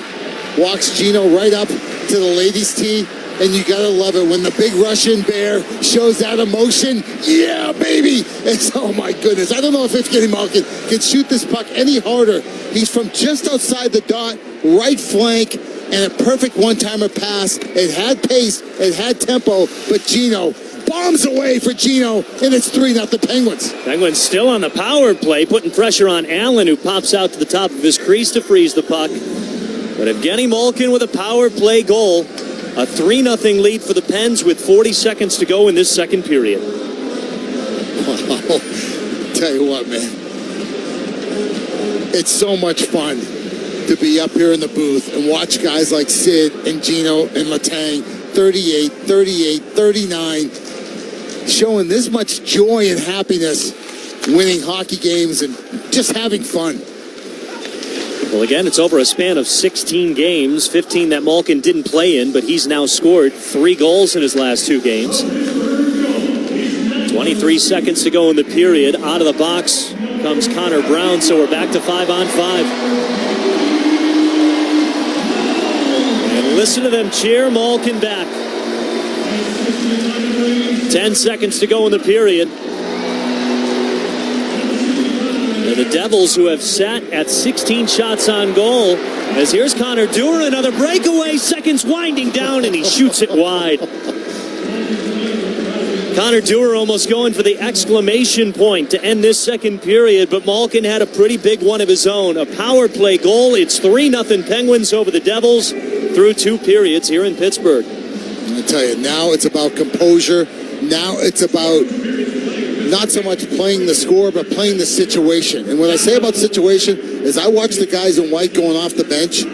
walks Gino right up to the ladies' tee and you gotta love it when the big Russian bear shows that emotion. Yeah, baby! It's, oh my goodness. I don't know if Evgeny Malkin can shoot this puck any harder. He's from just outside the dot, right flank, and a perfect one-timer pass. It had pace, it had tempo, but Gino bombs away for Gino, and it's 3-0 Penguins. Penguins still on the power play, putting pressure on Allen, who pops out to the top of his crease to freeze the puck. But Evgeny Malkin with a power play goal. A 3-0 lead for the Pens with 40 seconds to go in this second period. Wow. Tell you what, man. It's so much fun to be up here in the booth and watch guys like Sid and Gino and Letang, 38, 38, 39, showing this much joy and happiness, winning hockey games and just having fun. Well, again, it's over a span of 16 games, 15 that Malkin didn't play in, but he's now scored 3 goals in his last 2 games. 23 seconds to go in the period. Out of the box comes Connor Brown, so we're back to 5-on-5. And listen to them cheer Malkin back. 10 seconds to go in the period. The Devils, who have sat at 16 shots on goal, as here's Connor Dewar, another breakaway, seconds winding down, and he shoots it wide. Connor Dewar almost going for the exclamation point to end this second period, but Malkin had a pretty big one of his own. A power play goal. It's 3-0 Penguins over the Devils through 2 periods here in Pittsburgh. I tell you, now it's about composure. Now it's about not so much playing the score, but playing the situation. And what I say about situation is I watch the guys in white going off the bench.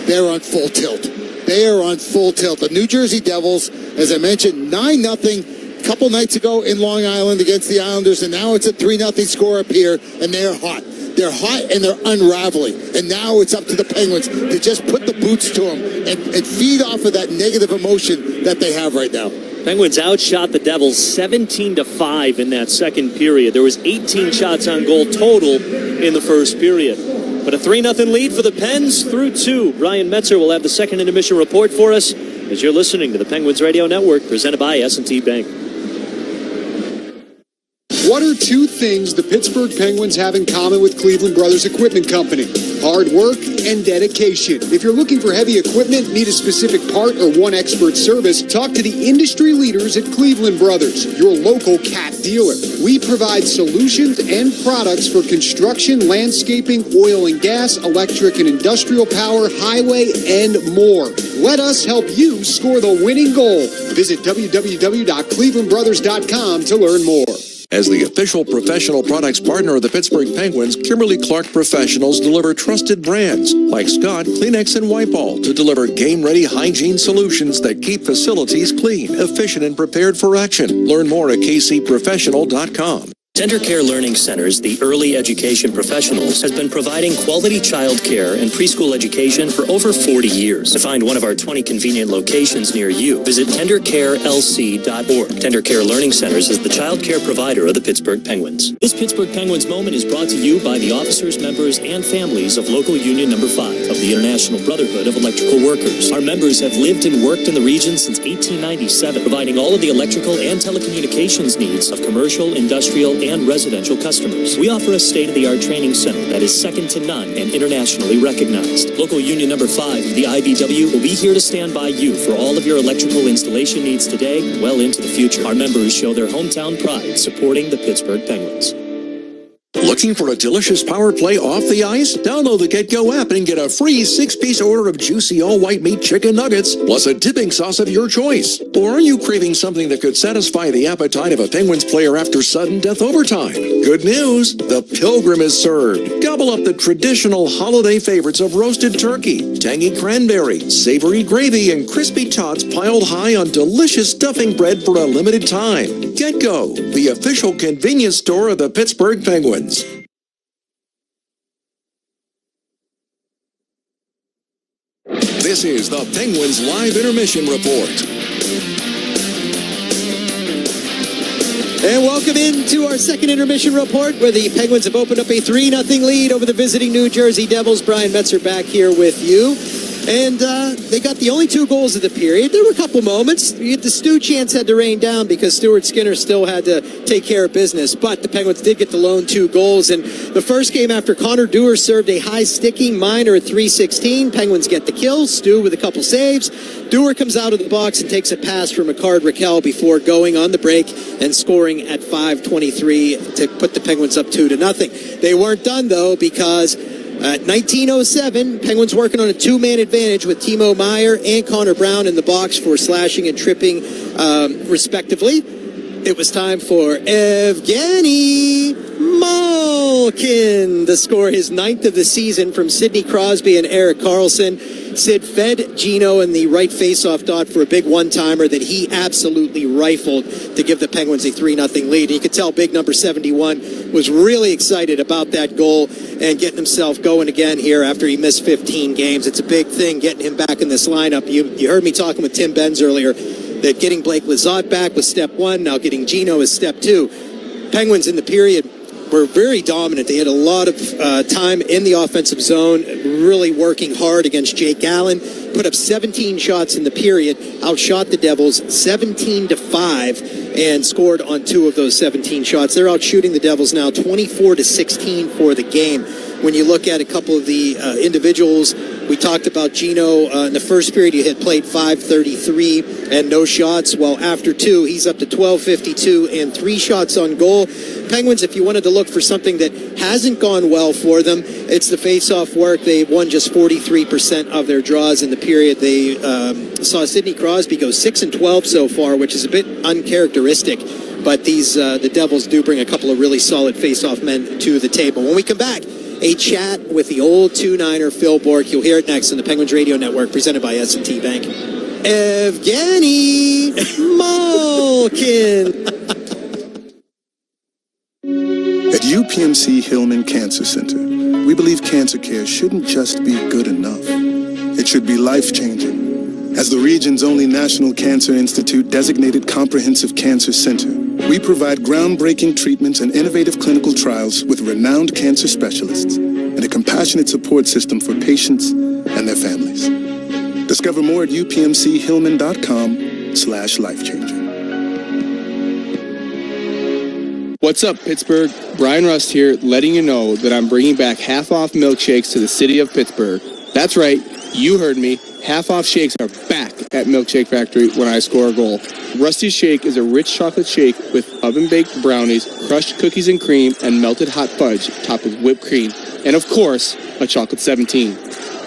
They're on full tilt. They are on full tilt. The New Jersey Devils, as I mentioned, 9-0 a couple nights ago in Long Island against the Islanders, and now it's a 3-0 score up here, and they're hot. They're hot and they're unraveling. And now it's up to the Penguins to just put the boots to them and feed off of that negative emotion that they have right now. Penguins outshot the Devils 17-5 in that second period. There was 18 shots on goal total in the first period. But a 3-0 lead for the Pens through 2. Brian Metzer will have the second intermission report for us as you're listening to the Penguins Radio Network, presented by S&T Bank. What are 2 things the Pittsburgh Penguins have in common with Cleveland Brothers Equipment Company? Hard work and dedication. If you're looking for heavy equipment, need a specific part, or want expert service, talk to the industry leaders at Cleveland Brothers, your local CAT dealer. We provide solutions and products for construction, landscaping, oil and gas, electric and industrial power, highway, and more. Let us help you score the winning goal. Visit www.clevelandbrothers.com to learn more. As the official professional products partner of the Pittsburgh Penguins, Kimberly-Clark Professionals deliver trusted brands like Scott, Kleenex, and Wipe-All to deliver game-ready hygiene solutions that keep facilities clean, efficient, and prepared for action. Learn more at kcprofessional.com. Tender Care Learning Centers, the early education professionals, has been providing quality child care and preschool education for over 40 years. To find one of our 20 convenient locations near you, visit tendercarelc.org. Tender Care Learning Centers is the child care provider of the Pittsburgh Penguins. This Pittsburgh Penguins moment is brought to you by the officers, members, and families of Local Union Number 5 of the International Brotherhood of Electrical Workers. Our members have lived and worked in the region since 1897, providing all of the electrical and telecommunications needs of commercial, industrial, and residential customers. We offer a state-of-the-art training center that is second to none and internationally recognized. Local Union Number 5 of the IBW will be here to stand by you for all of your electrical installation needs today and well into the future. Our members show their hometown pride supporting the Pittsburgh Penguins. Looking for a delicious power play off the ice? Download the GetGo app and get a free 6-piece order of juicy all-white meat chicken nuggets, plus a dipping sauce of your choice. Or are you craving something that could satisfy the appetite of a Penguins player after sudden death overtime? Good news, the Pilgrim is served. Gobble up the traditional holiday favorites of roasted turkey, tangy cranberry, savory gravy, and crispy tots piled high on delicious stuffing bread for a limited time. GetGo, the official convenience store of the Pittsburgh Penguins. This is the Penguins Live Intermission Report. And welcome into our second intermission report, where the Penguins have opened up a 3-0 lead over the visiting New Jersey Devils. Brian Metzer back here with you. And they got the only 2 goals of the period. There were a couple moments. The Stu chance had to rain down because Stuart Skinner still had to take care of business. But the Penguins did get the lone 2 goals. And the first game after Connor Dewar served a high sticking minor at 3:16. Penguins get the kill. Stu with a couple saves. Dewar comes out of the box and takes a pass from Rickard Rakell before going on the break and scoring at 5:23 to put the Penguins up 2-0. They weren't done, though, because at 19:07, Penguins working on a 2-man advantage with Timo Meier and Connor Brown in the box for slashing and tripping, respectively. It was time for Evgeny Malkin to score his 9th of the season from Sidney Crosby and Erik Karlsson. Sid fed Gino in the right face-off dot for a big one-timer that he absolutely rifled to give the Penguins a 3-0 lead. And you could tell big number 71 was really excited about that goal and getting himself going again here after he missed 15 games. It's a big thing getting him back in this lineup. You heard me talking with Tim Benz earlier that getting Blake Lizotte back was step 1. Now getting Gino is step 2. Penguins in the period were very dominant. They had a lot of time in the offensive zone, really working hard against Jake Allen. Put up 17 shots in the period, outshot the Devils 17-5, and scored on 2 of those 17 shots. They're out shooting the Devils now 24-16 for the game. When you look at a couple of the individuals, we talked about Gino in the first period. He had played 5:33 and no shots. Well, after 2, he's up to 12:52 and 3 shots on goal. Penguins, if you wanted to look for something that hasn't gone well for them, it's the face-off work. They won just 43% of their draws in the period. They saw Sidney Crosby go 6-12 so far, which is a bit uncharacteristic. But the Devils do bring a couple of really solid face-off men to the table. When we come back, a chat with the old 2-9er Phil Bourque. You'll hear it next on the Penguins Radio Network, presented by S&T Bank. Evgeny Malkin. At UPMC Hillman Cancer Center, we believe cancer care shouldn't just be good enough. It should be life-changing. As the region's only National Cancer Institute designated comprehensive cancer center, we provide groundbreaking treatments and innovative clinical trials with renowned cancer specialists and a compassionate support system for patients and their families. Discover more at upmchillman.com/lifechanger. What's up, Pittsburgh? Brian Rust here, letting you know that I'm bringing back half-off milkshakes to the city of Pittsburgh. That's right, you heard me. Half-off shakes are back at Milkshake Factory when I score a goal. Rusty's Shake is a rich chocolate shake with oven-baked brownies, crushed cookies and cream, and melted hot fudge topped with whipped cream. And of course, a chocolate 17.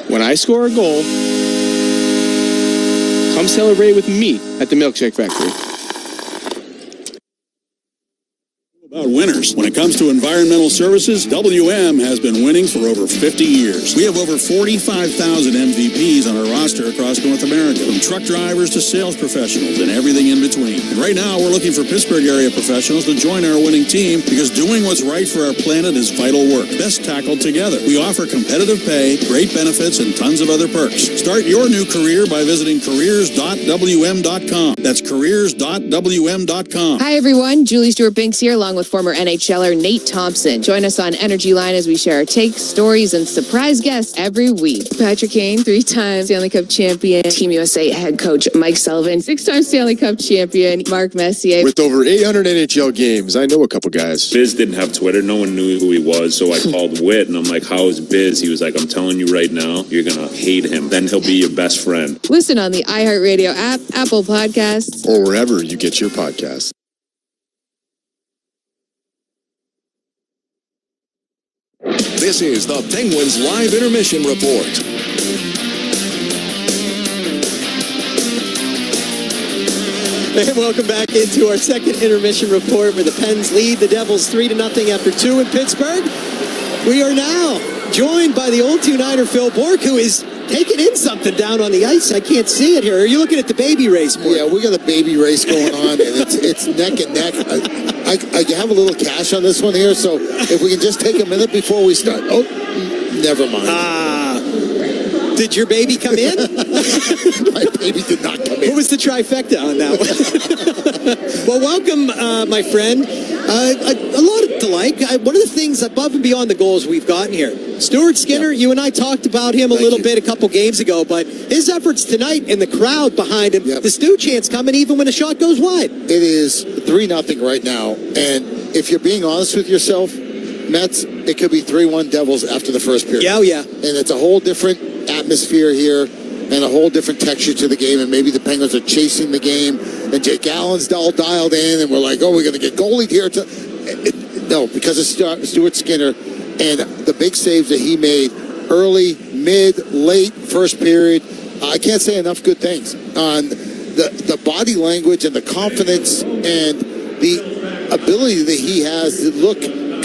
When I score a goal, come celebrate with me at the Milkshake Factory. About winners. When it comes to environmental services, WM has been winning for over 50 years. We have over 45,000 MVPs on our roster across North America, from truck drivers to sales professionals and everything in between. And right now, we're looking for Pittsburgh area professionals to join our winning team because doing what's right for our planet is vital work, best tackled together. We offer competitive pay, great benefits, and tons of other perks. Start your new career by visiting careers.wm.com. That's careers.wm.com. Hi, everyone. Julie Stewart-Binks here, along with former NHLer Nate Thompson. Join us on Energy Line as we share our takes, stories, and surprise guests every week. Patrick Kane, 3-time Stanley Cup champion. Team USA head coach Mike Sullivan, 6-time Stanley Cup champion Mark Messier. With over 800 NHL games, I know a couple guys. Biz didn't have Twitter. No one knew who he was, so I called Whit, and I'm like, how is Biz? He was like, I'm telling you right now, you're going to hate him. Then he'll be your best friend. Listen on the iHeartRadio app, Apple Podcasts, or wherever you get your podcasts. This is the Penguins Live Intermission Report. And welcome back into our second intermission report where the Pens lead the Devils 3-0 after 2 in Pittsburgh. We are now joined by the old 2-9er Phil Bourque, who is taking in something down on the ice. I can't see it here. Are you looking at the baby race, Bourque? Yeah, we got a baby race going on, and it's neck and neck. I have a little cash on this one here, so if we can just take a minute before we start. Oh, never mind. Did your baby come in? My baby did not come in. What was the trifecta on that one? Well, welcome, my friend. A lot to like. One of the things above and beyond the goals we've gotten here, Stuart Skinner, you and I talked about him a little bit a couple games ago, but his efforts tonight and the crowd behind him, the Stu chance coming even when a shot goes wide. It is 3-0 right now, and if you're being honest with yourself, Mets, it could be 3-1 Devils after the first period. Yeah, yeah. And it's a whole different atmosphere here and a whole different texture to the game, and maybe the Penguins are chasing the game, and Jake Allen's all dialed in, and we're like, oh, we're going to get goalied here. No, because of Stuart Skinner and the big saves that he made early, mid, late, first period. I can't say enough good things on the body language and the confidence and the ability that he has to look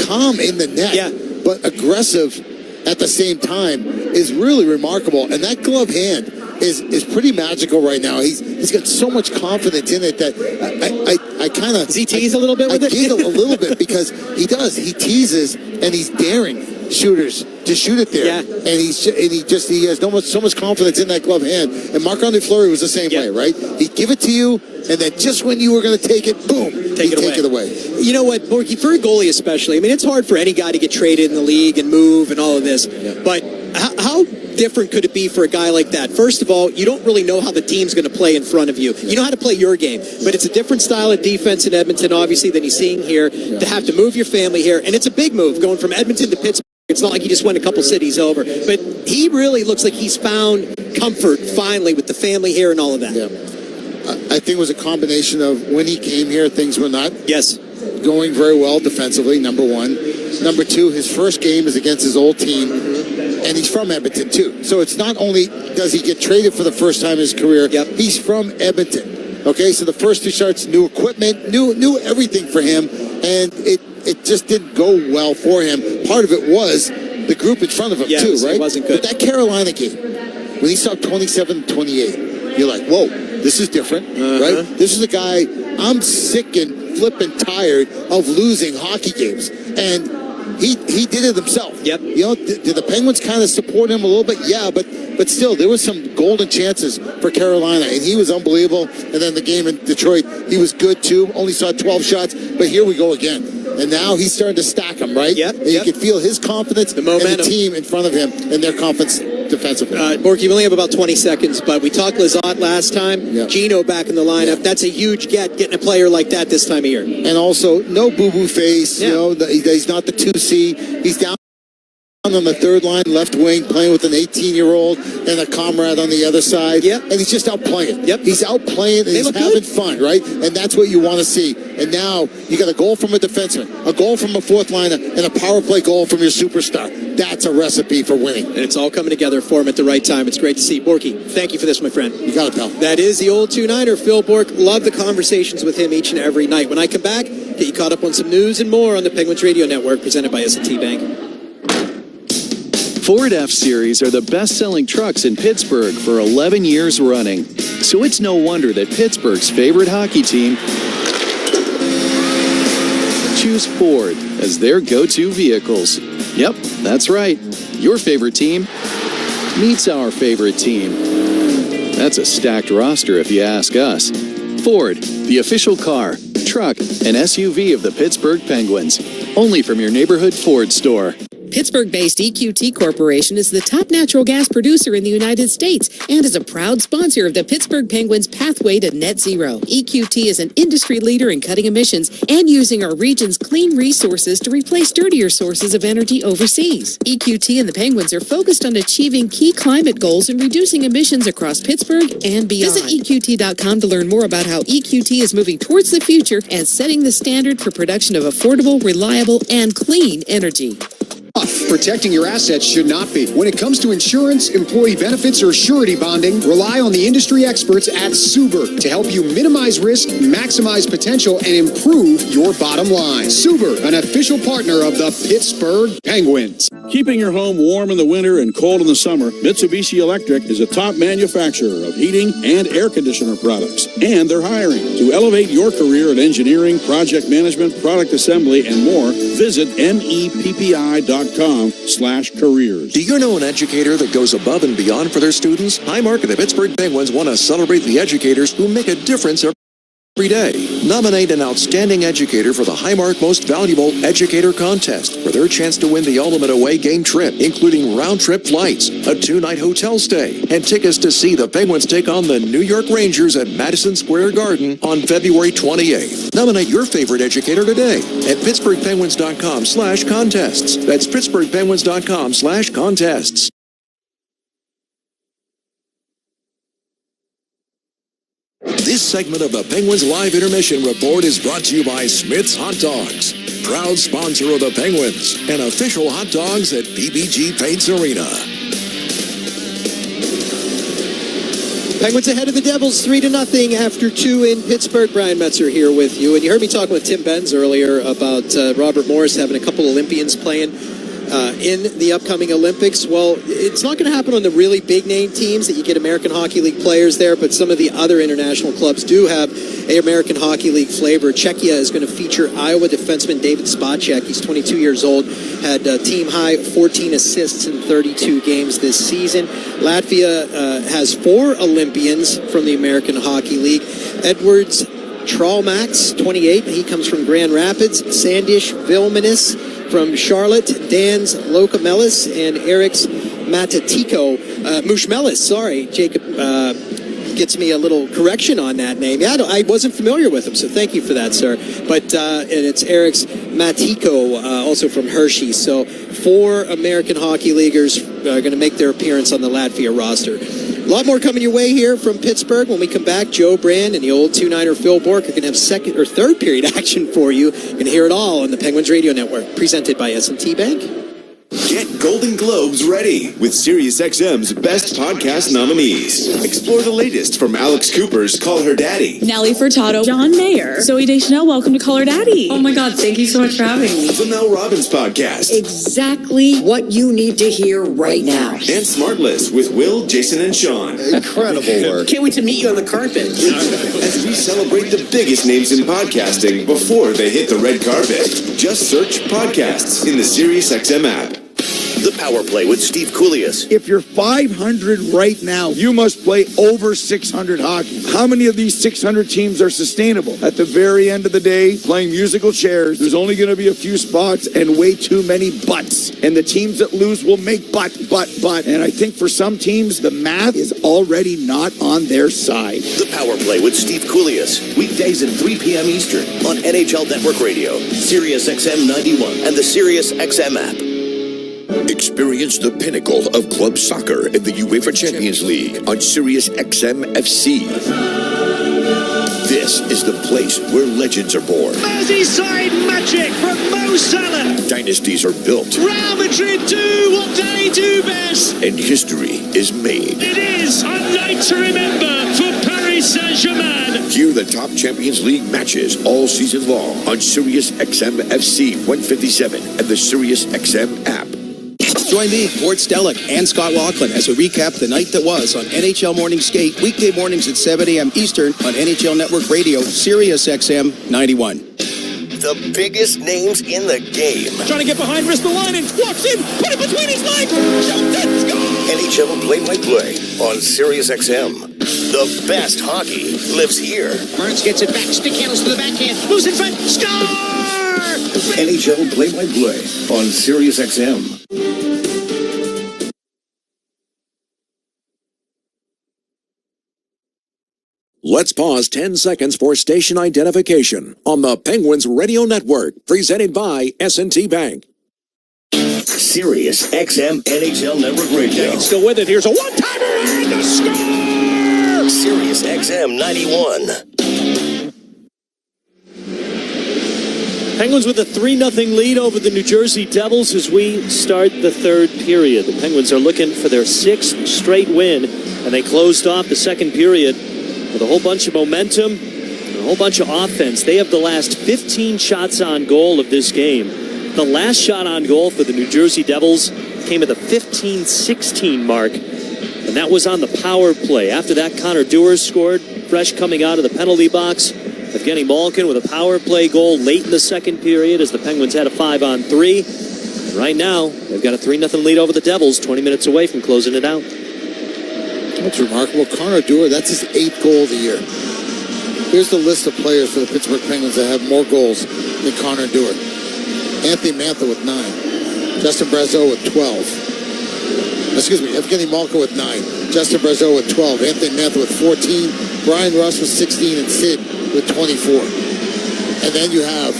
calm in the net, but aggressive at the same time is really remarkable. And that glove hand is pretty magical right now. He's got so much confidence in it that I kind of... Does he tease a little bit with it? I giggle a little bit because he does. He teases and he's daring shooters to shoot it there. Yeah. And he has so much confidence in that glove hand. And Marc-Andre Fleury was the same way, right? He'd give it to you, and then just when you were going to take it, boom, take it away. You know what, Borky, for a goalie especially, I mean, it's hard for any guy to get traded in the league and move and all of this. Yeah. But how different could it be for a guy like that? First of all, you don't really know how the team's going to play in front of you. You know how to play your game, but it's a different style of defense in Edmonton, obviously, than you're seeing here, to have to move your family here. And it's a big move going from Edmonton to Pittsburgh. It's not like he just went a couple cities over, but he really looks like he's found comfort finally with the family here and all of that. Yeah. I think it was a combination of when he came here, things were not going very well defensively, number one. Number two, his first game is against his old team, and he's from Edmonton too. So it's not only does he get traded for the first time in his career, he's from Edmonton. Okay, so the first two starts, new equipment, new everything for him, and it just didn't go well for him. Part of it was the group in front of him too, right? It wasn't good. But that Carolina game, when he saw 27-28, you're like, whoa, this is different, right? This is a guy, I'm sick and flipping tired of losing hockey games. And he did it himself. Yep. You know, did the Penguins kind of support him a little bit? Yeah, but still, there was some golden chances for Carolina, and he was unbelievable. And then the game in Detroit, he was good too. Only saw 12 shots, but here we go again. And now he's starting to stack them, right? Yep. And you can feel his confidence, the momentum, and the team in front of him, and their confidence defensively. Borky, we only have about 20 seconds, but we talked Lizotte last time. Yep. Gino back in the lineup. Yep. That's a huge getting a player like that this time of year. And also, no boo-boo face. You know, he's not the 2C. He's down on the third line, left wing, playing with an 18-year-old and a comrade on the other side. Yep. And he's just out playing. Yep. He's out playing and he's having fun, right? And that's what you want to see. And now you got a goal from a defenseman, a goal from a fourth liner, and a power play goal from your superstar. That's a recipe for winning. And it's all coming together for him at the right time. It's great to see. Borky, thank you for this, my friend. You got it, pal. That is the old 2-9er, Phil Bourque. Love the conversations with him each and every night. When I come back, get you caught up on some news and more on the Penguins Radio Network, presented by S&T Bank. Ford F-Series are the best-selling trucks in Pittsburgh for 11 years running. So it's no wonder that Pittsburgh's favorite hockey team choose Ford as their go-to vehicles. Yep, that's right. Your favorite team meets our favorite team. That's a stacked roster if you ask us. Ford, the official car, truck, and SUV of the Pittsburgh Penguins. Only from your neighborhood Ford store. Pittsburgh-based EQT Corporation is the top natural gas producer in the United States and is a proud sponsor of the Pittsburgh Penguins' pathway to net zero. EQT is an industry leader in cutting emissions and using our region's clean resources to replace dirtier sources of energy overseas. EQT and the Penguins are focused on achieving key climate goals and reducing emissions across Pittsburgh and beyond. Visit EQT.com to learn more about how EQT is moving towards the future and setting the standard for production of affordable, reliable, and clean energy. Protecting your assets should not be. When it comes to insurance, employee benefits, or surety bonding, rely on the industry experts at Suber to help you minimize risk, maximize potential, and improve your bottom line. Suber, an official partner of the Pittsburgh Penguins. Keeping your home warm in the winter and cold in the summer, Mitsubishi Electric is a top manufacturer of heating and air conditioner products. And they're hiring. To elevate your career in engineering, project management, product assembly, and more, visit meppi.com/careers. Do you know an educator that goes above and beyond for their students? Highmark and the Pittsburgh Penguins want to celebrate the educators who make a difference every day. Nominate an outstanding educator for the Highmark Most Valuable Educator Contest for their chance to win the ultimate away game trip, including round-trip flights, a 2-night hotel stay, and tickets to see the Penguins take on the New York Rangers at Madison Square Garden on February 28th. Nominate your favorite educator today at pittsburghpenguins.com/contests. That's pittsburghpenguins.com/contests. This segment of the Penguins Live Intermission Report is brought to you by Smith's Hot Dogs, proud sponsor of the Penguins and official hot dogs at PPG Paints Arena. Penguins ahead of the Devils 3-0 after 2 in Pittsburgh. Brian Metzer here with you. And you heard me talking with Tim Benz earlier about Robert Morris having a couple Olympians playing in the upcoming Olympics. Well, it's not going to happen on the really big name teams that you get American Hockey League players there, but some of the other international clubs do have a American Hockey League flavor. Czechia is going to feature Iowa defenseman David Spacek. He's 22 years old, had team high 14 assists in 32 games this season. Latvia has 4 Olympians from the American Hockey League. Edwards Tralmax, 28. He comes from Grand Rapids. Sandish Vilmanis from Charlotte. Dan's Lokamelis and Eric's Matatiko. Mushmelis, sorry. Jacob gets me a little correction on that name. Yeah, I wasn't familiar with him, so thank you for that, sir. But and it's Eric's Matiko, also from Hershey. So 4 American Hockey Leaguers are going to make their appearance on the Latvia roster. A lot more coming your way here from Pittsburgh. When we come back, Joe Brand and the old 2-9er Phil Bork are going to have second or third period action for you. You're going to hear it all on the Penguins Radio Network, presented by S&T Bank. Get Golden Globes ready with SiriusXM's Best Podcast nominees. Explore the latest from Alex Cooper's Call Her Daddy, Nelly Furtado, John Mayer, Zoe Deschanel, welcome to Call Her Daddy. Oh my God, thank you so much for having me. the Mel Robbins Podcast, Exactly what you need to hear right now. and Smart List with Will, Jason, and Sean. Incredible work. Can't wait to meet you on the carpet. As we celebrate the biggest names in podcasting before they hit the red carpet. Just search podcasts in the SiriusXM app. The Power Play with Steve Koulias. If you're 500 right now, you must play over 600 hockey. How many of these 600 teams are sustainable? At the very end of the day, playing musical chairs, there's only going to be a few spots and way too many butts. And the teams that lose will make but. And I think for some teams, the math is already not on their side. The Power Play with Steve Koulias. Weekdays at 3 p.m. Eastern on NHL Network Radio, SiriusXM 91, and the SiriusXM app. Experience the pinnacle of club soccer in the UEFA Champions League on SiriusXM FC. This is the place where legends are born. Merseyside magic from Mo Salah. Dynasties are built. Real Madrid do what they do best. And history is made. It is a night to remember for Paris Saint-Germain. Hear the top Champions League matches all season long on SiriusXM FC 157 and the SiriusXM app. Join me, Gord Stellick, and Scott Laughlin as we recap the night that was on NHL Morning Skate, weekday mornings at 7 a.m. Eastern on NHL Network Radio, SiriusXM 91. The biggest names in the game. Trying to get behind wrist the line and walks in, put it between his legs, shoots it, score! NHL Play-by-Play on SiriusXM. The best hockey lives here. Burns gets it back, stick handles to the backhand, moves in front, score! NHL Play-by-Play on SiriusXM. Let's pause 10 seconds for station identification on the Penguins Radio Network, presented by S&T Bank. SiriusXM NHL Network Radio. Still with it, here's a one-timer and a score! SiriusXM 91. Penguins with a 3-0 lead over the New Jersey Devils as we start the third period. The Penguins are looking for their 6th straight win, and they closed off the second period with a whole bunch of momentum and a whole bunch of offense. They have the last 15 shots on goal of this game. The last shot on goal for the New Jersey Devils came at the 15-16 mark, and that was on the power play. After that, Connor Dewar scored, fresh coming out of the penalty box. Evgeny Malkin with a power play goal late in the second period as the Penguins had a 5-on-3. And right now, they've got a 3-0 lead over the Devils, 20 minutes away from closing it out. That's remarkable. Connor Dewar, that's his 8th goal of the year. Here's the list of players for the Pittsburgh Penguins that have more goals than Connor Dewar. Anthony Mantha with 9. Justin Brazeau with 12. Excuse me, Evgeny Malkin with 9. Justin Brazeau with 12. Anthony Mantha with 14. Brian Russ with 16. And Sid with 24. And then you have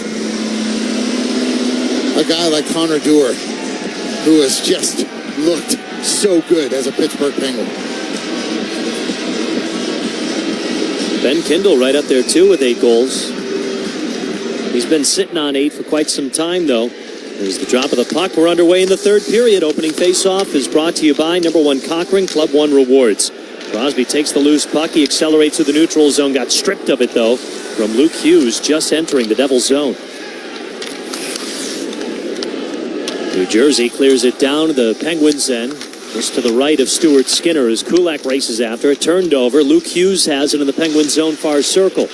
a guy like Connor Dewar who has just looked so good as a Pittsburgh Penguin. Ben Kindle right up there, too, with 8 goals. He's been sitting on 8 for quite some time, though. There's the drop of the puck. We're underway in the third period. Opening faceoff is brought to you by number 1 Cochrane, Club 1 Rewards. Crosby takes the loose puck. He accelerates to the neutral zone. Got stripped of it, though, from Luke Hughes just entering the Devils' zone. New Jersey clears it down to the Penguins' end. Just to the right of Stuart Skinner as Kulak races after it. Turned over. Luke Hughes has it in the Penguins' zone far circle.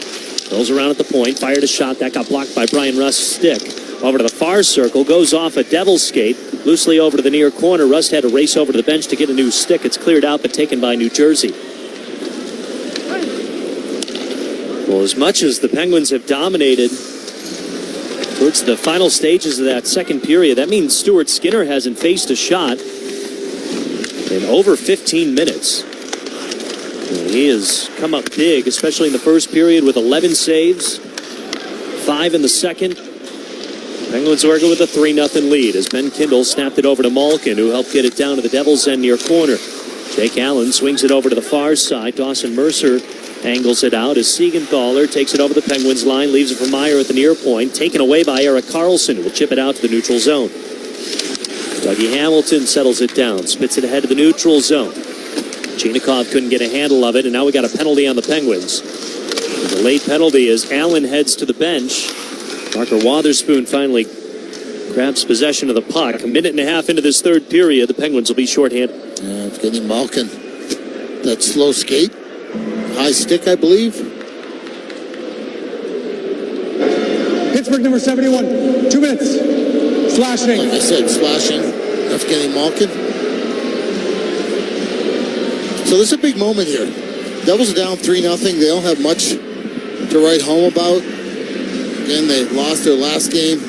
Rolls around at the point. Fired a shot. That got blocked by Brian Rust's stick. Over to the far circle. Goes off a Devil's skate. Loosely over to the near corner. Rust had to race over to the bench to get a new stick. It's cleared out but taken by New Jersey. Well, as much as the Penguins have dominated towards the final stages of that second period, that means Stuart Skinner hasn't faced a shot in over 15 minutes. He has come up big, especially in the first period with 11 saves, 5 in the second. Penguins working with a 3-0 lead as Ben Kindle snapped it over to Malkin, who helped get it down to the Devils' end near corner. Jake Allen swings it over to the far side. Dawson Mercer angles it out as Siegenthaler takes it over the Penguins' line, leaves it for Meyer at the near point, taken away by Erik Karlsson, who will chip it out to the neutral zone. Dougie Hamilton settles it down, spits it ahead of the neutral zone. Chinakhov couldn't get a handle of it, and now we got a penalty on the Penguins. The late penalty as Allen heads to the bench. Parker Wotherspoon finally grabs possession of the puck. A minute and a half into this third period, the Penguins will be shorthanded. Evgeny Malkin, that slow skate, high stick, I believe. Pittsburgh number 71, 2 minutes. Slashing. Like I said, slashing. Evgeny Malkin. So this is a big moment here. Devils are down 3-0. They don't have much to write home about. Again, they lost their last game.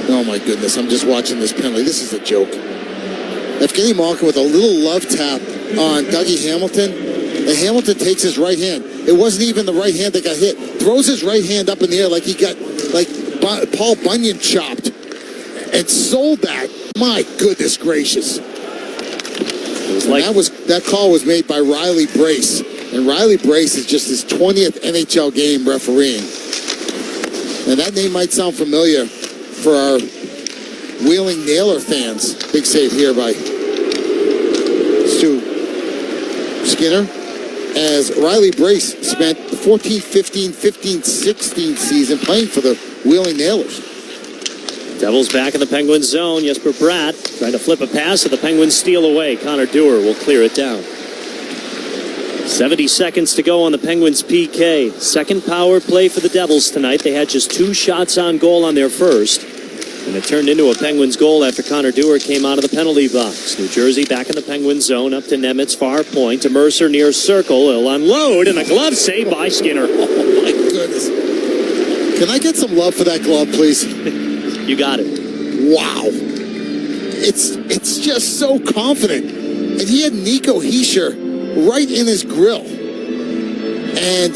Oh my goodness, I'm just watching this penalty. This is a joke. Evgeny Malkin with a little love tap on Dougie Hamilton. And Hamilton takes his right hand. It wasn't even the right hand that got hit. Throws his right hand up in the air like he got Paul Bunyan chopped. And sold that. My goodness gracious. That call was made by Riley Brace. And Riley Brace is just his 20th NHL game refereeing. And that name might sound familiar for our Wheeling Nailor fans. Big save here by Stu Skinner. As Riley Brace spent the 14-15, 15-16 season playing for the Wheeling Nailors. Devils back in the Penguins zone. Jesper Bratt trying to flip a pass, so the Penguins steal away. Connor Dewar will clear it down. 70 seconds to go on the Penguins' PK. Second power play for the Devils tonight. They had just 2 shots on goal on their first, and it turned into a Penguins goal after Connor Dewar came out of the penalty box. New Jersey back in the Penguins zone, up to Nemitz, far point, to Mercer near circle. He'll unload, and a glove save by Skinner. Oh my goodness. Can I get some love for that glove, please? You got it. Wow. It's just so confident. And he had Nico Hischier right in his grill. And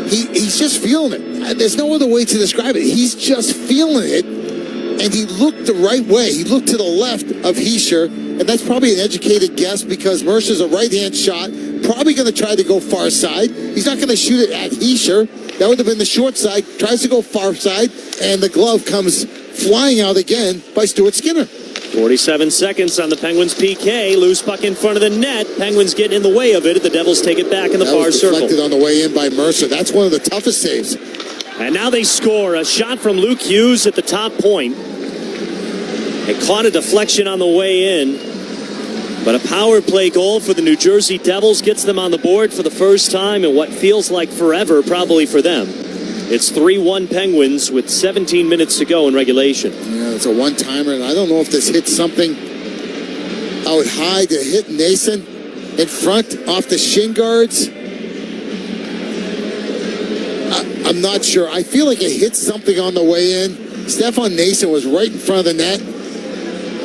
he's just feeling it. There's no other way to describe it. He's just feeling it. And he looked the right way. He looked to the left of Hischier. And that's probably an educated guess because Mercer's a right-hand shot. Probably going to try to go far side. He's not going to shoot it at Hischier. That would have been the short side. Tries to go far side. And the glove comes flying out again by Stuart Skinner. 47 seconds on the Penguins' PK. Loose puck in front of the net. Penguins get in the way of it. The Devils take it back in the far circle. Deflected on the way in by Mercer. That's one of the toughest saves. And now they score. A shot from Luke Hughes at the top point. It caught a deflection on the way in, but a power play goal for the New Jersey Devils gets them on the board for the first time in what feels like forever, probably for them. It's 3-1 Penguins with 17 minutes to go in regulation. Yeah, it's a one-timer, and I don't know if this hits something out high to hit Nason in front off the shin guards. I'm not sure. I feel like it hit something on the way in. Stefan Nason was right in front of the net.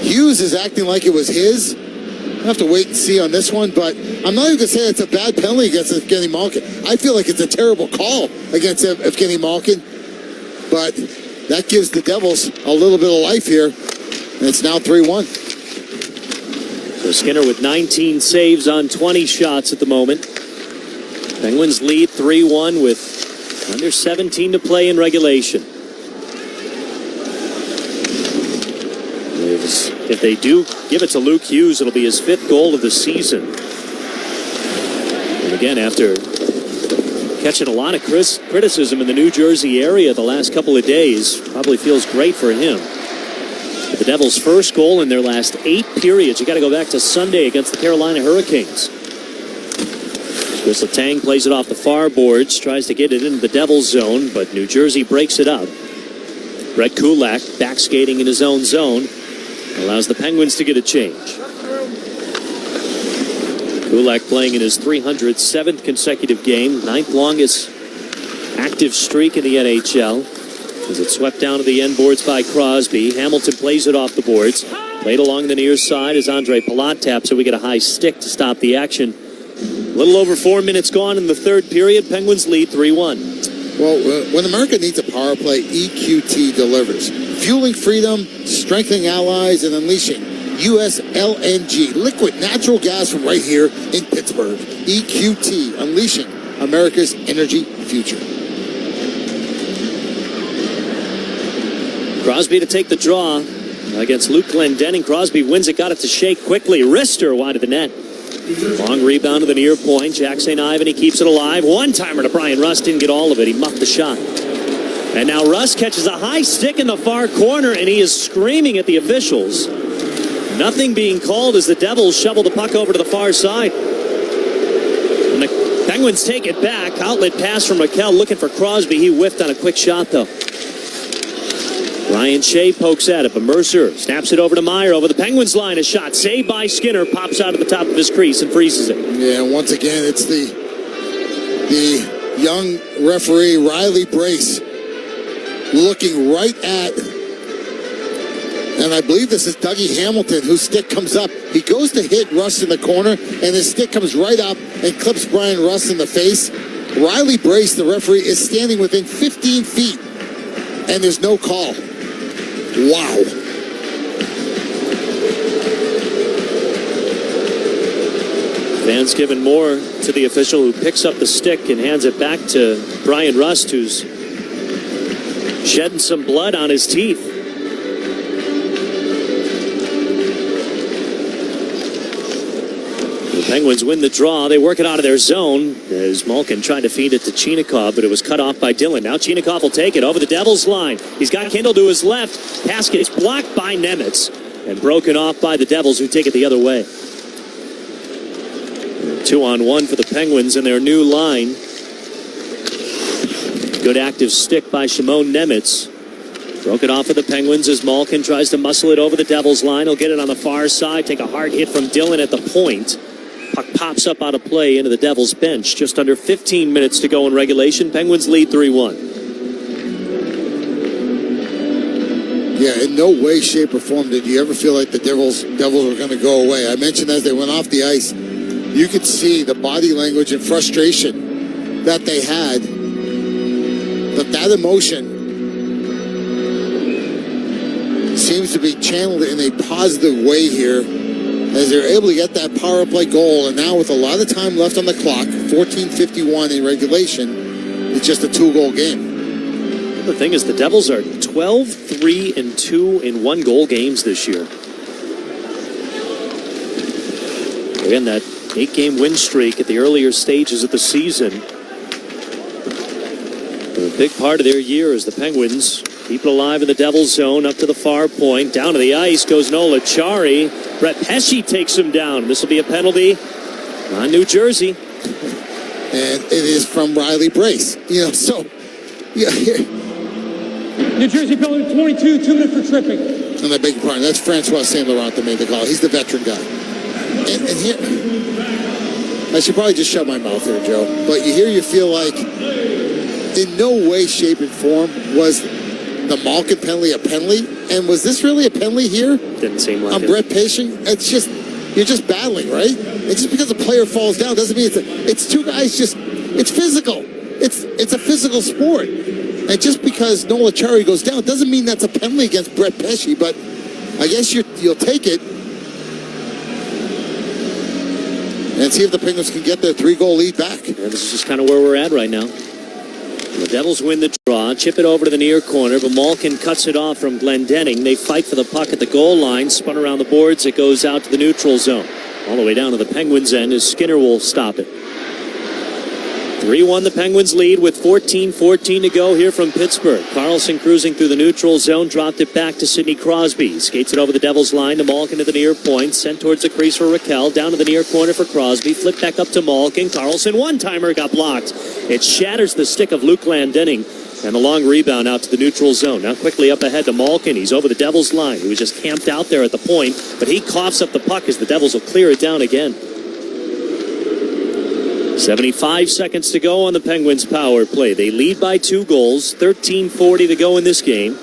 Hughes is acting like it was his. I'll have to wait and see on this one, but I'm not even going to say it's a bad penalty against Evgeny Malkin. I feel like it's a terrible call against Evgeny Malkin, but that gives the Devils a little bit of life here, and it's now 3-1. So Skinner with 19 saves on 20 shots at the moment. Penguins lead 3-1 with under 17 to play in regulation. If they do give it to Luke Hughes, it'll be his 5th goal of the season. And again, after catching a lot of criticism in the New Jersey area the last couple of days, probably feels great for him. But the Devils' first goal in their last 8 periods. You got to go back to Sunday against the Carolina Hurricanes. Chris Letang plays it off the far boards, tries to get it into the Devils' zone, but New Jersey breaks it up. Brett Kulak back skating in his own zone. Allows the Penguins to get a change. Kulak playing in his 307th consecutive game, 9th longest active streak in the NHL. As it swept down to the end boards by Crosby. Hamilton plays it off the boards. Played along the near side as Andre Palat taps, so we get a high stick to stop the action. A little over 4 minutes gone in the third period. Penguins lead 3-1. Well, when America needs a power play, EQT delivers. Fueling freedom, strengthening allies, and unleashing U.S. LNG, liquid natural gas from right here in Pittsburgh. EQT, unleashing America's energy future. Crosby to take the draw against Luke Glendening. Crosby wins it, got it to shake quickly. Wrister wide of the net. Long rebound to the near point. Jack St. Ivan, he keeps it alive. One-timer to Brian Rust, didn't get all of it. He muffed the shot. And now Rust catches a high stick in the far corner, and he is screaming at the officials. Nothing being called as the Devils shovel the puck over to the far side. And the Penguins take it back. Outlet pass from Raquel looking for Crosby. He whiffed on a quick shot, though. Ryan Shea pokes at it, but Mercer snaps it over to Meyer over the Penguins line. A shot saved by Skinner, pops out at the top of his crease and freezes it. Yeah, once again, it's the young referee, Riley Brace, looking right at, and I believe this is Dougie Hamilton, whose stick comes up. He goes to hit Rust in the corner, and his stick comes right up and clips Brian Rust in the face. Riley Brace, the referee, is standing within 15 feet, and there's no call. Wow. Fans giving more to the official, who picks up the stick and hands it back to Brian Rust, who's shedding some blood on his teeth. The Penguins win the draw. They work it out of their zone as Malkin tried to feed it to Chinakhov, but it was cut off by Dillon. Now Chinakhov will take it over the Devils line. He's got Kindle to his left. Pass gets blocked by Nemitz and broken off by the Devils, who take it the other way. 2-on-1 for the Penguins in their new line. Good active stick by Shimon Nemitz. Broke it off of the Penguins as Malkin tries to muscle it over the Devils line. He'll get it on the far side. Take a hard hit from Dillon at the point. Puck pops up out of play into the Devils bench. Just under 15 minutes to go in regulation. Penguins lead 3-1. Yeah, in no way, shape, or form did you ever feel like the Devils were going to go away. I mentioned as they went off the ice, you could see the body language and frustration that they had. But that emotion seems to be channeled in a positive way here as they're able to get that power play goal. And now with a lot of time left on the clock, 14:51 in regulation, it's just a 2-goal game. The thing is, the Devils are 12-3-2 in 1-goal games this year. Again, that 8-game win streak at the earlier stages of the season. A big part of their year as the Penguins Keep it alive in the Devils zone, up to the far point. Down to the ice goes Nola Chari. Brett Pesce takes him down. This will be a penalty on New Jersey. And it is from Riley Brace. So, yeah, here. New Jersey penalty 22, 2 minutes for tripping. And I beg your pardon, that's Francois Saint Laurent that made the call. He's the veteran guy. And here, I should probably just shut my mouth here, Joe. But you feel like, in no way, shape, and form was the Malkin penalty a penalty. And was this really a penalty here? Didn't seem like on it. Brett Pesce? It's just, you're just battling, right? It's just because a player falls down doesn't mean it's two guys just, it's physical. It's a physical sport. And just because Nola Chari goes down doesn't mean that's a penalty against Brett Pesce, but I guess you'll take it and see if the Penguins can get their 3-goal lead back. Yeah, this is just kind of where we're at right now. The Devils win the draw, chip it over to the near corner, but Malkin cuts it off from Glendening. They fight for the puck at the goal line, spun around the boards, it goes out to the neutral zone. All the way down to the Penguins' end as Skinner will stop it. 3-1 the Penguins lead with 14:14 to go here from Pittsburgh. Carlson cruising through the neutral zone, dropped it back to Sidney Crosby. Skates it over the Devils line to Malkin to the near point, sent towards the crease for Raquel, down to the near corner for Crosby, flipped back up to Malkin. Carlson, one-timer got blocked. It shatters the stick of Luke Glendening, and the long rebound out to the neutral zone. Now quickly up ahead to Malkin. He's over the Devils line. He was just camped out there at the point, but he coughs up the puck as the Devils will clear it down again. 75 seconds to go on the Penguins' power play. They lead by 2 goals. 13:40 to go in this game.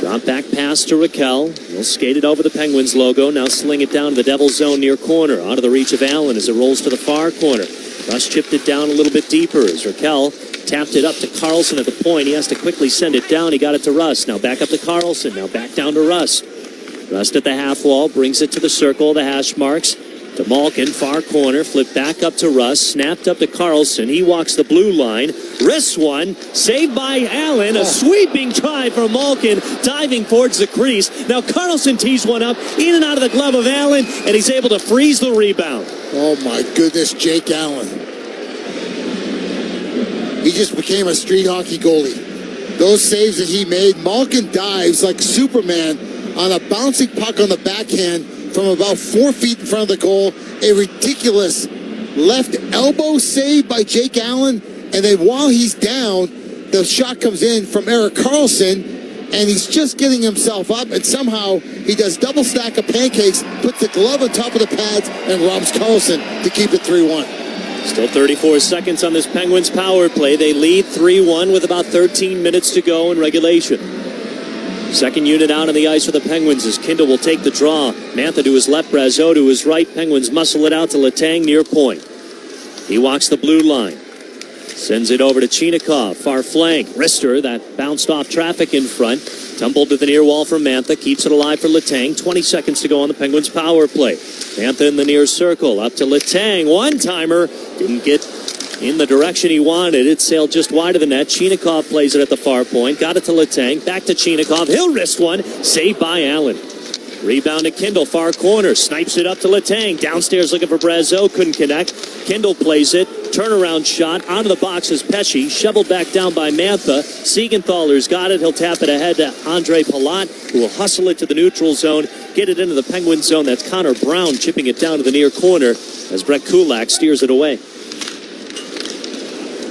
Drop back pass to Raquel. He'll skate it over the Penguins logo. Now sling it down to the Devils zone near corner. Out of the reach of Allen as it rolls to the far corner. Russ chipped it down a little bit deeper as Raquel tapped it up to Carlson at the point. He has to quickly send it down. He got it to Russ. Now back up to Carlson. Now back down to Russ. Russ at the half wall. Brings it to the circle, the hash marks. To Malkin, far corner, flipped back up to Russ, snapped up to Carlson. He walks the blue line, wrists one, saved by Allen. A sweeping try from Malkin, diving towards the crease. Now Carlson tees one up, in and out of the glove of Allen, and he's able to freeze the rebound. Oh my goodness, Jake Allen. He just became a street hockey goalie. Those saves that he made, Malkin dives like Superman on a bouncing puck on the backhand from about 4 feet in front of the goal. A ridiculous left elbow save by Jake Allen. And then while he's down, the shot comes in from Erik Karlsson. And he's just getting himself up. And somehow he does double stack of pancakes, puts the glove on top of the pads, and robs Karlsson to keep it 3-1. Still 34 seconds on this Penguins power play. They lead 3-1 with about 13 minutes to go in regulation. Second unit out on the ice for the Penguins as Kindle will take the draw. Mantha to his left, Brazeau to his right. Penguins muscle it out to Letang near point. He walks the blue line. Sends it over to Chinikov. Far flank. Rister, that bounced off traffic in front. Tumbled to the near wall from Mantha. Keeps it alive for Letang. 20 seconds to go on the Penguins power play. Mantha in the near circle. Up to Letang. One-timer. Didn't get in the direction he wanted. It sailed just wide of the net. Chinikov plays it at the far point. Got it to Letang. Back to Chinikov. He'll wrist one. Saved by Allen. Rebound to Kindle. Far corner. Snipes it up to Letang. Downstairs looking for Brazeau. Couldn't connect. Kindle plays it. Turnaround shot. Out of the box is Pesce. Shoveled back down by Mantha. Siegenthaler's got it. He'll tap it ahead to Andre Palat, who will hustle it to the neutral zone. Get it into the Penguin zone. That's Connor Brown chipping it down to the near corner as Brett Kulak steers it away.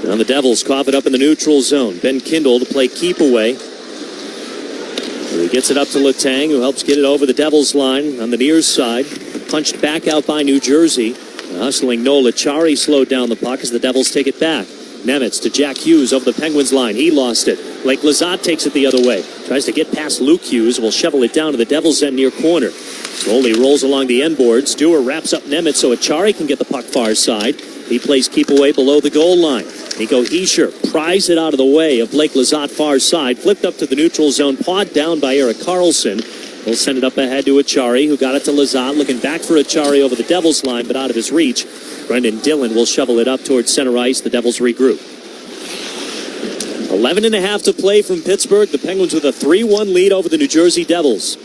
Now the Devils cough it up in the neutral zone. Ben Kindle to play keep away. He gets it up to Letang, who helps get it over the Devils line on the near side. Punched back out by New Jersey. Hustling Nola Chari slowed down the puck as the Devils take it back. Nemitz to Jack Hughes over the Penguins line. He lost it. Blake Lizotte takes it the other way. Tries to get past Luke Hughes. Will shovel it down to the Devils' end near corner. Slowly rolls along the end boards. Dewar wraps up Nemitz so Achari can get the puck far side. He plays keep away below the goal line. Nico Hischier pries it out of the way of Blake Lizotte far side. Flipped up to the neutral zone. Pawed down by Erik Karlsson. He'll send it up ahead to Achari, who got it to Lizotte. Looking back for Achari over the Devils line, but out of his reach. Brendan Dillon will shovel it up towards center ice. The Devils regroup. 11.5 to play from Pittsburgh. The Penguins with a 3-1 lead over the New Jersey Devils.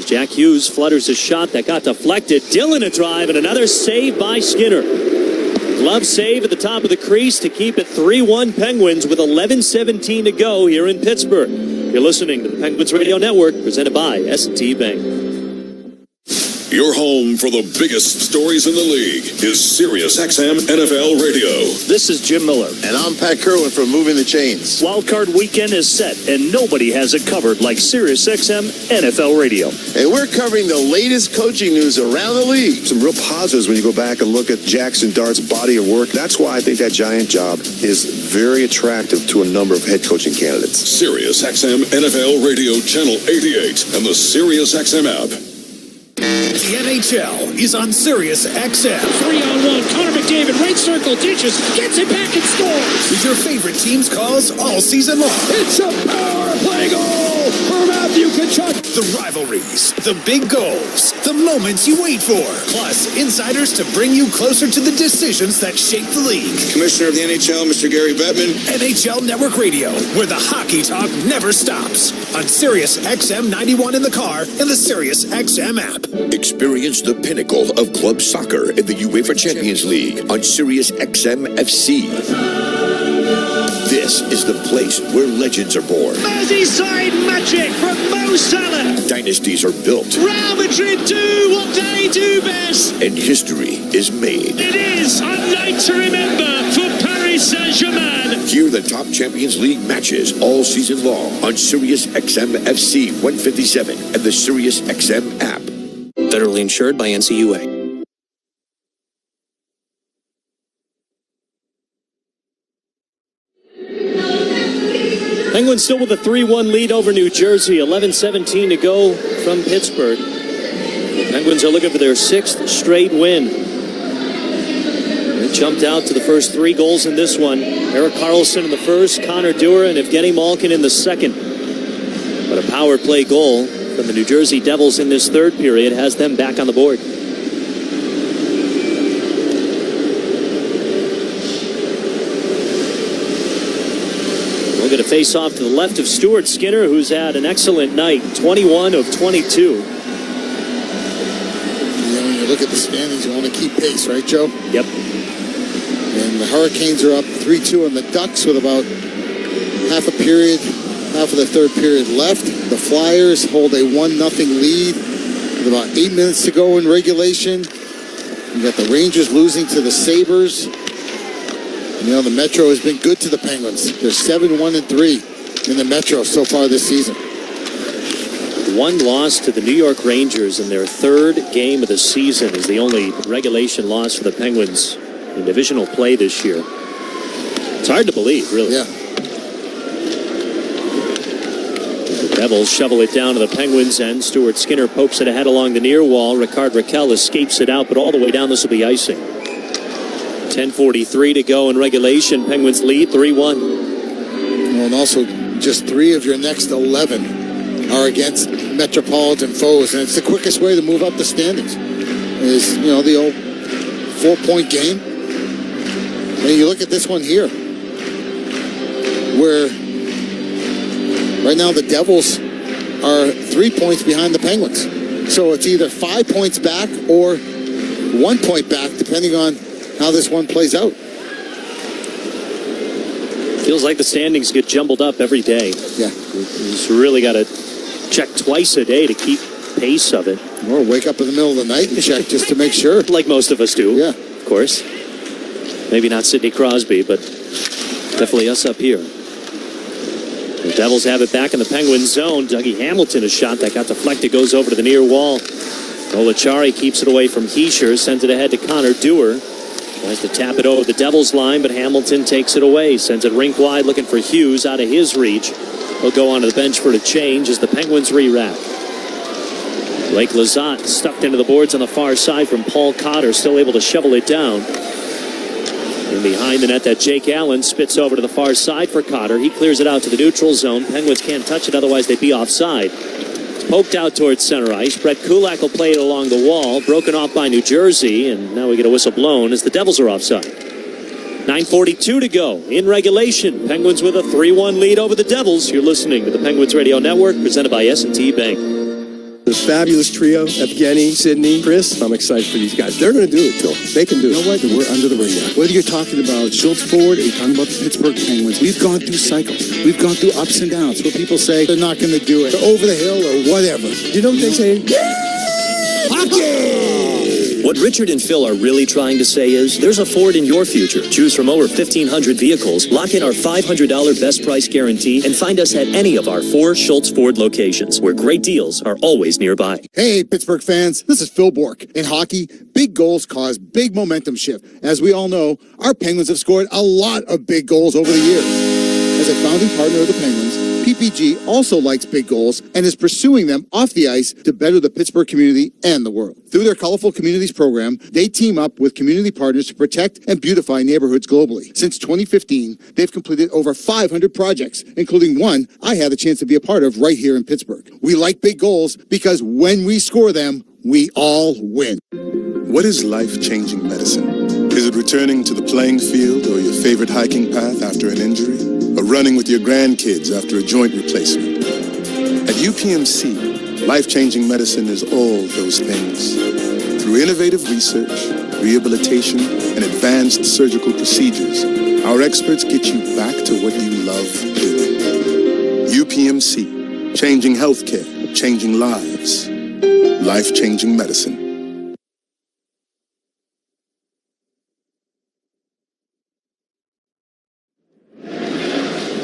Jack Hughes flutters a shot that got deflected. Dillon a drive and another save by Skinner. Glove save at the top of the crease to keep it 3-1 Penguins with 11:17 to go here in Pittsburgh. You're listening to the Penguins Radio Network, presented by S&T Bank. Your home for the biggest stories in the league is Sirius XM NFL Radio. This is Jim Miller. And I'm Pat Kerwin from Moving the Chains. Wildcard weekend is set, and nobody has it covered like Sirius XM NFL Radio. And we're covering the latest coaching news around the league. Some real positives when you go back and look at Jackson Dart's body of work. That's why I think that Giant job is very attractive to a number of head coaching candidates. Sirius XM NFL Radio Channel 88 and the Sirius XM app. The NHL is on Sirius XM. 3-on-1, Connor McDavid, right circle, dishes, gets it back and scores. With your favorite team's calls all season long. It's a power play goal for Matthew Tkachuk. The rivalries, the big goals, the moments you wait for. Plus, insiders to bring you closer to the decisions that shape the league. Commissioner of the NHL, Mr. Gary Bettman. NHL Network Radio, where the hockey talk never stops. On Sirius XM 91 in the car and the Sirius XM app. Experience the pinnacle of club soccer in the UEFA Champions League on Sirius XM FC. This is the place where legends are born. Merseyside magic from Mo Salah. Dynasties are built. Real Madrid do what they do best. And history is made. It is a night to remember for Paris Saint-Germain. Hear the top Champions League matches all season long on Sirius XM FC 157 and the Sirius XM app. Federally insured by NCUA. Penguins still with a 3-1 lead over New Jersey. 11:17 to go from Pittsburgh. The Penguins are looking for their 6th straight win. They jumped out to the first 3 goals in this one. Erik Karlsson in the first, Connor Dewar and Evgeny Malkin in the second. But a power play goal from the New Jersey Devils in this third period has them back on the board. We'll get a face-off to the left of Stuart Skinner, who's had an excellent night, 21 of 22. When you look at the standings, you want to keep pace, right, Joe? Yep. And the Hurricanes are up 3-2 on the Ducks with about half of the third period left. The Flyers hold a 1-0 lead with about 8 minutes to go in regulation. You got the Rangers losing to the Sabres. And, the Metro has been good to the Penguins. They're 7-1-3 in the Metro so far this season. One loss to the New York Rangers in their third game of the season is the only regulation loss for the Penguins in divisional play this year. It's hard to believe, really. Yeah. The Devils shovel it down to the Penguins' end. Stuart Skinner pokes it ahead along the near wall. Ricard Raquel escapes it out, but all the way down this will be icing. 10:43 to go in regulation. Penguins lead 3-1. Well, and also just 3 of your next 11 are against metropolitan foes, and it's the quickest way to move up the standings. Is the old 4-point game. And you look at this one here, where right now the Devils are 3 points behind the Penguins. So it's either 5 points back or 1 point back, depending on how this one plays out. Feels like the standings get jumbled up every day. Yeah. You just really got to check twice a day to keep pace of it. Or wake up in the middle of the night and check just to make sure. Like most of us do. Yeah. Of course. Maybe not Sidney Crosby, but definitely us up here. The Devils have it back in the Penguins zone. Dougie Hamilton, a shot that got deflected, goes over to the near wall. Golachari keeps it away from Heischer, sends it ahead to Connor Dewar. Tries to tap it over the Devils line, but Hamilton takes it away. Sends it rink wide, looking for Hughes out of his reach. He'll go onto the bench for a change as the Penguins re-rack. Blake Lizotte stuffed into the boards on the far side from Paul Cotter, still able to shovel it down. And behind the net, that Jake Allen spits over to the far side for Cotter. He clears it out to the neutral zone. Penguins can't touch it, otherwise they'd be offside. It's poked out towards center ice. Brett Kulak will play it along the wall. Broken off by New Jersey, and now we get a whistle blown as the Devils are offside. 9:42 to go in regulation. Penguins with a 3-1 lead over the Devils. You're listening to the Penguins Radio Network, presented by S&T Bank. The fabulous trio, Evgeny, Sydney, Chris. I'm excited for these guys. They're going to do it, Phil. They can do it. You know what? We're under the radar. Whether you're talking about Scoreboard or you're talking about the Pittsburgh Penguins, we've gone through cycles. We've gone through ups and downs where people say they're not going to do it. They're over the hill or whatever. You know what they say? Hockey! What Richard and Phil are really trying to say is, there's a Ford in your future. Choose from over 1,500 vehicles, lock in our $500 best price guarantee, and find us at any of our 4 Schultz Ford locations, where great deals are always nearby. Hey, Pittsburgh fans, this is Phil Bork. In hockey, big goals cause big momentum shift. As we all know, our Penguins have scored a lot of big goals over the years. As a founding partner of the Penguins, PPG also likes big goals and is pursuing them off the ice to better the Pittsburgh community and the world. Through their Colorful Communities program, they team up with community partners to protect and beautify neighborhoods globally. Since 2015, they've completed over 500 projects, including one I had the chance to be a part of right here in Pittsburgh. We like big goals because when we score them, we all win. What is life-changing medicine? Is it returning to the playing field or your favorite hiking path after an injury? Or running with your grandkids after a joint replacement? At UPMC, life-changing medicine is all those things. Through innovative research, rehabilitation, and advanced surgical procedures, our experts get you back to what you love doing. UPMC, changing healthcare, changing lives. Life-changing medicine.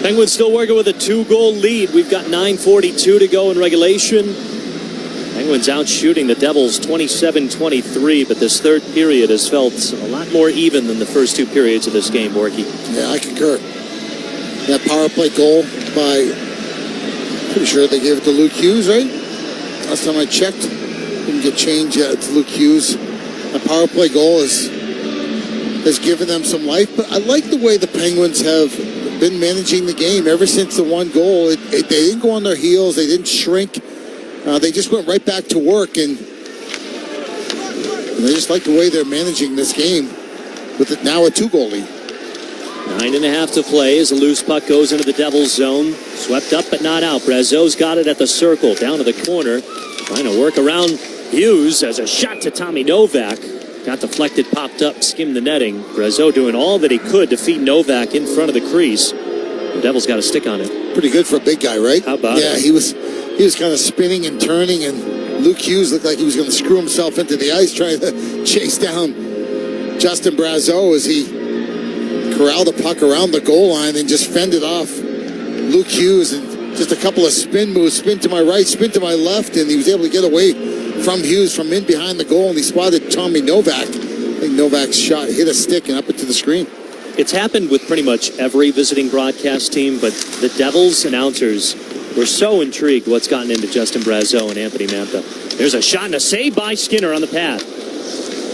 Penguins still working with a 2-goal lead. We've got 9:42 to go in regulation. Penguins out shooting the Devils 27-23, but this third period has felt a lot more even than the first 2 periods of this game, Borky. Yeah, I concur. That power play goal by, pretty sure they gave it to Luke Hughes, right? Last time I checked, didn't get changed yet to Luke Hughes. That power play goal has given them some life, but I like the way the Penguins have been managing the game ever since the 1 goal. They didn't go on their heels. They didn't shrink. They just went right back to work, and they just like the way they're managing this game with it now a 2-goal lead. 9.5 to play as a loose puck goes into the Devils zone. Swept up but not out. Brazeau's got it at the circle, down to the corner. Trying to work around Hughes as a shot to Tommy Novak. Got deflected, popped up, skimmed the netting. Brazeau doing all that he could to feed Novak in front of the crease. The Devils got a stick on it. Pretty good for a big guy, right? How about it? Yeah, he was kind of spinning and turning, and Luke Hughes looked like he was going to screw himself into the ice trying to chase down Justin Brazeau as he corralled the puck around the goal line and just fended off Luke Hughes, and just a couple of spin moves, spin to my right, spin to my left, and he was able to get away from Hughes from in behind the goal, and he spotted Tommy Novak. I think Novak's shot hit a stick and up into the screen. It's happened with pretty much every visiting broadcast team, but the Devils announcers were so intrigued what's gotten into Justin Brazeau and Anthony Mantha. There's a shot and a save by Skinner on the pad.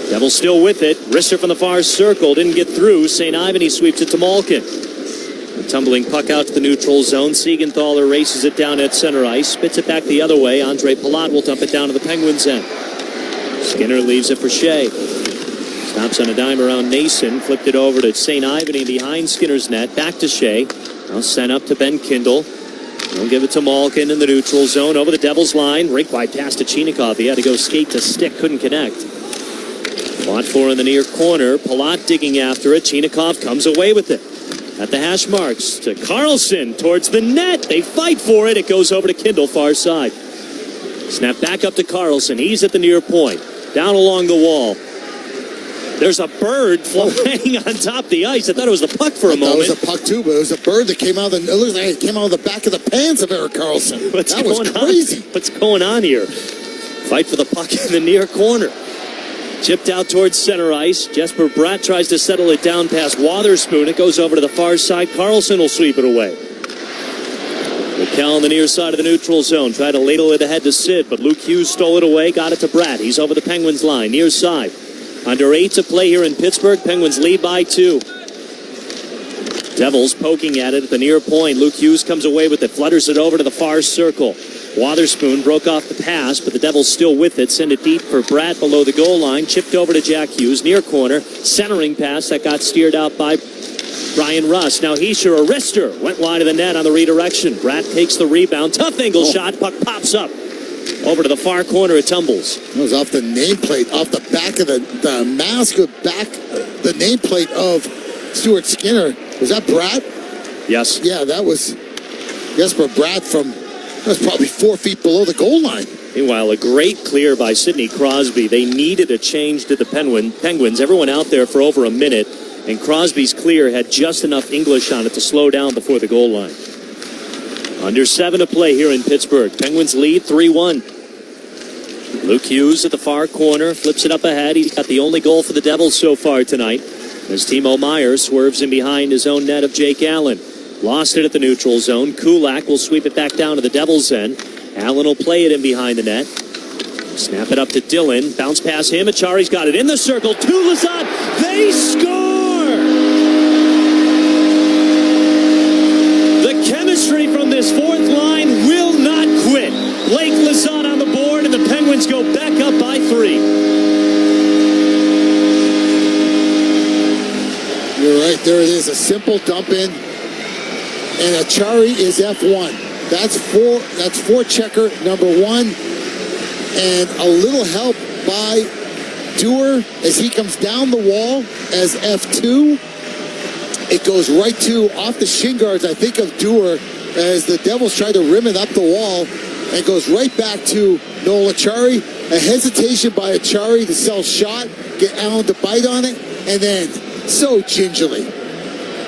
Devils still with it. Risser from the far circle didn't get through. St. Ivan, he sweeps it to Malkin. A tumbling puck out to the neutral zone. Siegenthaler races it down at center ice, spits it back the other way. Andre Palat will dump it down to the Penguins' end. Skinner leaves it for Shea. Stops on a dime around Nason, flipped it over to St. Ivan behind Skinner's net. Back to Shea. Now sent up to Ben Kindle. They'll give it to Malkin in the neutral zone over the Devils line. Rink wide pass to Chinikov. He had to go skate to stick, couldn't connect. Fought for in the near corner. Palat digging after it. Chinikov comes away with it. At the hash marks to Carlson towards the net. They fight for it. It goes over to Kindle, far side. Snap back up to Carlson. He's at the near point. Down along the wall. There's a bird flying on top of the ice. I thought it was the puck for a moment. It was a puck too, but it was a bird that came out of the back of the pants of Erik Karlsson. That was crazy. What's going on here? Fight for the puck in the near corner. Chipped out towards center ice. Jesper Bratt tries to settle it down past Wotherspoon. It goes over to the far side. Karlsson will sweep it away. McCall on the near side of the neutral zone. Tried to ladle it ahead to Sid, but Luke Hughes stole it away. Got it to Bratt. He's over the Penguins line. Near side. Under 8 to play here in Pittsburgh. Penguins lead by 2. Devils poking at it at the near point. Luke Hughes comes away with it. Flutters it over to the far circle. Wotherspoon broke off the pass, but the Devils still with it. Send it deep for Bratt below the goal line. Chipped over to Jack Hughes. Near corner. Centering pass that got steered out by Brian Russ. Now Heischer, a wrister, went wide of the net on the redirection. Bratt takes the rebound. Tough angle shot. Puck pops up. Over to the far corner, it tumbles. It was off the nameplate, off the back of the mask, the nameplate of Stuart Skinner. Was that Bratt? Yes. Yeah, that was Jesper Bratt that was probably 4 feet below the goal line. Meanwhile, a great clear by Sidney Crosby. They needed a change to the Penguins. Everyone out there for over a minute, and Crosby's clear had just enough English on it to slow down before the goal line. Under 7 to play here in Pittsburgh. Penguins lead 3-1. Luke Hughes at the far corner, flips it up ahead. He's got the only goal for the Devils so far tonight, as Timo Meier swerves in behind his own net of Jake Allen. Lost it at the neutral zone. Kulak will sweep it back down to the Devils' end. Allen will play it in behind the net. Snap it up to Dillon. Bounce past him. Achari's got it in the circle. To Lizotte. They score! The chemistry from this fourth line will not quit. Blake Lizotte on the board, and the Penguins go back up by 3. You're right. There it is. A simple dump in. And Achari is F1. That's forechecker number 1. And a little help by Dewar as he comes down the wall as F2. It goes right to off the shin guards, I think, of Dewar as the Devils try to rim it up the wall. And goes right back to Noel Achari. A hesitation by Achari to sell shot, get Allen to bite on it, and then so gingerly.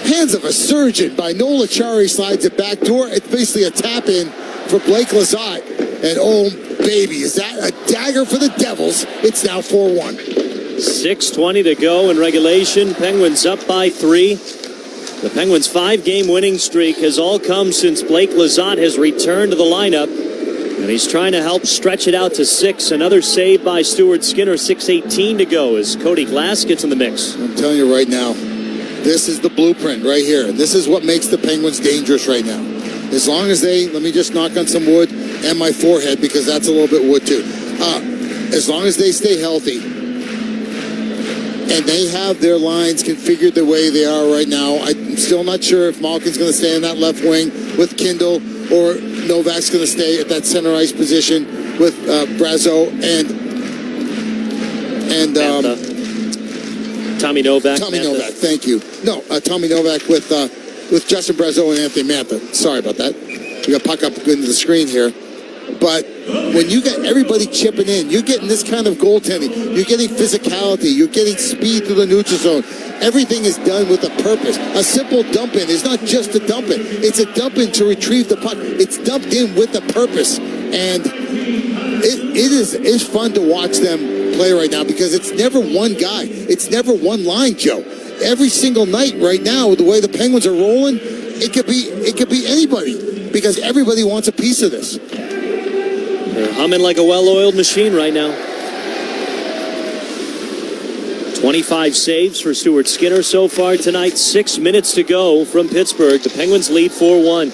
Hands of a surgeon by Noel Achari slides it back door. It's basically a tap in for Blake Lizotte. And oh, baby, is that a dagger for the Devils? It's now 4-1. 6:20 to go in regulation. Penguins up by 3. The Penguins' 5-game winning streak has all come since Blake Lizotte has returned to the lineup. And he's trying to help stretch it out to 6. Another save by Stuart Skinner. 6:18 to go as Cody Glass gets in the mix. I'm telling you right now, this is the blueprint right here. This is what makes the Penguins dangerous right now. As long as let me just knock on some wood and my forehead because that's a little bit wood too. As long as they stay healthy and they have their lines configured the way they are right now, I'm still not sure if Malkin's going to stay in that left wing with Kindle or Novak's going to stay at that center ice position with Brazeau and Tommy Novak. Tommy Novak, thank you. No, Tommy Novak with Justin Brazeau and Anthony Mantha. Sorry about that. We got puck up into the screen here. But when you get everybody chipping in, you're getting this kind of goaltending. You're getting physicality. You're getting speed through the neutral zone. Everything is done with a purpose. A simple dump in is not just a dump in. It's a dump in to retrieve the puck. It's dumped in with a purpose. And it's fun to watch them play right now because it's never one guy. It's never one line, Joe. Every single night right now, the way the Penguins are rolling, it could be anybody because everybody wants a piece of this. They're humming like a well-oiled machine right now. 25 saves for Stuart Skinner so far tonight. 6 minutes to go from Pittsburgh. The Penguins lead 4-1.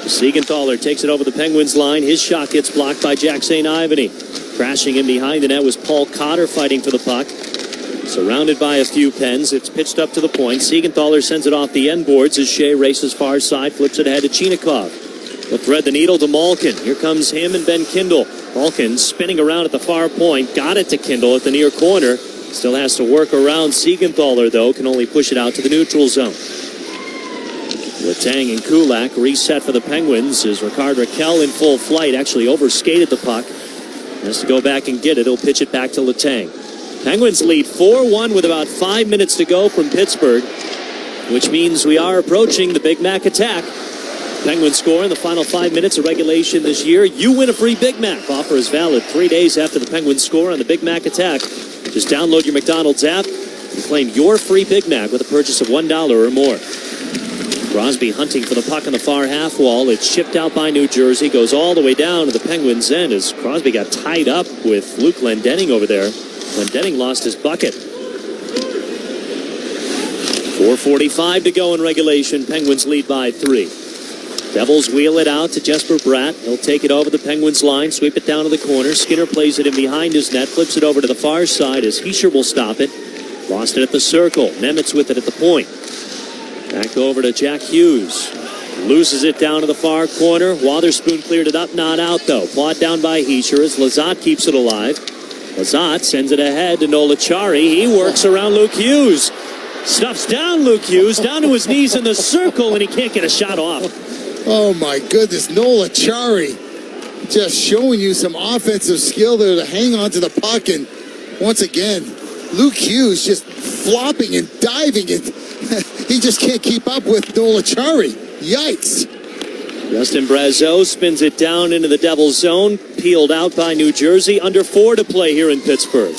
Siegenthaler takes it over the Penguins line. His shot gets blocked by Jack St. Ivany. Crashing in behind the net was Paul Cotter fighting for the puck. Surrounded by a few pens, it's pitched up to the point. Siegenthaler sends it off the end boards as Shea races far side, flips it ahead to Chinakhov. Will thread the needle to Malkin. Here comes him and Ben Kindle. Malkin spinning around at the far point. Got it to Kindle at the near corner. Still has to work around Siegenthaler, though. Can only push it out to the neutral zone. Letang and Kulak reset for the Penguins as Ricard Raquel in full flight actually overskated the puck. Has to go back and get it. He'll pitch it back to Letang. Penguins lead 4-1 with about 5 minutes to go from Pittsburgh, which means we are approaching the Big Mac attack. Penguins score in the final 5 minutes of regulation this year. You win a free Big Mac. Offer is valid 3 days after the Penguins score on the Big Mac attack. Just download your McDonald's app and claim your free Big Mac with a purchase of $1 or more. Crosby hunting for the puck on the far half wall. It's shipped out by New Jersey. Goes all the way down to the Penguins' end as Crosby got tied up with Luke Glendening over there. Glendening lost his bucket. 4:45 to go in regulation. Penguins lead by 3. Devils wheel it out to Jesper Bratt. He'll take it over the Penguins line, sweep it down to the corner. Skinner plays it in behind his net, flips it over to the far side as Hischier will stop it. Lost it at the circle. Nemitz with it at the point. Back over to Jack Hughes. Loses it down to the far corner. Wotherspoon cleared it up, not out though. Clawed down by Heischer as Lizotte keeps it alive. Lizotte sends it ahead to Nolachari. He works around Luke Hughes. Stuffs down Luke Hughes, down to his knees in the circle, and he can't get a shot off. Oh my goodness, Nolachari just showing you some offensive skill there to hang on to the puck. And once again, Luke Hughes just flopping and diving. And he just can't keep up with Nolachari. Yikes. Justin Brazeau spins it down into the Devils zone. Peeled out by New Jersey. Under 4 to play here in Pittsburgh.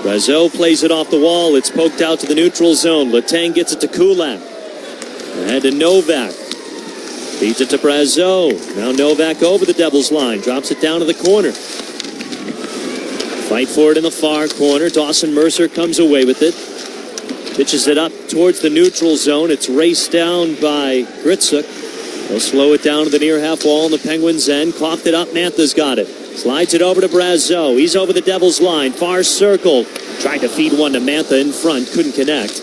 Brazeau plays it off the wall. It's poked out to the neutral zone. Letang gets it to Kulak. Ahead to Novak. Feeds it to Brazeau. Now Novak over the Devils line. Drops it down to the corner. Fight for it in the far corner. Dawson Mercer comes away with it. Pitches it up towards the neutral zone. It's raced down by Gritsuk. They'll slow it down to the near half wall on the Penguins' end. Coughed it up. Mantha's got it. Slides it over to Brazeau. He's over the Devils line. Far circle. Tried to feed one to Mantha in front. Couldn't connect.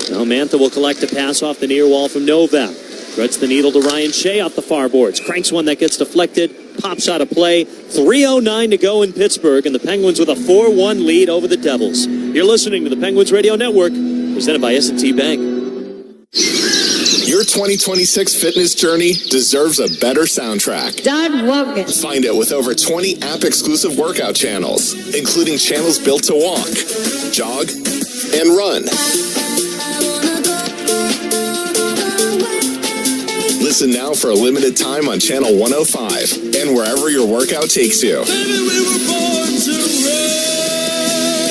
Now Mantha will collect a pass off the near wall from Novak. Threads the needle to Ryan Shea off the far boards. Cranks one that gets deflected. Pops out of play. 3:09 to go in Pittsburgh. And the Penguins with a 4-1 lead over the Devils. You're listening to the Penguins Radio Network. Presented by S&T Bank. Your 2026 fitness journey deserves a better soundtrack. Don Wogan. Find it with over 20 app-exclusive workout channels, including channels built to walk, jog, and run. Listen now for a limited time on Channel 105 and wherever your workout takes you.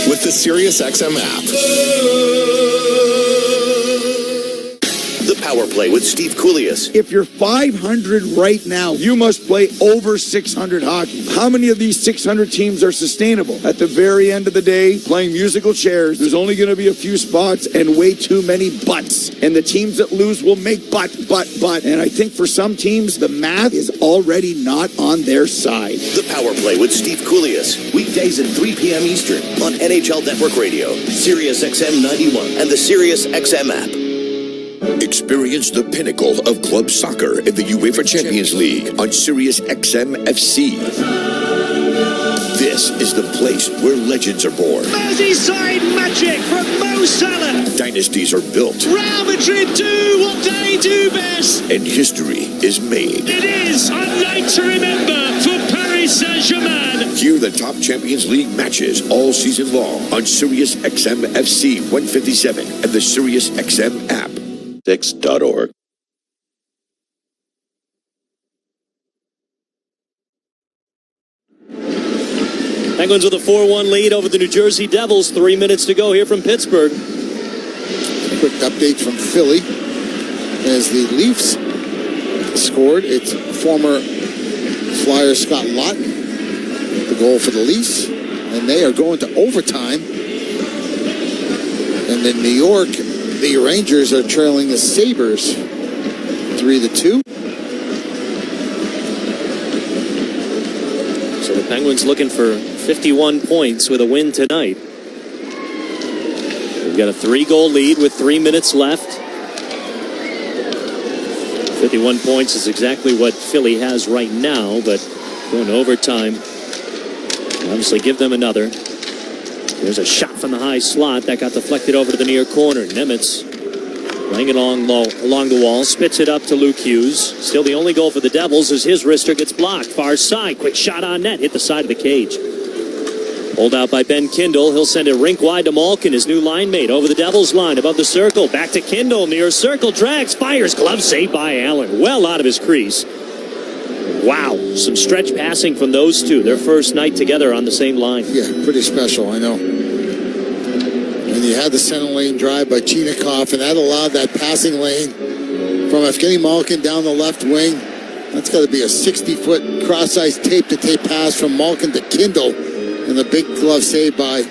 With the SiriusXM app. The Power Play with Steve Koulias. If you're 500 right now, you must play over 600 hockey. How many of these 600 teams are sustainable? At the very end of the day, playing musical chairs, there's only going to be a few spots and way too many butts. And the teams that lose will make but. And I think for some teams, the math is already not on their side. The Power Play with Steve Koulias. Weekdays at 3 p.m. Eastern on NHL Network Radio, SiriusXM 91, and the SiriusXM app. Experience the pinnacle of club soccer in the UEFA Champions League on SiriusXM FC. This is the place where legends are born. Merseyside magic from Mo Salah. Dynasties are built. Real Madrid do what they do best. And history is made. It is a night to remember for Paris Saint-Germain. Hear the top Champions League matches all season long on SiriusXM FC 157 and the SiriusXM app. 6.org. Penguins with a 4-1 lead over the New Jersey Devils. 3 minutes to go here from Pittsburgh. Quick update from Philly as the Leafs scored. It's former Flyer Scott Laughton, the goal for the Leafs, and they are going to overtime. And in New York, the Rangers are trailing the Sabres 3-2. So the Penguins looking for 51 points with a win tonight. We've got a 3-goal lead with 3 minutes left. 51 points is exactly what Philly has right now, but going to overtime, obviously give them another. There's a shot from the high slot that got deflected over to the near corner. Nemitz playing it along the wall, spits it up to Luke Hughes. Still the only goal for the Devils as his wrister gets blocked. Far side, quick shot on net, hit the side of the cage. Pulled out by Ben Kindle. He'll send it rink wide to Malkin, his new line mate, over the Devils line, above the circle. Back to Kindle, near circle, drags, fires, glove saved by Allen. Well out of his crease. Wow, some stretch passing from those two. Their first night together on the same line. Yeah, pretty special, I know. And you had the center lane drive by Chinakhov, and that allowed that passing lane from Evgeny Malkin down the left wing. That's got to be a 60-foot cross-ice tape-to-tape pass from Malkin to Kindle, and the big glove save by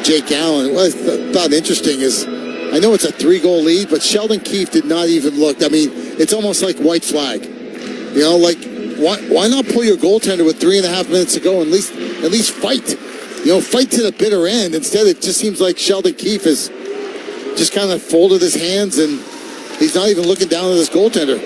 Jake Allen. What I thought interesting is, I know it's a 3-goal lead, but Sheldon Keefe did not even look. I mean, it's almost like white flag. You know, like, why not pull your goaltender with 3.5 minutes to go and at least fight? You know, fight to the bitter end. Instead, it just seems like Sheldon Keefe has just kind of folded his hands and He's not even looking down at this goaltender.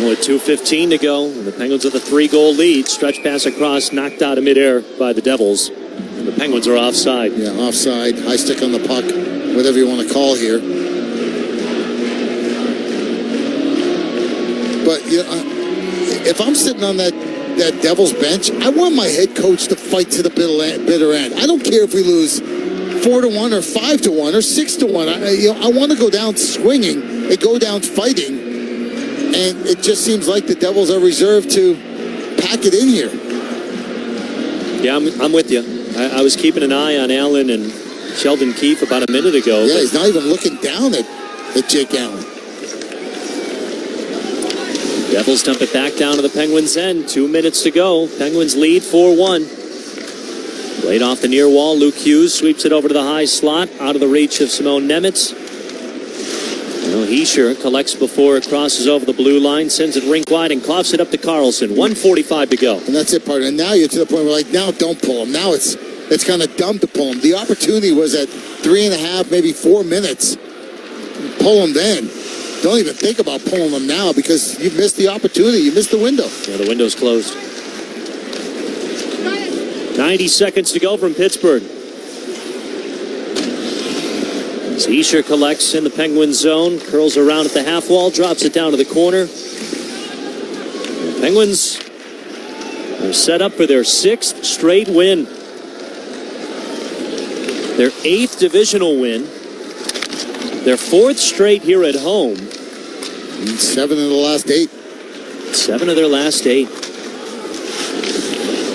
Only 2:15 to go. The Penguins with a 3-goal lead. Stretch pass across, knocked out of midair by the Devils. The Penguins are offside. Yeah, offside. High stick on the puck. Whatever you want to call here. But if I'm sitting on that Devils bench, I want my head coach to fight to the bitter end. I don't care if we lose 4-1 or 5-1 or 6-1. I want to go down swinging and go down fighting. And it just seems like the Devils are reserved to pack it in here. Yeah, I'm with you. I was keeping an eye on Allen and Sheldon Keefe about a minute ago. Yeah, he's not even looking down at Jake Allen. Devils dump it back down to the Penguins' end. 2 minutes to go. Penguins lead 4-1. Played off the near wall. Luke Hughes sweeps it over to the high slot, out of the reach of Simone Nemitz. Heischer collects before it crosses over the blue line, sends it rink wide, and coughs it up to Carlson. 1:45 to go. And that's it, partner. And now you're to the point where, now don't pull him. Now it's kind of dumb to pull him. The opportunity was at 3.5, maybe 4 minutes. Pull him then. Don't even think about pulling them now because you missed the opportunity. You missed the window. Yeah, the window's closed. 90 seconds to go from Pittsburgh. Heischer collects in the Penguin zone, curls around at the half wall, drops it down to the corner. The Penguins are set up for their 6th straight win. Their 8th divisional win. Their 4th straight here at home. 7 of the last 8. 7 of their last 8.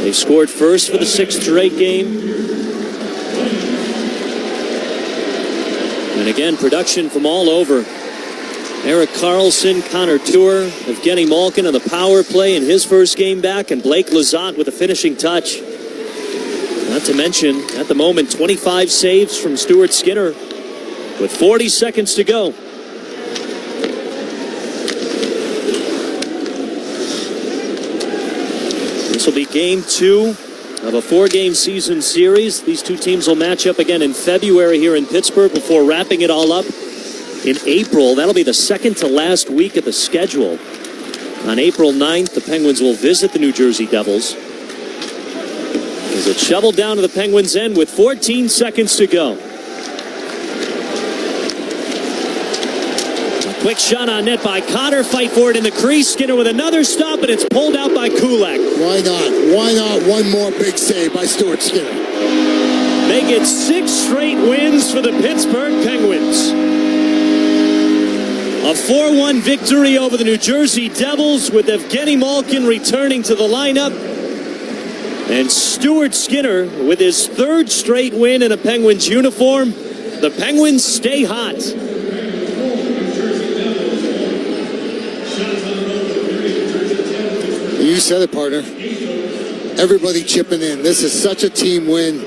They've scored first for the 6th straight game. And again, production from all over. Erik Karlsson, Connor Tour, Evgeny Malkin on the power play in his first game back, and Blake Lizotte with a finishing touch. Not to mention, at the moment, 25 saves from Stuart Skinner with 40 seconds to go. This will be game 2 of a 4-game season series. These two teams will match up again in February here in Pittsburgh before wrapping it all up in April. That'll be the second to last week of the schedule. On April 9th, the Penguins will visit the New Jersey Devils. As it's shoveled down to the Penguins' end with 14 seconds to go. Quick shot on net by Connor. Fight for it in the crease. Skinner with another stop, and it's pulled out by Kulak. Why not? Why not one more big save by Stuart Skinner? They get 6 straight wins for the Pittsburgh Penguins. A 4-1 victory over the New Jersey Devils with Evgeny Malkin returning to the lineup. And Stuart Skinner with his 3rd straight win in a Penguins uniform. The Penguins stay hot. You said it, partner. Everybody chipping in. This is such a team win.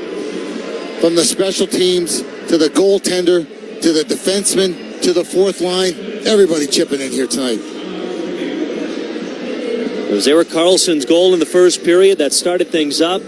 From the special teams to the goaltender to the defenseman to the 4th line. Everybody chipping in here tonight. It was Erik Karlsson's goal in the first period that started things up.